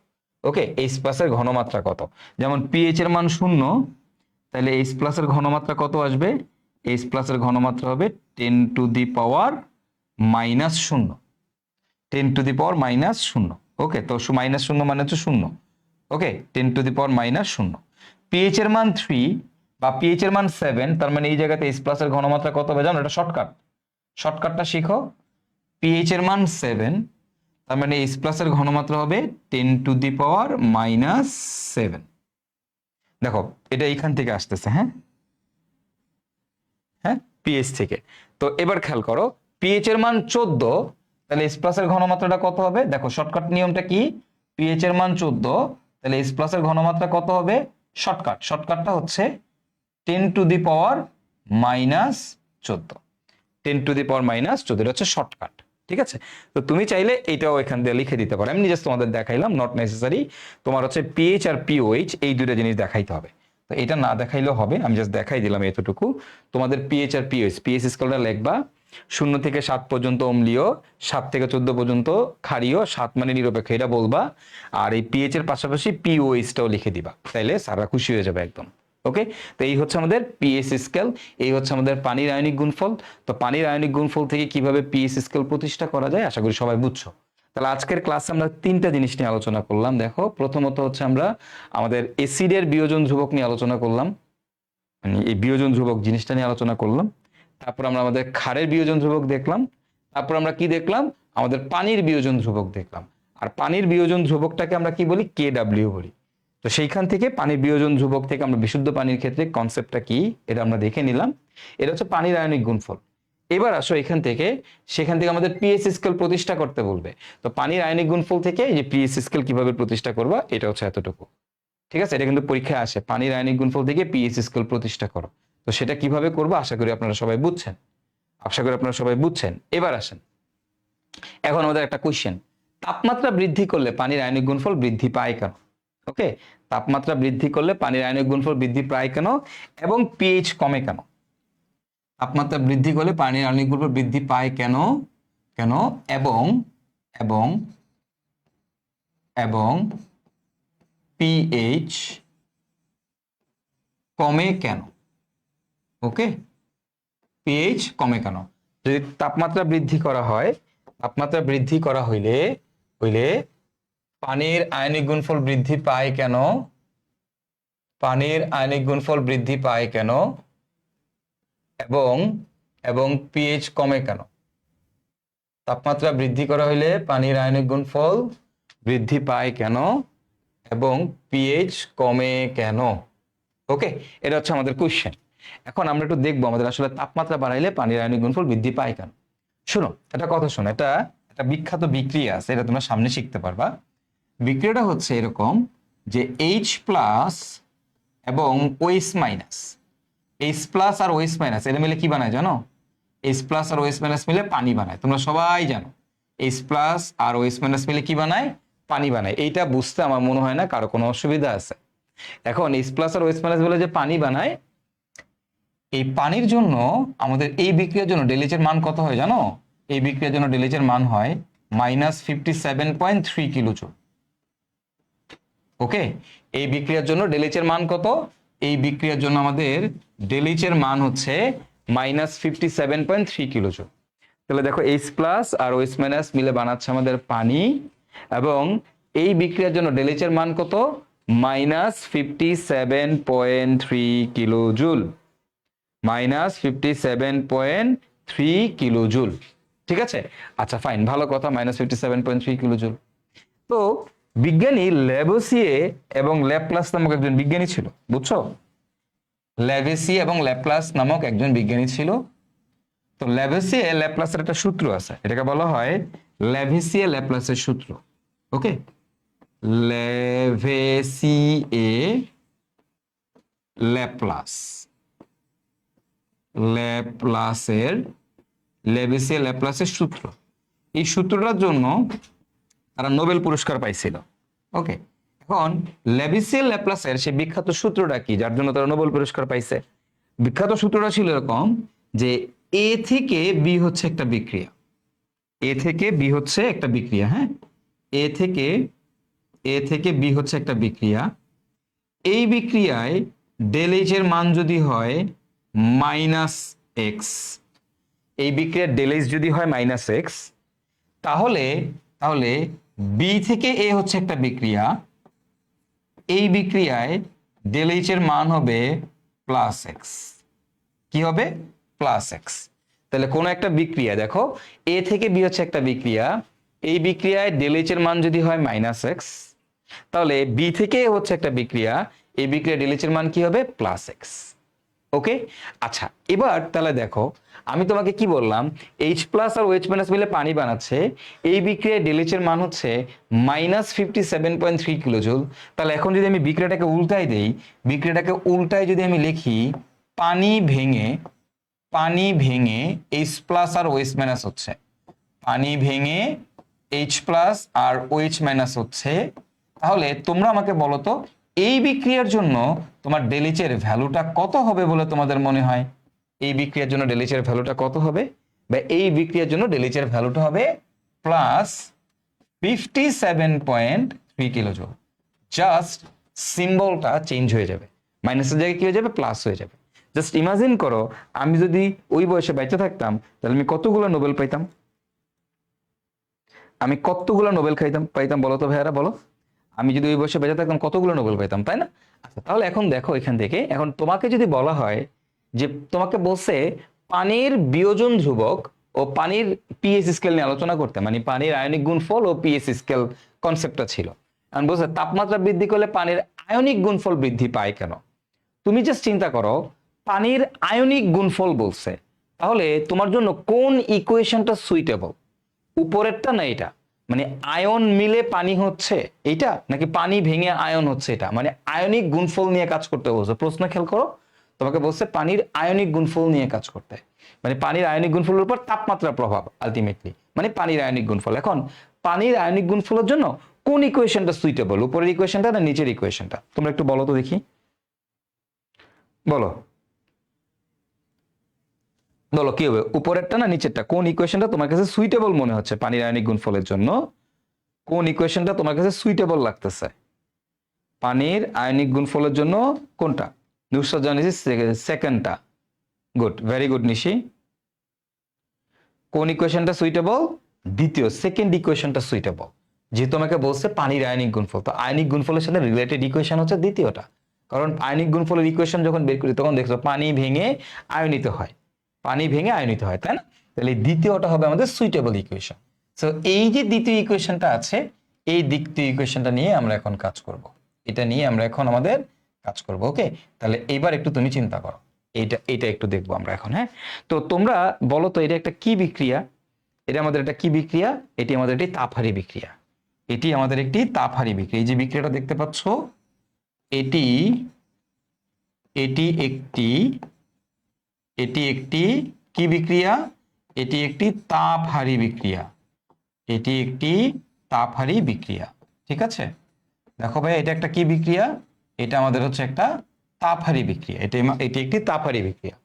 ওকে, এইচ প্লাস এর ঘনমাত্রা কত, যেমন পিএইচ এর মান 0, তাহলে এইচ প্লাস এর ঘনমাত্রা কত আসবে? এইচ প্লাস এর ঘনমাত্রা হবে 10 to the power minus 0, 10 to the power minus 0। ওকে, তো মাইনাস 0 মানে হচ্ছে 0। ওকে, 10 to the power minus 0। PH এর মান 3 বা পিএইচ এর মান 7, তার মানে এই জায়গাতে এইচ প্লাস এর ঘনমাত্রা কত হবে জানো? এটা শর্টকাটটা শিখো। পিএইচ এর মান 7, তার মানে এইচ প্লাস এর ঘনমাত্রা হবে 10 টু দি পাওয়ার মাইনাস 7। দেখো এটা এইখান থেকে আসতেছে, হ্যাঁ হ্যাঁ, পিএইচ থেকে। তো এবার খেয়াল করো, পিএইচ এর মান 14, তাহলে এইচ প্লাস এর ঘনমাত্রাটা কত হবে? দেখো শর্টকাট নিয়মটা কি, পিএইচ এর মান 14, তাহলে এইচ প্লাস এর ঘনমাত্রা কত হবে? শর্টকাটটা হচ্ছে 10 to the power minus 14, 10 to the power minus 14, এটা হচ্ছে শর্টকাট। ঠিক আছে, তো তুমি চাইলে এটাও এখান দিয়ে লিখে দিতে পারো, আমি জাস্ট তোমাদের দেখাইলাম, নট নেসেসারি তোমার হচ্ছে পিএইচ আর পিওএইচ এই দুটো জিনিস দেখাইতে হবে। তো এটা না দেখাইলেও হবে, আমি জাস্ট দেখাই দিলাম এতটুকু। তোমাদের পিএইচ আর পিএইচ স্কেলটা লিখবা 0 থেকে 7 পর্যন্ত অম্লীয়, 7 থেকে 14 পর্যন্ত ক্ষারীয়, 7 মানে নিরপেক্ষ এটা বলবা। আর এই পিএইচ এর পাশাপাশি পিওএইচটাও লিখে দিবা, তাইলে স্যাররা খুশি হয়ে যাবে একদম। ওকে, তো এই হচ্ছে আমাদের পিএস স্কেল, এই হচ্ছে আমাদের পানির আয়নিক গুণফল। তো পানির আয়নিক গুণফল থেকে কিভাবে পিএস স্কেল প্রতিষ্ঠা করা যায় আশা করি সবাই বুঝছো। তাহলে আজকের ক্লাসে আমরা 3টা জিনিস নিয়ে আলোচনা করলাম। দেখো প্রথমত হচ্ছে আমরা আমাদের এসিডের বিয়োজন ধ্রুবক নিয়ে আলোচনা করলাম, মানে এই বিয়োজন ধ্রুবক জিনিসটা নিয়ে আলোচনা করলাম। তারপর আমরা আমাদের ক্ষারের বিয়োজন ধ্রুবক দেখলাম। তারপর আমরা কি দেখলাম? আমাদের পানির বিয়োজন ধ্রুবক দেখলাম। আর পানির বিয়োজন ধ্রুবকটাকে আমরা কি বলি? কেডব্লিউ বলি। তো সেইখান থেকে পানির বিয়োজন ধ্রুবক থেকে আমরা বিশুদ্ধ পানির ক্ষেত্রে কনসেপ্টটা কি এটা আমরা দেখে নিলাম। এটা হচ্ছে পানির আয়নিক গুণফল। এবার আসো সেখান থেকে আমাদের পিএস স্কেল প্রতিষ্ঠা করতে বলবে। তো পানির আয়নিক গুণফল থেকে এই যে পিএস স্কেল কিভাবে প্রতিষ্ঠা করবা এটা হচ্ছে এতটুকু। ঠিক আছে, এটা কিন্তু পরীক্ষায় আসে, পানির আয়নিক গুণফল থেকে পিএস স্কেল প্রতিষ্ঠা করো। তো সেটা কিভাবে করবো আশা করি আপনারা সবাই বুঝছেন। এবার আসেন, এখন আমাদের একটা কোশ্চেন, তাপমাত্রা বৃদ্ধি করলে পানির আয়নিক গুণফল বৃদ্ধি পায় কেন? ওকে, তাপমাত্রা বৃদ্ধি করলে পানির আয়নিক গুণফল বৃদ্ধি পায় কেন এবং পিএইচ কমে কেন? তাপমাত্রা বৃদ্ধি করলে পানির আয়নিক গুণফল বৃদ্ধি পায় কেন কেন এবং এবং এবং পিএইচ কমে কেন? ওকে, পিএইচ কমে কেন? যদি তাপমাত্রা বৃদ্ধি করা হয়, তাপমাত্রা বৃদ্ধি করা হইলে পানির আয়নিক গুণফল বৃদ্ধি পায় কেন? পানির আয়নিক গুণফল বৃদ্ধি পায় কেন এবং পিএইচ কমে কেন? তাপমাত্রা বৃদ্ধি করা হইলে পানির আয়নিক গুণফল বৃদ্ধি পায় কেন এবং পিএইচ কমে কেন? ওকে, এটা হচ্ছে আমাদের কোশ্চেন। এখন আমরা একটু দেখবো আমাদের আসলে তাপমাত্রা বাড়াইলে পানির আয়নিক গুণফল বৃদ্ধি পায় কেন। শোনো, এটা কথা শোনো, এটা একটা বিখ্যাত বিক্রিয়া আছে, এটা তোমরা সামনে শিখতে পারবা। বিক্রিয়াটা হচ্ছে এরকম যে এইচ প্লাস এবং ওএইচ মাইনাস, এইচ প্লাস আর ওএইচ মাইনাস এটা মিলে কি বানায় জানো? এইচ প্লাস আর ওএইচ মাইনাস মিলে পানি বানায়, তোমরা সবাই জানো। এইচ প্লাস আর ওএইচ মাইনাস মিলে কি বানায়? পানি বানায়। এইটা বুঝতে আমার মনে হয় না কারো কোনো অসুবিধা আছে। এখন এইচ প্লাস আর ওএইচ মাইনাস মিলে যে পানি বানায়, এই পানির জন্য আমাদের এই বিক্রিয়ার জন্য ডেলএইচ এর মান কত হয় জানো? এই বিক্রিয়ার জন্য ডেলএইচ এর মান হয় -57.3 কিলোজুল। ওকে, এই বিক্রিয়ার জন্য ডেলএইচ এর মান কত? এই বিক্রিয়ার জন্য আমাদের ডেলএইচ এর মান হচ্ছে -57.3 কিলোজুল। তাহলে দেখো এইচ প্লাস আর ওএইচ মাইনাস মিলে বানাচ্ছে আমাদের পানি, এবং এই বিক্রিয়ার জন্য ডেলএইচ এর মান কত? -57.3 কিলোজুল, -57.3 কিলোজুল। ঠিক আছে, আচ্ছা ফাইন, ভালো কথা, -57.3 কিলোজুল। তো বিজ্ঞানী ল্যাভোসিয়ে এবং ল্যাপ্লাস নামক একজন বিজ্ঞানী ছিল, বুঝছো? ল্যাভোসিয়ে এবং ল্যাপ্লাস নামক একজন বিজ্ঞানী ছিল। তো ল্যাভোসিয়ে ল্যাপ্লাসের একটা সূত্র আছে, এটাকে বলা হয় ল্যাভোসিয়ে ল্যাপ্লাসের সূত্র। ওকে, ল্যাভোসিয়ে ল্যাপ্লাস, ল্যাপ্লাসের ল্যাভোসিয়ে ল্যাপ্লাসের সূত্র, এই সূত্রটার জন্য তারা নোবেল পুরস্কার পাইছিল। ওকে, এখন ল্যাভোসিয়ে ল্যাপ্লাসের সেই বিখ্যাত সূত্রটা কি যার জন্য তারা নোবেল পুরস্কার পাইছে? বিখ্যাত সূত্রটা ছিল এরকম যে এ থেকে বি হচ্ছে একটা বিক্রিয়া, এ থেকে বি হচ্ছে একটা বিক্রিয়া, হ্যাঁ, এ থেকে বি হচ্ছে একটা বিক্রিয়া। এই বিক্রিয়ায় ডেল এইচ এর মান যদি হয় -x, এই বিক্রিয়ার ডেল এইচ যদি হয় -x, তাহলে তাহলে বি থেকে এ হচ্ছে একটা বিক্রিয়া, এই বিক্রিয়ায় ডেল এইচ এর মান হবে +x। কি হবে? +x। তাহলে কোন একটা বিক্রিয়া, দেখো এ থেকে বি হচ্ছে একটা বিক্রিয়া, এই বিক্রিয়ায় ডেল এইচ এর মান যদি হয় -x, তাহলে বি থেকে এ হচ্ছে একটা বিক্রিয়া, এই বিক্রিয়া ডেল এইচ এর মান কি হবে? +x। ওকে, আচ্ছা এবার তাহলে দেখো আমি তোমাকে কি বললাম, H+ আর OH- মিলে পানি বানাচ্ছে, এই বিক্রিয়ায় ডেল এইচ এর মান হচ্ছে -57.3 কিলোজুল। তাহলে এখন যদি আমি বিক্রিয়াটাকে উল্টাই দেই, বিক্রিয়াটাকে উল্টায় যদি আমি লিখি, পানি ভেঙে H+ আর OH- হচ্ছে, পানি ভেঙে H+ আর OH- হচ্ছে, তাহলে তোমরা আমাকে বলো তো এই বিক্রিয়ার জন্য তোমার ডেল এইচ এর ভ্যালুটা কত হবে বলে তোমাদের মনে হয়? এই বিক্রিয়ার জন্য ডেল এইচ এর ভ্যালুটা কত হবে? বা এই বিক্রিয়ার জন্য ডেল এইচ এর ভ্যালুটা হবে +57.3 কিলোজুল। জাস্ট সিম্বলটা চেঞ্জ হয়ে যাবে, মাইনাসের জায়গায় কি হয়ে যাবে? প্লাস হয়ে যাবে। জাস্ট ইমাজিন করো আমি যদি ওই বয়সে বেঁচে থাকতাম, তাহলে আমি কতগুলো নোবেল পাইতাম? আমি কতগুলো নোবেল পাইতাম বলো তো ভাইয়ারা, বলো। আমি যদি ওই বয়সে বেঁচে থাকতাম কতগুলো নোবেল পাইতাম, তাই না? আচ্ছা তাহলে এখন দেখো এখান থেকে, এখন তোমাকে যদি বলা হয় যে তোমাকে বলছে পানির বিয়োজন ধ্রুবক ও পানির পিএইচ স্কেল নিয়ে আলোচনা করতে, মানে পানির আয়নিক গুণফল ও পিএইচ স্কেল কনসেপ্টটা ছিল। এখন বলছে তাপমাত্রা বৃদ্ধি করলে পানির আয়নিক গুণফল বৃদ্ধি পায় কেন? তুমি জাস্ট চিন্তা করো, পানির আয়নিক গুণফল বলছে, তাহলে তোমার জন্য কোন ইকুয়েশনটা সুইটেবল? উপরেরটা না এটা, মানে আয়ন মিলে পানি হচ্ছে এইটা, নাকি পানি ভেঙে আয়ন হচ্ছে এটা? মানে আয়নিক গুণফল নিয়ে কাজ করতে বলছে, প্রশ্ন খেয়াল করো, তোমাকে বলছে পানির আয়নিক গুণফল নিয়ে কাজ করতে, মানে পানির আয়নিক গুণফলের উপর তাপমাত্রার প্রভাব আলটিমেটলি, মানে পানির আয়নিক গুণফল। এখন পানির আয়নিক গুণফলের জন্য কোন ইকুয়েশনটা সুইটেবল, উপরের ইকুয়েশনটা না নিচের ইকুয়েশনটা? তোমরা একটু বলো তো দেখি, বলো বলো কি হবে, উপরেরটা না নিচেরটা? কোন ইকুয়েশনটা তোমার কাছে সুইটেবল মনে হচ্ছে পানির আয়নিক গুণফলের জন্য? কোন ইকুয়েশনটা তোমার কাছে সুইটেবল লাগতেছে পানির আয়নিক গুণফলের জন্য? কোনটা? নুসরাত জানিস সেকেন্ডটা। গুড, ভেরি গুড নিশি। কোন ইকুয়েশনটা সুইটেবল? দ্বিতীয়, সেকেন্ড ইকুয়েশনটা সুইটেবল। যেহেতু আমাকে বলছে পানির আয়নিক গুণফল, তো আয়নিক গুণফলের সাথে রিলেটেড ইকুয়েশন হচ্ছে দ্বিতীয়টা। কারণ আয়নিক গুণফলের ইকুয়েশন যখন বের করি তখন দেখছো পানি ভেঙে আয়নিত হয়, পানি ভেঙে আয়নিত হয়, তাই না? তাহলে দ্বিতীয়টা হবে আমাদের সুইটেবল ইকুয়েশন। সো এই যে দ্বিতীয় ইকুয়েশনটা আছে, এই দ্বিতীয় ইকুয়েশনটা নিয়ে আমরা এখন কাজ করব, এটা নিয়ে আমরা এখন আমাদের কাজ করব। ওকে, তাহলে এইবার একটু তুমি চিন্তা করো, এইটা একটু দেখবো আমরা এখন। হ্যাঁ, তো তোমরা বলো তো এটা একটা কি বিক্রিয়া? এটা আমাদের একটা কি বিক্রিয়া? এটি আমাদের একটি তাপহারী বিক্রিয়া, এটি আমাদের একটি তাপহারী বিক্রিয়া। এই যে বিক্রিয়াটা দেখতে পাচ্ছ, এটি এটি একটি এটি একটি কি বিক্রিয়া? এটি একটি তাপহারী বিক্রিয়া, এটি একটি তাপহারী বিক্রিয়া। ঠিক আছে, দেখো ভাই এটা একটা কি বিক্রিয়া? এটা আমাদের হচ্ছে একটা তাপহারী বিক্রিয়া, এটি একটি তাপহারী বিক্রিয়া।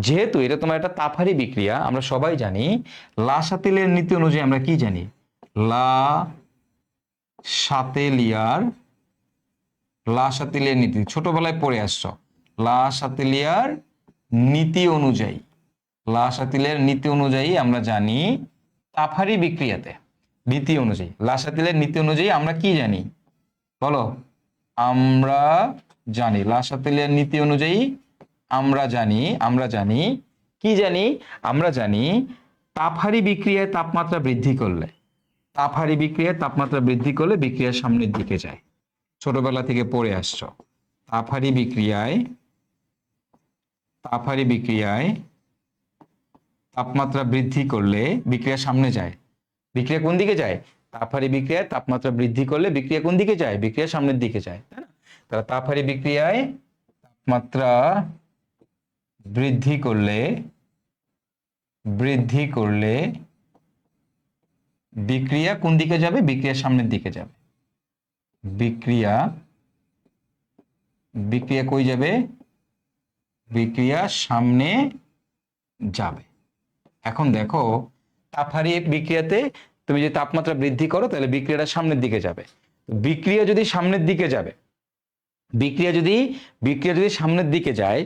যেহেতু এটা তোমার একটা তাপহারী বিক্রিয়া, আমরা সবাই জানি লা শাতেলের নীতি অনুযায়ী আমরা কি জানি? লা শাতেলিয়ার লা শাতেলিয়ার নীতি ছোটবেলায় পড়ে আসছো। লা শাতেলিয়ার নীতি অনুযায়ী, লা শাতেলিয়ার নীতি অনুযায়ী আমরা জানি তাপহারী বিক্রিয়াতে, নীতি অনুযায়ী লা শাতেলিয়ার নীতি অনুযায়ী আমরা কি জানি বলো? আমরা জানি লা শাতেলিয়ার নীতি অনুযায়ী আমরা জানি কি জানি? আমরা জানি তাপহারী বিক্রিয়ায় তাপমাত্রা বৃদ্ধি করলে, তাপহারী বিক্রিয়ায় তাপমাত্রা বৃদ্ধি করলে বিক্রিয়া সামনের দিকে যায়। ছোটবেলা থেকে পড়ে আসছো। তাপহারী বিক্রিয়ায়, তাপহারী বিক্রিয়ায় তাপমাত্রা বৃদ্ধি করলে বিক্রিয়া সামনে যায়। বিক্রিয়া কোন দিকে যায়? তাপহারী বিক্রিয়ায় তাপমাত্রা বৃদ্ধি করলে বিক্রিয়া কোন দিকে যায়? বিক্রিয়া সামনের দিকে যায়, তাই না? তাহলে তাপহারী বিক্রিয়ায় তাপমাত্রা বৃদ্ধি করলে, বৃদ্ধি করলে বিক্রিয়া কোন দিকে যাবে? বিক্রিয়া সামনের দিকে যাবে। বিক্রিয়া, বিক্রিয়া কই যাবে? বিক্রিয়া সামনে যাবে। এখন দেখো, তাপহারী বিক্রিয়াতে তুমি যদি তাপমাত্রা বৃদ্ধি করো তাহলে বিক্রিয়াটা সামনের দিকে যাবে। বিক্রিয়া যদি সামনের দিকে যাবে, বিক্রিয়া যদি সামনের দিকে যায়,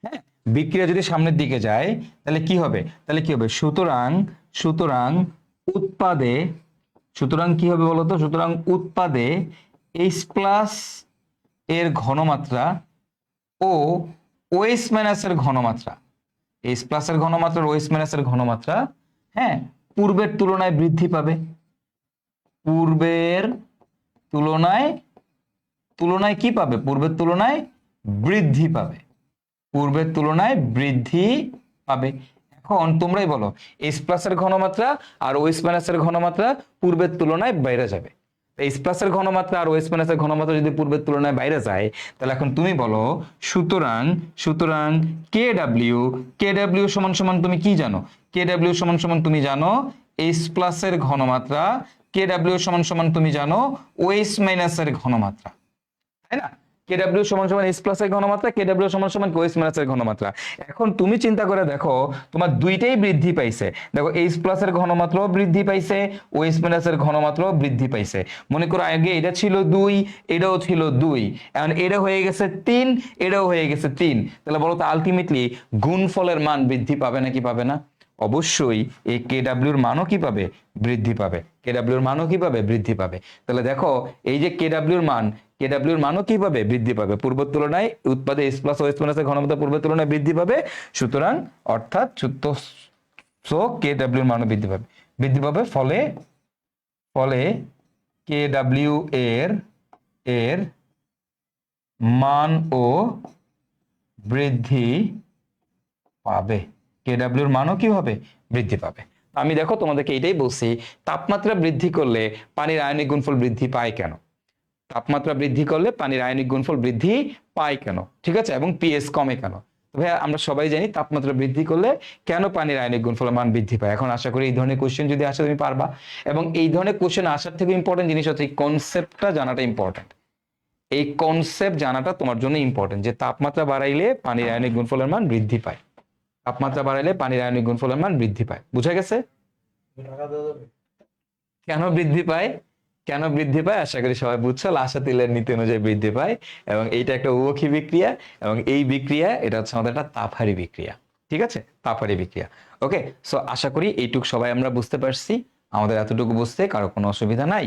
হ্যাঁ, বিক্রিয়া যদি সামনের দিকে যায় তাহলে কি হবে? তাহলে কি হবে? সুতরাং, সুতরাং উৎপাদে, সুতরাং কি হবে বলতো? সুতরাং উৎপাদে H প্লাস এর ঘনমাত্রা ও OH মাইনাস এর ঘনমাত্রা, H প্লাস এর ঘনমাত্রা আর OH মাইনাস এর ঘনমাত্রা, হ্যাঁ, পূর্বের তুলনায় বৃদ্ধি পাবে। পূর্বের তুলনায়, তুলনায় কি পাবে? পূর্বের তুলনায় বৃদ্ধি পাবে। পূর্বের তুলনায় বৃদ্ধি পাবে। এখন তোমরাই বলো, H প্লাস এর ঘনমাত্রা আর OH মাইনাস এর ঘনমাত্রা পূর্বের তুলনায় বাইরে যাবে। H প্লাস এর ঘনমাত্রা আর OH মাইনাস এর ঘনমাত্রা যদি পূর্বের তুলনায় বাইরে যায়, তাহলে এখন তুমি বলো, সুতরাং, সুতরাং KW, KW সমান সমান তুমি কি জানো? KW সমান সমান তুমি জানো H প্লাস এর ঘনমাত্রা, KW সমান সমান তুমি জানো OH মাইনাস এর ঘনমাত্রা, তাই না? KW সমান সমান H প্লাস এর ঘনমাত্রা, KW সমান সমান OH মাইনাস এর ঘনমাত্রা। এখন তুমি চিন্তা করে দেখো, তোমার দুইটাই বৃদ্ধি পাইছে। দেখো, H প্লাস এর ঘনমাত্রাও বৃদ্ধি পাইছে, OH মাইনাস এর ঘনমাত্রাও বৃদ্ধি পাইছে। মনে করো আগে এটা ছিল 2, এটাও ছিল 2, এখন এটা হয়ে গেছে 3, এটাও হয়ে গেছে 3। তাহলে বলো তো আলটিমেটলি গুণফলের মান বৃদ্ধি পাবে নাকি পাবে না? অবশ্যই এই KW এর মানও কি পাবে? বৃদ্ধি পাবে। KW এর মানও কি পাবে? বৃদ্ধি পাবে। তাহলে দেখো, এই যে KW এর মান, KW এর মানও কি পাবে? বৃদ্ধি পাবে। পূর্বের তুলনায় উৎপাদে H প্লাস OH মাইনাস এর ঘনমাত্রা পূর্বের তুলনায় বৃদ্ধি পাবে। সুতরাং অর্থাৎ সো KW এর মানও বৃদ্ধি পাবে, বৃদ্ধি পাবে। ফলে, ফলে KW এর এর মানও বৃদ্ধি পাবে। KW এর মানও কি হবে? বৃদ্ধি পাবে। আমি দেখো তোমাদেরকে এটাই বলছি, তাপমাত্রা বৃদ্ধি করলে পানির আয়নিক গুণফল বৃদ্ধি পায় কেন? তাপমাত্রা বৃদ্ধি করলে পানির আয়নিক গুণফল বৃদ্ধি পায় কেন? ঠিক আছে, এবং পিএইচ কমে কেন? ভাইয়া আমরা সবাই জানি তাপমাত্রা বৃদ্ধি করলে কেন পানির আয়নিক গুণফলের মান বৃদ্ধি পায়। এখন আশা করি এই ধরনের কোশ্চেন যদি আসে তুমি পারবা, এবং এই ধরনের কোশ্চেন আসার থেকে ইম্পর্টেন্ট জিনিস হচ্ছে এই কনসেপ্টটা জানাটা ইম্পর্টেন্ট। এই কনসেপ্ট জানাটা তোমার জন্য ইম্পর্টেন্ট, যে তাপমাত্রা বাড়াইলে পানির আয়নিক গুণফলের মান বৃদ্ধি পায়। তাপমাত্রা বাড়াইলে পানির আয়নিক গুণফলের মান বৃদ্ধি পায়। বুঝা গেছে? কেন বৃদ্ধি পায়? কেন বৃদ্ধি পায় আশা করি সবাই বুঝছো। লাসাতিলের নীতি অনুযায়ী বৃদ্ধি পায়, এবং এইটা একটা উভক্ষী বিক্রিয়া, এবং এই বিক্রিয়া এটা হচ্ছে আমাদের একটা তাপহারী বিক্রিয়া। ঠিক আছে, তাপহারী বিক্রিয়া। ওকে, সো আশা করি এইটুকু সবাই আমরা বুঝতে পারছি। আমাদের এতটুকু বুঝতে কারো কোনো অসুবিধা নাই,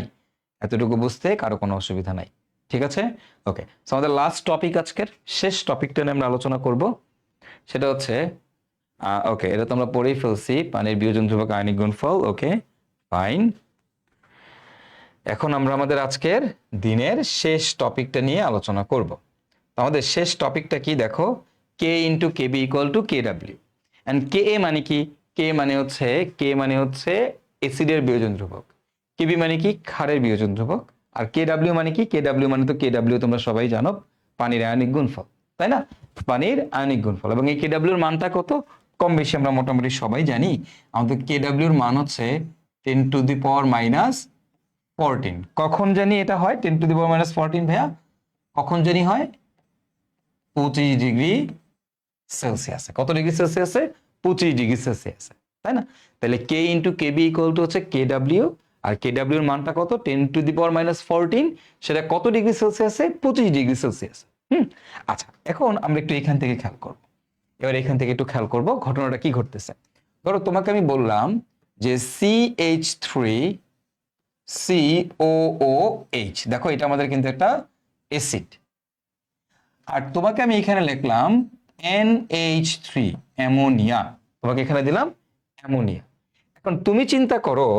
এতটুকু বুঝতে কারো কোনো অসুবিধা নাই। ঠিক আছে, ওকে। সো আমাদের লাস্ট টপিক, আজকের শেষ টপিকটা নিয়ে আমরা আলোচনা করব। সেটা হচ্ছে ওকে, এটা তো আমরা পড়েই ফেলছি, পানির বিয়োজন ধ্রুবক আয়নিক গুণফল। ওকে, ফাইন। এখন আমরা আমাদের আজকের দিনের শেষ টপিকটা নিয়ে আলোচনা করব। তো আমাদের শেষ টপিকটা কি দেখো, K into KB equal to KW। And K মানে কি? কে মানে হচ্ছে অ্যাসিডের বিয়োজন ধ্রুবক, কেবি মানে কি? ক্ষারের বিয়োজন ধ্রুবক। আর KW মানে কি? KW মানে তো KW তোমরা সবাই জানো, পানির আয়নিক গুণফল, তাই না? পানির আয়নিক গুণফল। এবং এই KW এর মানটা কত? কম বেশি আমরা মোটামুটি সবাই জানি। আমাদের KW এর মান হচ্ছে 10 টু দি পাওয়ার মাইনাস 14। কখন জানি এটা হয় 10 টু দি পাওয়ার মাইনাস 14 ভাইয়া? কখন জানি হয়? 25 ডিগ্রি সেলসিয়াসে। কত ডিগ্রি সেলসিয়াসে? 25 ডিগ্রি সেলসিয়াসে, তাই না? তাহলে K into KB equal to হচ্ছে KW, আর KW এর মানটা কত? 10 টু দি পাওয়ার মাইনাস 14। সেটা কত ডিগ্রি সেলসিয়াসে? 25 ডিগ্রি সেলসিয়াসে। আচ্ছা, এখন আমরা একটু এখান থেকে খেয়াল করব। এবার এখান থেকে একটু খেয়াল করব ঘটনাটা কি ঘটতেছে। ধরো তোমাকে আমি বললাম যে CH3COOH, দেখো এটা আমাদের কিন্তু একটা অ্যাসিড। আর তোমাকে আমি এখানে লিখলাম NH3 অ্যামোনিয়া, তোমাকে এখানে দিলাম অ্যামোনিয়া। কারণ তুমি চিন্তা করো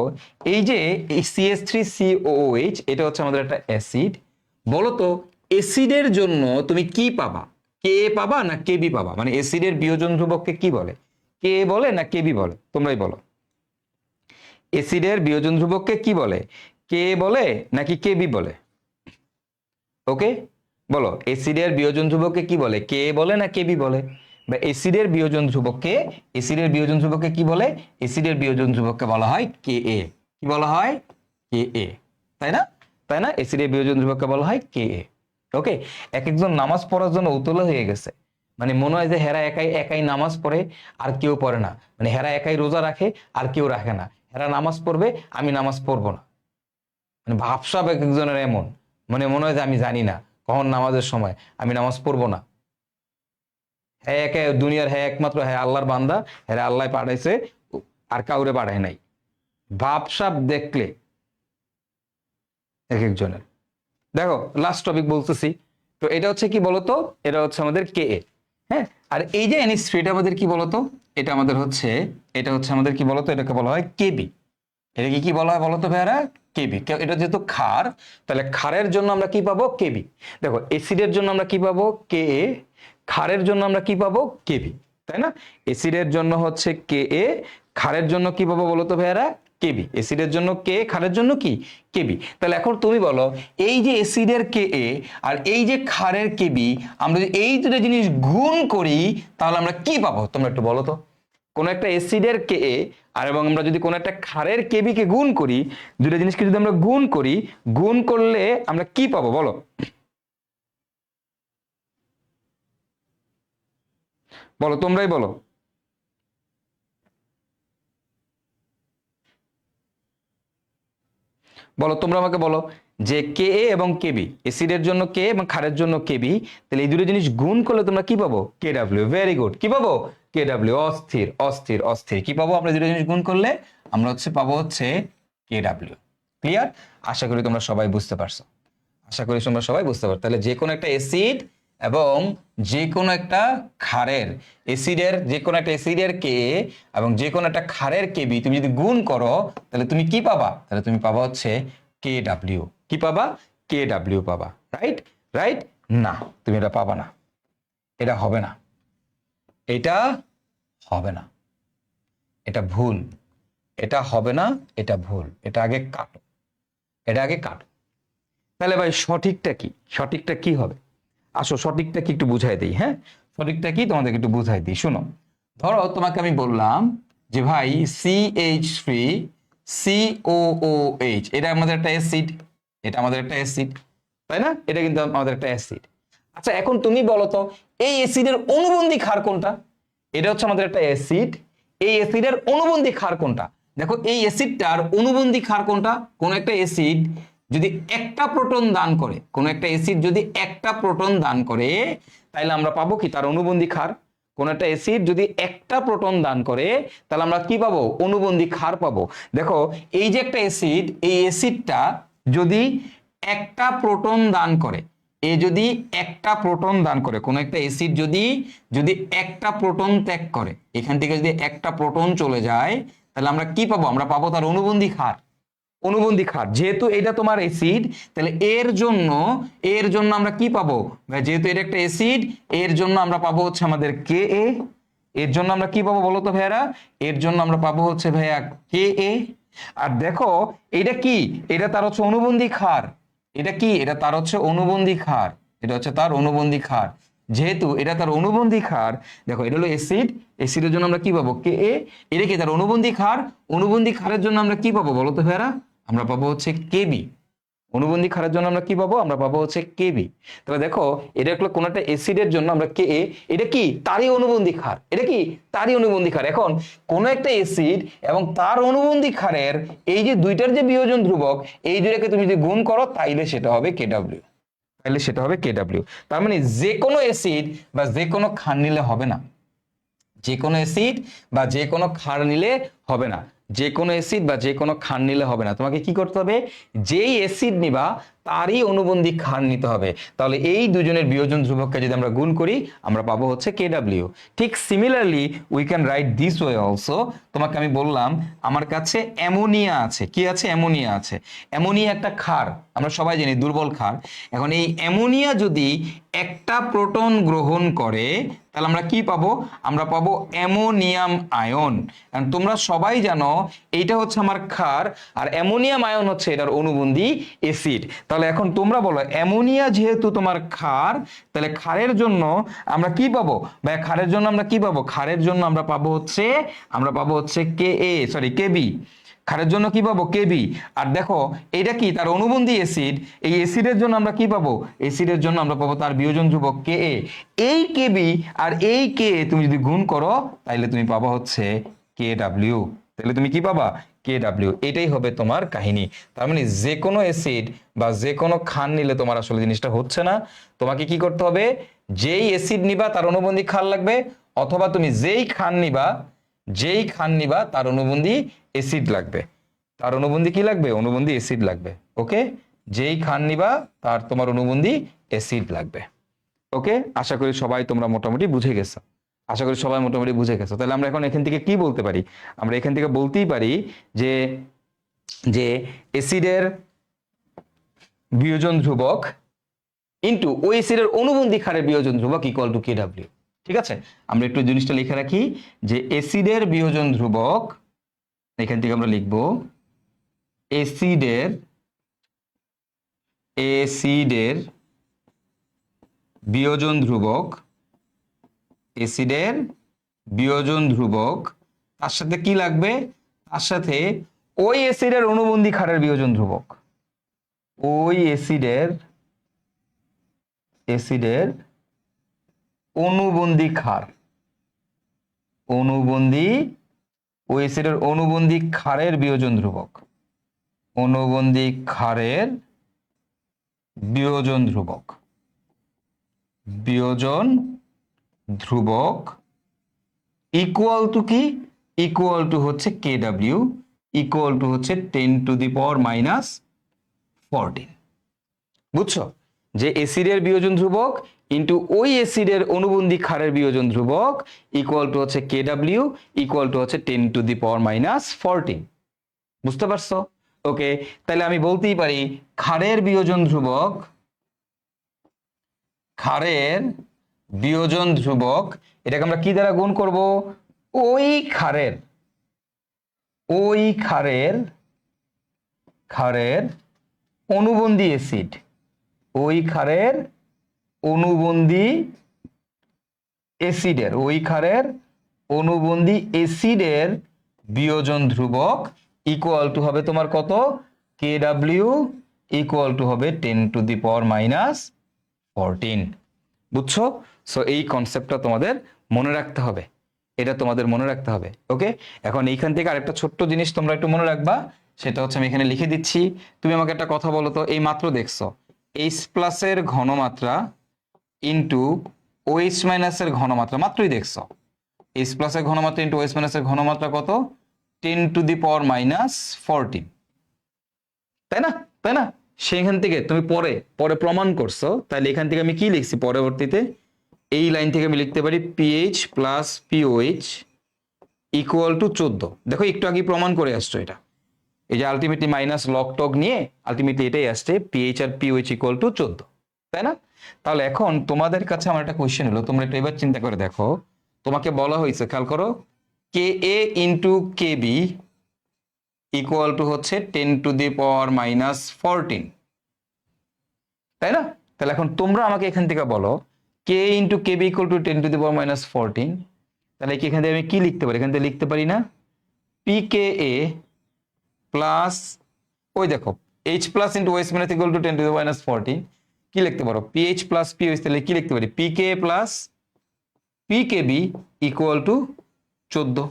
এই যে এই CH3COOH এটা হচ্ছে আমাদের একটা অ্যাসিড। বলো তো অ্যাসিডের জন্য তুমি কি পাবা, কে পাবা না কেবি পাবা? মানে অ্যাসিডের বিয়োজন ধ্রুবককে কি বলে, কে বলে না কেবি বলে? তোমরাই বলো। অ্যাসিডের বিয়োজন ধ্রুবককে কি বলে, কে বলে নাকি কেবি বলে? ওকে, বলো অ্যাসিডের বিয়োজন ধ্রুবককে কি বলে, কে বলে না কেবি বলে? বা অ্যাসিডের বিয়োজন ধ্রুবককে, অ্যাসিডের বিয়োজন ধ্রুবককে কি বলে? অ্যাসিডের বিয়োজন ধ্রুবককে বলা হয় Ka। কি বলা হয়? Ka, তাই না? তাই না? অ্যাসিডের বিয়োজন ধ্রুবককে বলা হয় Ka। ওকে, এক একজন নামাজ পড়ার জন্য উতলা হয়ে গেছে, মানে মনে হয় যে হেরা একাই একাই নামাজ পড়ে আর কেউ পড়ে না, মানে হেরা একাই রোজা রাখে আর কেউ রাখে না, হেরা নামাজ পড়বে আমি নামাজ পড়বো না। মানে ভাবসাব এক একজনের এমন, মানে মনে হয় যে আমি জানি না কখন নামাজের সময়, আমি নামাজ পড়বো না। হ্যাঁ একে দুনিয়ার, হ্যাঁ একমাত্র হ্যাঁ আল্লাহর বান্দা, হ্যাঁ আল্লাহ পাঠাইছে আর কাউরে পাঠায় নাই। ভাবসাব দেখলে এক একজনের। দেখো লাস্ট টপিক বলতেছি, তো এটা হচ্ছে কি বলতো, এটা হচ্ছে আমাদের Ka। হ্যাঁ, আর এই যে NH3 এটা আমাদের কি বলতো, এটা আমাদের হচ্ছে, এটা হচ্ছে আমাদের কি বলতো, এটাকে বলা হয় Kb। এটাকে কি বলা হয় বলতো ভাইয়ারা? Kb। এটা যেহেতু ক্ষার, তাহলে ক্ষারের জন্য আমরা কি পাবো? Kb। দেখো অ্যাসিডের জন্য আমরা কি পাবো? Ka। ক্ষারের জন্য আমরা কি পাবো? Kb, তাই না? অ্যাসিডের জন্য হচ্ছে Ka, ক্ষারের জন্য কি পাবো বলতো ভাইয়ারা? Kb। অ্যাসিডের জন্য Ka, ক্ষারের জন্য কি? Kb। তাহলে এখন তুমি বলো এই যে অ্যাসিডের Ka আর এই যে ক্ষারের Kb, আমরা যদি এই দুটো জিনিস গুণ করি তাহলে আমরা কি পাবো? তোমরা একটু বলো তো। কোন একটা অ্যাসিডের Ka আর এবং আমরা যদি কোন একটা ক্ষারের Kb কে গুণ করি, দুটো জিনিসকে যদি আমরা গুণ করি, গুণ করলে আমরা কি পাবো বলো? বলো, তোমরাই বলো। বলো তোমরা আমাকে বলো যে Ka এবং Kb, অ্যাসিডের জন্য Ka এবং ক্ষারের জন্য Kb, তাহলে এই দুটো জিনিস গুণ করলে তোমরা কি পাবো? Kw। ভেরি গুড, কি পাবো? Kw। অস্থির অস্থির অস্থির, কি পাবো আমরা দুটো জিনিস গুণ করলে? আমরা হচ্ছে পাবো হচ্ছে Kw। ক্লিয়ার? আশা করি তোমরা সবাই বুঝতে পারছো, আশা করি তোমরা সবাই বুঝতে পারো। তাহলে যে কোনো একটা অ্যাসিড এবং যে কোনো একটা ক্ষারের, অ্যাসিডের যে কোনো একটা অ্যাসিডের Ka এবং যে কোনো একটা ক্ষারের Kb তুমি যদি গুণ করো তাহলে তুমি কি পাবা? তাহলে তুমি পাবা হচ্ছে Kw। কি পাবা? Kw পাবা। রাইট? রাইট? না, তুমি এটা পাবা না, এটা হবে না, এটা হবে না, এটা ভুল, এটা হবে না, এটা ভুল, এটা আগে কাটো, এটা আগে কাটো। তাহলে ভাই সঠিকটা কি? সঠিকটা কি হবে? আসো সঠিকটা কি একটু বুঝাই দিই। হ্যাঁ, সঠিকটা কি তোমাদেরকে একটু বুঝাই দিই, শোনো। ধরো তোমাকে আমি বললাম যে ভাই CH3COOH এটা আমাদের একটা অ্যাসিড, এটা আমাদের একটা অ্যাসিড, তাই না? এটা কিন্তু আমাদের একটা অ্যাসিড। আচ্ছা এখন তুমি বলো তো এই অ্যাসিডের অনুবন্ধী ক্ষার কোনটা? এটা হচ্ছে আমাদের একটা অ্যাসিড, এই অ্যাসিডের অনুবন্ধী ক্ষার কোনটা? দেখো এই অ্যাসিডটার অনুবন্ধী ক্ষার কোনটা? কোন একটা অ্যাসিড যদি একটা প্রোটন দান করে, কোন একটা অ্যাসিড যদি একটা প্রোটন দান করে তাহলে আমরা পাবো কি? তার অনুবন্ধী ক্ষার। কোন একটা অ্যাসিড যদি একটা প্রোটন দান করে তাহলে আমরা কি পাবো? অনুবন্ধী ক্ষার পাবো। দেখো এই যে একটা অ্যাসিড, এই অ্যাসিডটা যদি একটা প্রোটন দান করে, এ যদি একটা প্রোটন দান করে, কোন একটা অ্যাসিড যদি যদি একটা প্রোটন ত্যাগ করে, এখান থেকে যদি একটা প্রোটন চলে যায় তাহলে আমরা কি পাবো? আমরা পাবো তার অনুবন্ধী ক্ষার। অনুবন্ধী ক্ষার, যেহেতু এটা তোমার অ্যাসিড তাহলে এর জন্য আমরা কি পাবো ভাই? যেহেতু এটা একটা অ্যাসিড এর জন্য আমরা পাবো হচ্ছে আমাদের Ka। এর জন্য আমরা কি পাবো বলো তো ভাইয়ারা? এর জন্য আমরা পাবো হচ্ছে ভাইয়া Ka। আর দেখো এটা কি? এটা তার হচ্ছে অনুবন্ধী ক্ষার। এটা কি? এটা তার হচ্ছে অনুবন্ধী ক্ষার। এটা হচ্ছে তার অনুবন্ধী ক্ষার। যেহেতু এটা তার অনুবন্ধী ক্ষার, দেখো এটা হলো অ্যাসিড, অ্যাসিডের জন্য আমরা কি পাবো? Ka। এটা কি তার অনুবন্ধী ক্ষার, অনুবন্ধী ক্ষারের জন্য আমরা কি পাবো বলো তো ভাইয়ারা? আমরা পাবো হচ্ছে Kb। অনুবন্ধী ক্ষারের জন্য আমরা কি পাবো? আমরা পাবো হচ্ছে Kb। তাহলে দেখো এটা হলো কোন একটা অ্যাসিডের জন্য আমরা Ka, এটা কি তারই অনুবন্ধী ক্ষার, এটা কি তারই অনুবন্ধী ক্ষার। এখন কোন একটা অ্যাসিড এবং তার অনুবন্ধী ক্ষারের এই যে দুইটার যে বিয়োজন ধ্রুবক, এই দুইটাকে তুমি যদি গুণ করো তাইলে সেটা হবে Kw, তাইলে সেটা হবে Kw। তার মানে যে কোনো অ্যাসিড বা যে কোনো ক্ষার নিলে হবে না, যে কোনো অ্যাসিড বা যে কোনো ক্ষার নিলে হবে না, যে কোনো অ্যাসিড বা যে কোনো ক্ষার নিলে হবে না, তোমাকে কি করতে হবে, যেই অ্যাসিড নিবা তারই অনুবন্ধী ক্ষার নিতে হবে। তাহলে এই দুজনের বিয়োজন ধ্রুবককে যদি আমরা গুণ করি আমরা পাবো হচ্ছে কেডব্লিউ। ঠিক similarly we can write this way also. তোমাকে আমি বললাম আমার কাছে অ্যামোনিয়া আছে, কি আছে, অ্যামোনিয়া আছে। অ্যামোনিয়া একটা ক্ষার, আমরা সবাই জানি দুর্বল ক্ষার। এখন এই অ্যামোনিয়া যদি একটা প্রোটন গ্রহণ করে তাহলে আমরা কি পাবো, আমরা পাবো অ্যামোনিয়াম আয়ন। কারণ তোমরা সবাই জানো এইটা হচ্ছে আমার ক্ষার আর অ্যামোনিয়াম আয়ন হচ্ছে এটার অনুবন্ধী অ্যাসিড। তাহলে এখন তোমরা বলো অ্যামোনিয়া যেহেতু তোমার ক্ষার, তাহলে ক্ষারের জন্য আমরা কি পাবো, বা ক্ষারের জন্য আমরা কি পাবো, ক্ষারের জন্য আমরা পাবো হচ্ছে কে এ সরি কেবি। ক্ষারের জন্য কি পাবো, কেবি। আর দেখো এটা কি, তার অনুবন্ধী অ্যাসিড। এই অ্যাসিডের জন্য আমরা কি পাবো, অ্যাসিডের জন্য আমরা পাবো তার বিয়োজন ধ্রুবক কে এ। এই কেবি আর এই কে তুমি যদি গুণ করো তাহলে তুমি পাবা হচ্ছে কে ডাব্লিউ। তাহলে তুমি কি পাবা, কে ডাব্লিউ। এটাই হবে তোমার কাহিনী। তার মানে যে কোনো অ্যাসিড বা যে কোনো ক্ষার নিলে তোমার আসলে জিনিসটা হচ্ছে না। তোমাকে কি করতে হবে, যেই অ্যাসিড নিবা তার অনুবন্ধী ক্ষার লাগবে, অথবা তুমি যেই ক্ষার নিবা তার অনুবন্ধী অ্যাসিড লাগবে। তার অনুবন্ধী কি লাগবে, অনুবন্ধী অ্যাসিড লাগবে। ওকে, যেই ক্ষার নিবা তার তোমার অনুবন্ধী অ্যাসিড লাগবে। ওকে, আশা করি সবাই তোমরা মোটামুটি বুঝে গেছো। তাহলে আমরা এখন এখান থেকে কি বলতে পারি, আমরা এখান থেকে বলতেই পারি যে যে অ্যাসিডের বিয়োজন ধ্রুবক ইন্টু ওই অ্যাসিডের অনুবন্ধী ক্ষারের বিয়োজন ধ্রুবক ইকুয়াল টু কে ডাব্লিউ। ঠিক আছে, আমরা একটু জিনিসটা লিখে রাখি যে অ্যাসিডের বিয়োজন ধ্রুবক, এখান থেকে আমরা লিখব অ্যাসিডের বিয়োজন ধ্রুবক, অ্যাসিডের বিয়োজন ধ্রুবক তার সাথে কি লাগবে, তার সাথে ওই অ্যাসিডের অনুবন্ধী ক্ষারের বিয়োজন ধ্রুবক, ওই অ্যাসিডের অনুবন্ধী ক্ষার, ওই অ্যাসিডের অনুবন্ধী ক্ষারের বিয়োজন ধ্রুবক, অনুবন্ধী ক্ষারের বিয়োজন ধ্রুবক ইকুয়াল টু কি, ইকুয়াল টু হচ্ছে কে ডাব্লিউ, ইকুয়াল টু হচ্ছে 10⁻⁴। বুঝছো, যে অ্যাসিডের বিয়োজন ধ্রুবক ইন্টু ওই অ্যাসিডের অনুবন্ধী ক্ষারের বিয়োজন ধ্রুবক ইকুয়াল টু হচ্ছে কে ডাব্লিউ, ইকুয়াল টু হচ্ছে 10⁻⁴। বুঝতে পারছো? ওকে, তাহলে আমি বলতেই পারি ক্ষারের বিয়োজন ধ্রুবক এটাকে আমরা কি দ্বারা গুণ করব, ওই ক্ষারের অনুবন্ধী অ্যাসিড, ওই ক্ষারের অনুবন্ধী অ্যাসিডের বিয়োজন ধ্রুবক ইকুয়াল টু হবে তোমার কত, কে ডাব্লিউ ইকুয়াল টু হবে 10⁻⁴। বুঝছো? সো এই কনসেপ্টটা তোমাদের মনে রাখতে হবে, এটা তোমাদের মনে রাখতে হবে। ওকে, এখন এইখান থেকে আরেকটা ছোট্ট জিনিস তোমরা একটু মনে রাখবা, সেটা হচ্ছে আমি এখানে লিখে দিচ্ছি। তুমি আমাকে একটা কথা বলো তো, এই মাত্র দেখছো H+ এর ঘনমাত্রা ইন্টু OH- এর ঘনমাত্রা, মাত্রই দেখছো H+ এর ঘনমাত্রা ইন্টু OH- এর ঘনমাত্রা কত, 10⁻⁴। তাই না? সেইখান থেকে তুমি পরে প্রমাণ করছো, তাহলে এখান থেকে আমি কি লিখছি পরবর্তীতে, এই লাইন থেকে আমি লিখতে পারি PH + POH ইকুয়াল টু 14। দেখো একটু আগে প্রমাণ করে আসছো এটা, এই যে আলটিমেটলি মাইনাস লগ টগ নিয়ে আলটিমেটলি এটাই আসছে PH আর POH ইকুয়াল টু 14, তাই না? তাহলে এখন তোমাদের কাছে আমার একটা কোয়েশ্চেন হলো, তোমরা একটু এবার চিন্তা করে দেখো, তোমাকে বলা হয়েছে, খেয়াল করো, KA into KB equal to হচ্ছে 10⁻⁴, তাই না? তাহলে এখন তোমরা আমাকে এখান থেকে বলো কে ইন্টু কেবি ইকুয়াল টু 10⁻⁴, তাহলে কি এখান থেকে আমি কি লিখতে পারি, এখান থেকে লিখতে পারি না PKA প্লাস, ওই দেখো H+ into OH- equal to 10⁻⁴, কি লিখতে পারো PH + POH, তাহলে কি লিখতে পারি PKA plus PKB equal to 14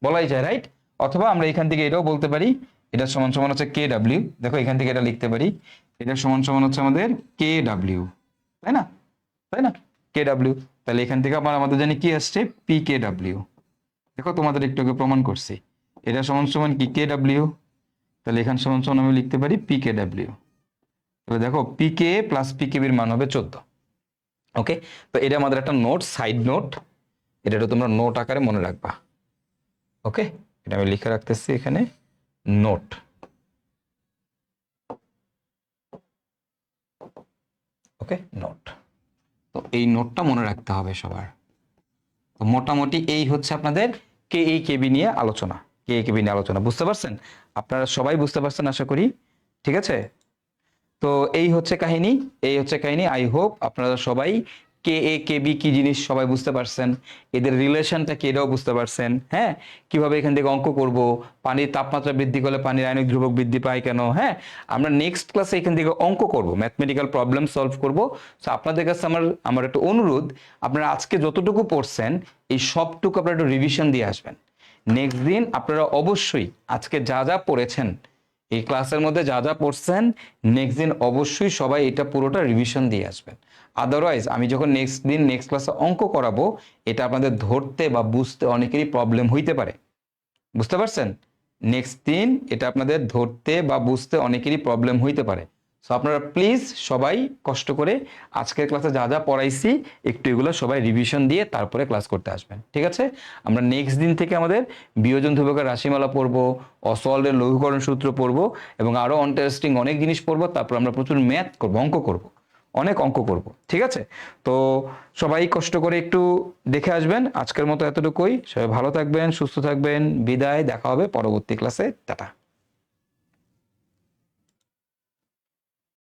বলাই যায়, রাইট? অথবা আমরা এখান থেকে এটাও বলতে পারি, এটা সমান সমান হচ্ছে কে ডাব্লিউ। দেখো এখান থেকে এটা লিখতে পারি, এটা সমান সমান হচ্ছে আমাদের কে ডাব্লিউ, তাই না? কে ডাব্লিউ, তাহলে এখান থেকে আমাদের জানি কি আসছে PKW, দেখো তোমাদের একটু আগে প্রমাণ করছি, এটা সমান সমান কি কে ডাব্লিউ, তাহলে এখানে সমান সমান আমি লিখতে পারি পি কে ডাব্লিউ। তাহলে দেখো P k plus P K বির মান হবে 14। ওকে, তো এটা আমাদের একটা নোট, সাইড নোট, এটা তোমরা নোট আকারে মনে রাখবা। ওকে, এটা আমি লিখে রাখতেছি এখানে নোট। ওকে, নোট। তো এই নোটটা মনে রাখতে হবে সবার। তো মোটামুটি এই হচ্ছে আপনাদের কে এই কেবি নিয়ে আলোচনা, কে এই কেবি নিয়ে আলোচনা, বুঝতে পারছেন? আপনারা সবাই বুঝতে পারছেন আশা করি, ঠিক আছে? তো এই হচ্ছে কাহিনী, এই হচ্ছে কাহিনী। আই হোপ আপনারা সবাই কে এ কে বি কি জিনিস সবাই বুঝতে পারছেন, এদের রিলেশনটা কি এটাও বুঝতে পারছেন। হ্যাঁ, কিভাবে এখান থেকে অঙ্ক করব, পানির তাপমাত্রা বৃদ্ধি করলে পানির আয়নিক ধ্রুবক বৃদ্ধি পায় কেন। হ্যাঁ, আমরা নেক্সট ক্লাসে এখান থেকে অঙ্ক করব, ম্যাথমেটিক্যাল প্রবলেম সলভ করব। সো আপনাদের কাছে আমার আমার একটা অনুরোধ, আপনারা আজকে যতটুকু পড়ছেন এই সবটুকু আপনারা একটু রিভিশন দিয়ে আসবেন। নেক্সট দিন আপনারা অবশ্যই আজকে যা যা পড়েছেন, এই ক্লাসের মধ্যে যা যা পড়ছেন, নেক্সট দিন অবশ্যই সবাই এটা পুরোটা রিভিশন দিয়ে আসবেন। আদারওয়াইজ আমি যখন নেক্সট দিন নেক্সট ক্লাসে অঙ্ক করাবো, এটা আপনাদের ধরতে বা বুঝতে অনেকেরই প্রবলেম হইতে পারে, বুঝতে পারছেন? নেক্সট দিন এটা আপনাদের ধরতে বা বুঝতে অনেকেরই প্রবলেম হইতে পারে। সো আপনারা প্লিজ সবাই কষ্ট করে আজকের ক্লাসে যা যা পড়াইছি একটু এগুলো সবাই রিভিশন দিয়ে তারপরে ক্লাস করতে আসবেন, ঠিক আছে? আমরা নেক্সট দিন থেকে আমাদের বিয়োজন ধ্রুবকের রাশিমালা পড়বো, অসওয়াল্ডের লঘুকরণ সূত্র পড়বো এবং আরও ইন্টারেস্টিং অনেক জিনিস পড়বো। তারপর আমরা প্রচুর ম্যাথ করবো, অঙ্ক করবো, অনেক অঙ্ক করব, ঠিক আছে? তো সবাই কষ্ট করে একটু দেখে আসবেন। আজকের মতো এতটুকুই, সবাই ভালো থাকবেন, সুস্থ থাকবেন, বিদায়, দেখা হবে পরবর্তী ক্লাসে, টাটা।